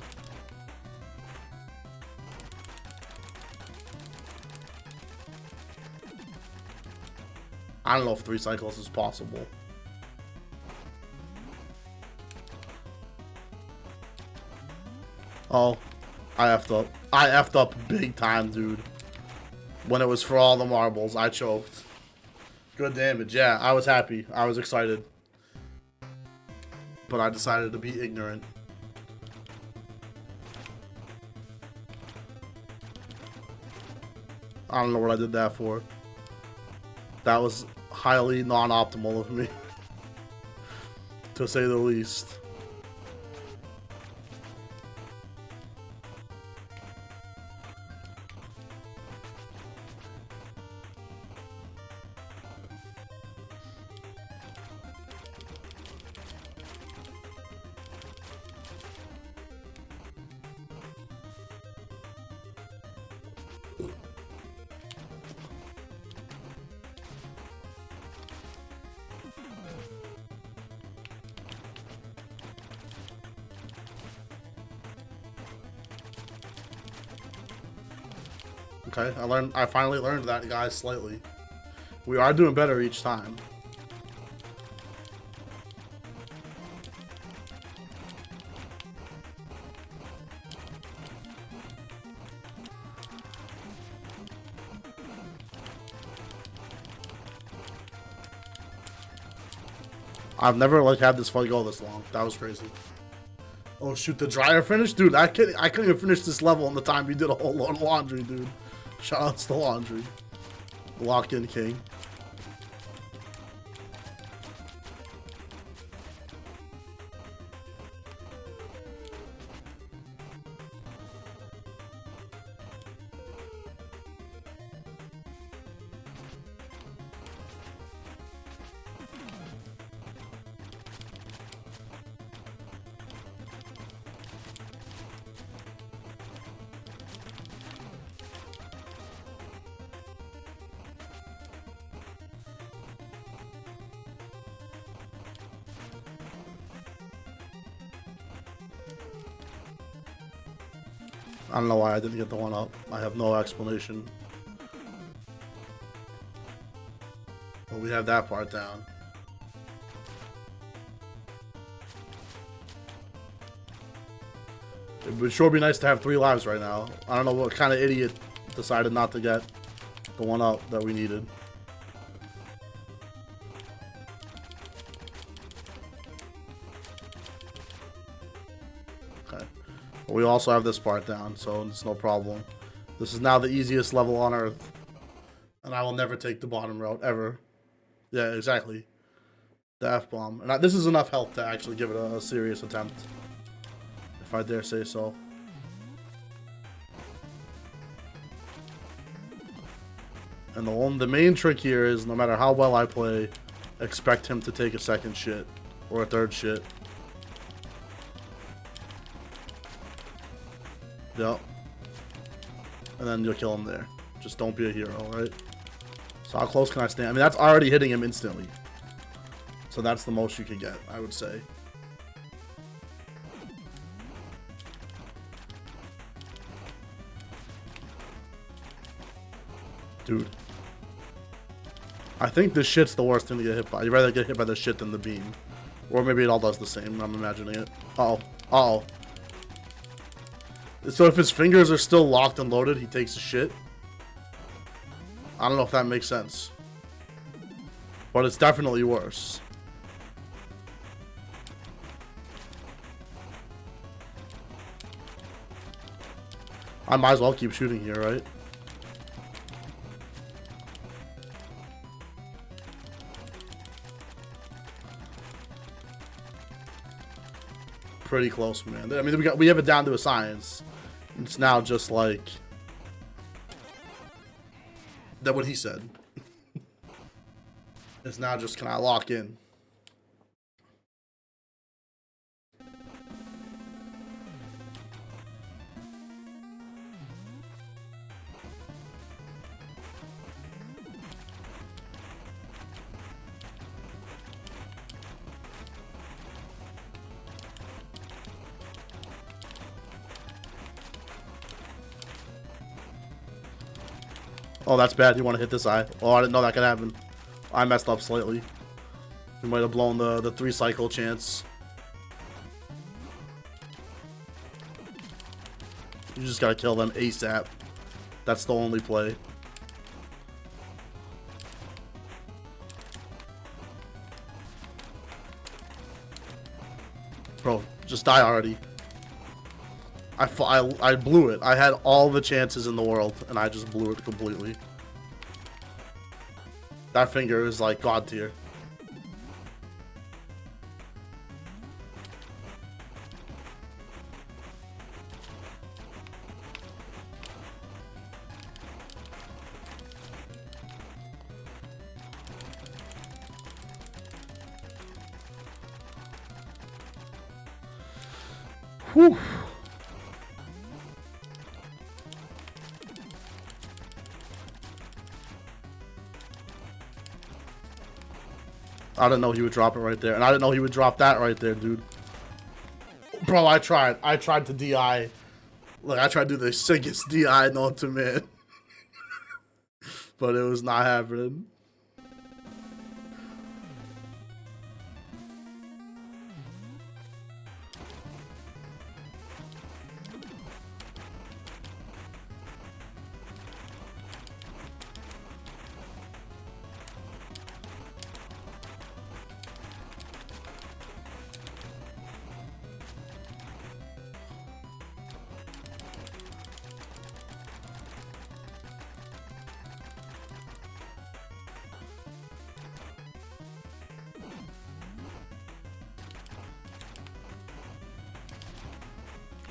Speaker 1: I don't know if 3 cycles is possible. Oh, I effed up. I effed up big time, dude. When it was for all the marbles, I choked. Good damage, yeah, I was happy. I was excited. But I decided to be ignorant. I don't know what I did that for. That was highly non-optimal of me, to say the least. Okay, I finally learned that, guys, slightly. We are doing better each time. I've never like had this fight go this long. That was crazy. Oh shoot, the dryer finish? Dude, I couldn't even finish this level in the time you did a whole load of laundry, dude. Shout outs to laundry. Lock in king. I don't know why I didn't get the one up. I have no explanation. But we have that part down. It would sure be nice to have 3 lives right now. I don't know what kind of idiot decided not to get the one up that we needed. Okay. But we also have this part down, so it's no problem. This is now the easiest level on Earth. And I will never take the bottom route, ever. Yeah, exactly. The F-bomb. And this is enough health to actually give it a serious attempt. If I dare say so. And the main trick here is, no matter how well I play, expect him to take a second shit. Or a third shit. Yep. And then you'll kill him there. Just don't be a hero, right? So how close can I stand? I mean, that's already hitting him instantly. So that's the most you can get, I would say. Dude. I think this shit's the worst thing to get hit by. You'd rather get hit by the shit than the beam. Or maybe it all does the same. I'm imagining it. Uh-oh. Uh-oh. So if his fingers are still locked and loaded, he takes a shit. I don't know if that makes sense. But it's definitely worse. I might as well keep shooting here, right? Pretty close, man. I mean, we have it down to a science. It's now just like that. What he said. It's now just, can I lock in? Oh, that's bad. You want to hit this eye. Oh, I didn't know that could happen. I messed up slightly. We might have blown the 3-cycle chance. You just gotta kill them ASAP. That's the only play. Bro, just die already. I blew it. I had all the chances in the world, and I just blew it completely. That finger is like god tier. Whew. I didn't know he would drop it right there. And I didn't know he would drop that right there, dude. Bro, I tried. I tried to DI. Like, I tried to do the sickest DI known to man. But it was not happening.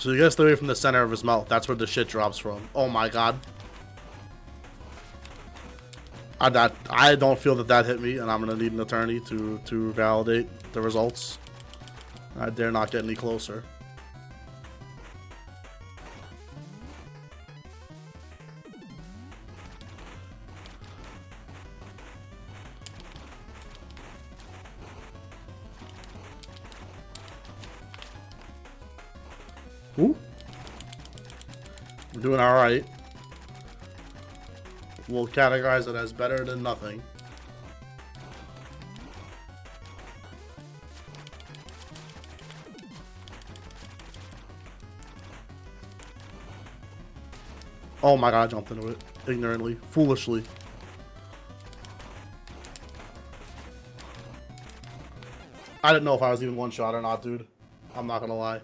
Speaker 1: So you gotta stay away from the center of his mouth. That's where the shit drops from. Oh my god. I don't feel that hit me, and I'm gonna need an attorney to validate the results. I dare not get any closer. Ooh. I'm doing alright. We'll categorize it as better than nothing. Oh my god, I jumped into it. Ignorantly. Foolishly. I didn't know if I was even one shot or not, dude. I'm not gonna lie.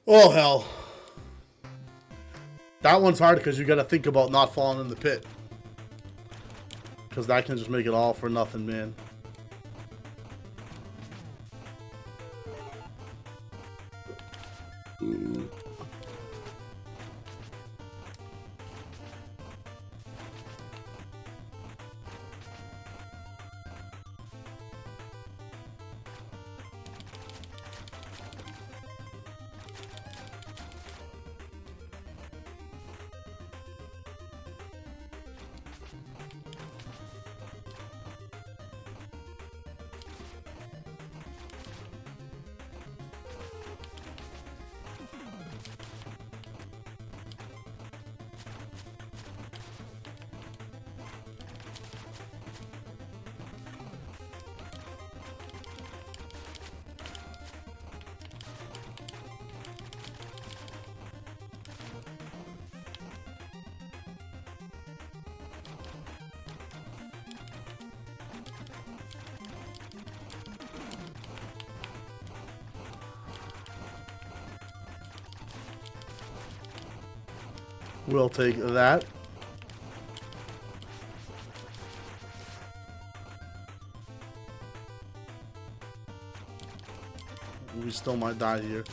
Speaker 1: Oh, hell. That one's hard because you gotta think about not falling in the pit. Because that can just make it all for nothing, man. Ooh. We'll take that. We still might die here.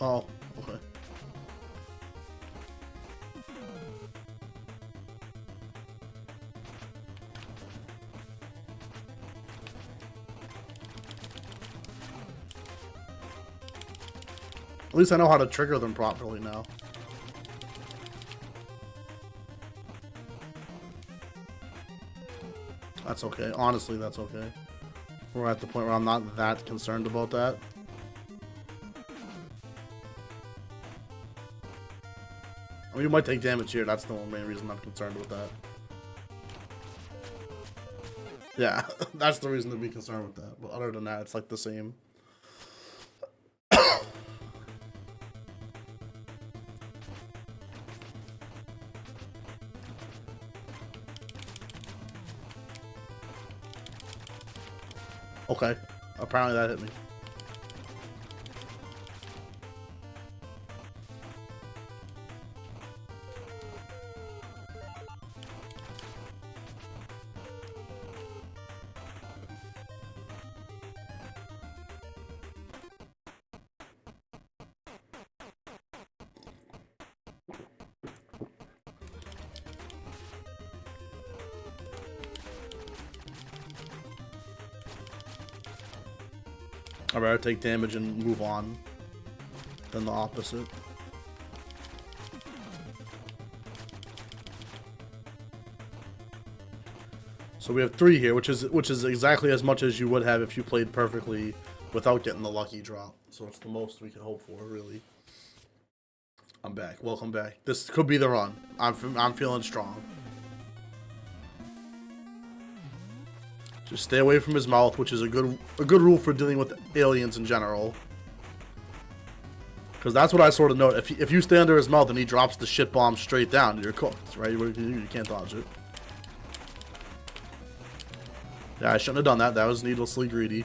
Speaker 1: Oh, okay. At least I know how to trigger them properly now. That's okay. Honestly, that's okay. We're at the point where I'm not that concerned about that. I mean, you might take damage here. That's the main reason I'm concerned with that. Yeah, that's the reason to be concerned with that. But other than that, it's like the same. Okay. Apparently that hit me. I'd rather take damage and move on than the opposite. So we have 3 here, which is exactly as much as you would have if you played perfectly without getting the lucky drop. So it's the most we can hope for, really. I'm back. Welcome back. This could be the run. I'm feeling strong. Just stay away from his mouth, which is a good rule for dealing with aliens in general. Because that's what I sort of know. If you stay under his mouth and he drops the shit bomb straight down, you're cooked, right? You can't dodge it. Yeah, I shouldn't have done that. That was needlessly greedy.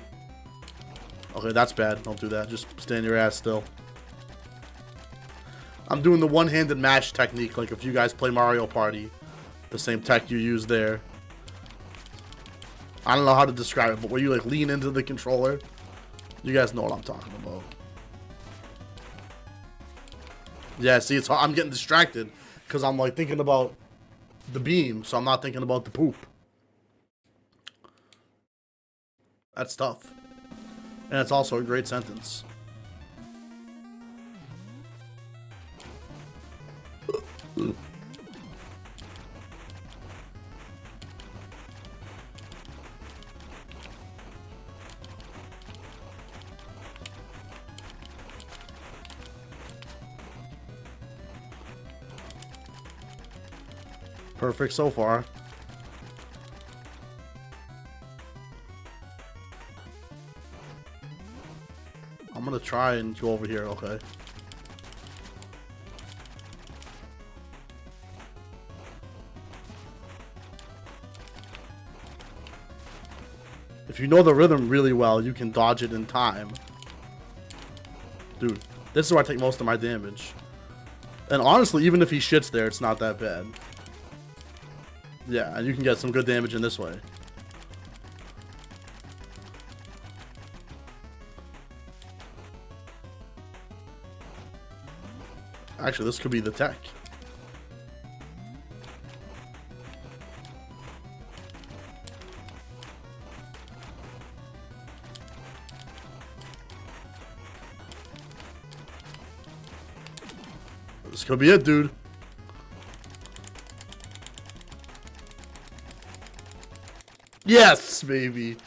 Speaker 1: Okay, that's bad. Don't do that. Just stand your ass still. I'm doing the one-handed mash technique, like if you guys play Mario Party, the same tech you use there. I don't know how to describe it, but where you like lean into the controller. You guys know what I'm talking about. Yeah, see, I'm getting distracted because I'm like thinking about the beam, so I'm not thinking about the poop. That's tough. And it's also a great sentence. Perfect so far. I'm gonna try and go over here, okay. If you know the rhythm really well, you can dodge it in time. Dude, this is where I take most of my damage. And honestly, even if he shits there, it's not that bad. Yeah, and you can get some good damage in this way. Actually, this could be the tech. This could be it, dude. Yes, baby.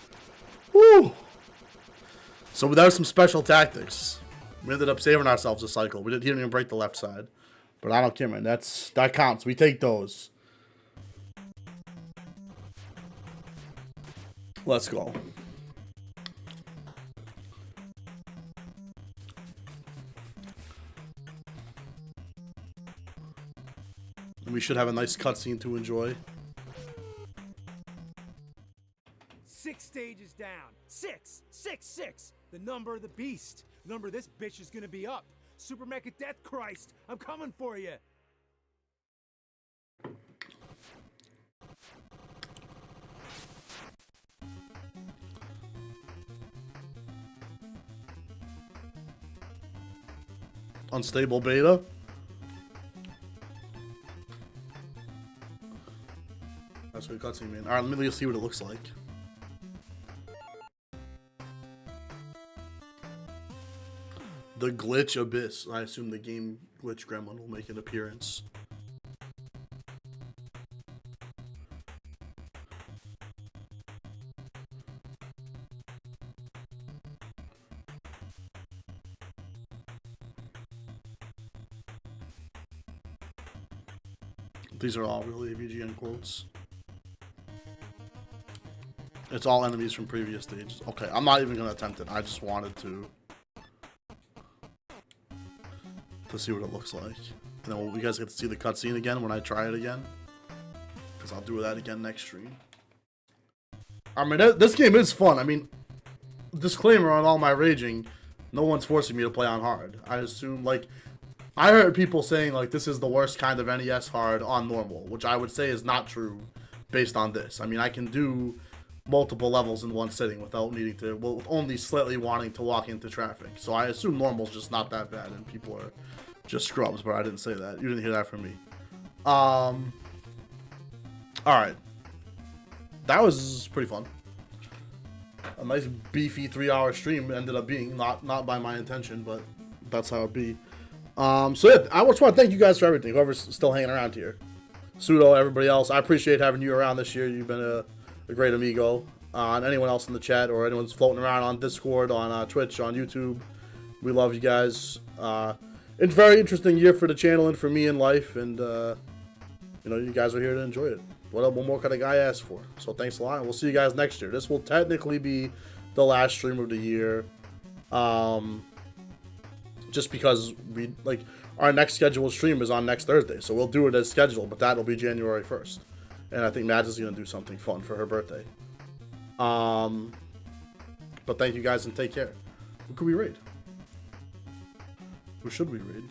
Speaker 1: Woo! So without some special tactics, we ended up saving ourselves a cycle. He didn't even break the left side. But I don't care, man. That counts. We take those. Let's go. And we should have a nice cutscene to enjoy.
Speaker 3: 6 stages down. 6, 6, 6. The number of the beast. The number of this bitch is gonna be up. Super Mecha Death Christ, I'm coming for you.
Speaker 1: Unstable beta. That's what cutscene mean. Alright, let me see what it looks like. The Glitch Abyss. I assume the game Glitch Gremlin will make an appearance. These are all really AVGN quotes. It's all enemies from previous stages. Okay, I'm not even gonna attempt it. I just wanted to see what it looks like. And then you guys get to see the cutscene again when I try it again. Because I'll do that again next stream. I mean, this game is fun. I mean, disclaimer on all my raging, no one's forcing me to play on hard. I assume, like, I heard people saying, like, this is the worst kind of NES hard on normal, which I would say is not true based on this. I mean, I can do multiple levels in one sitting without needing to, well, with only slightly wanting to walk into traffic. So I assume normal's just not that bad and people are just scrubs, but I didn't say that. You didn't hear that from me. Alright. That was pretty fun. A nice beefy 3-hour stream ended up being, not by my intention, but that's how it be. So yeah, I just want to thank you guys for everything, whoever's still hanging around here. Pseudo, everybody else, I appreciate having you around this year. You've been a great amigo. And anyone else in the chat or anyone's floating around on Discord, on Twitch, on YouTube, we love you guys. It's a very interesting year for the channel and for me in life, and you know, you guys are here to enjoy it. What more could a guy ask for? So thanks a lot, and we'll see you guys next year. This will technically be the last stream of the year, just because our next scheduled stream is on next Thursday, so we'll do it as scheduled, but that'll be January 1st, and I think Mads is gonna do something fun for her birthday. But thank you guys and take care. Who could we raid? Who should we raid?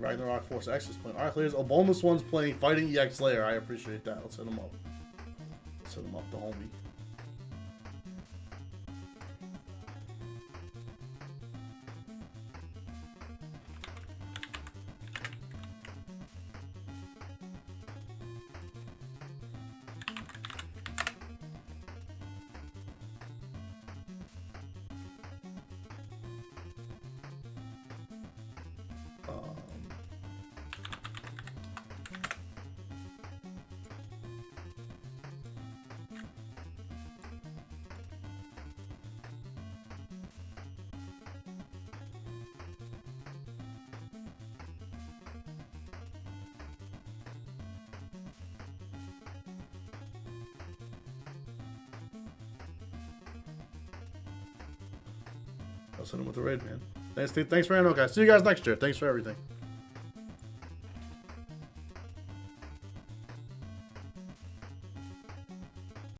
Speaker 1: Ragnarok Force X is playing. Alright, players. Oh, boneless one's playing Fighting EX Layer. I appreciate that. Let's hit him up. Let's hit him up, the homie. I'll send him with the raid, man. Thanks for hanging out, guys. See you guys next year. Thanks for everything.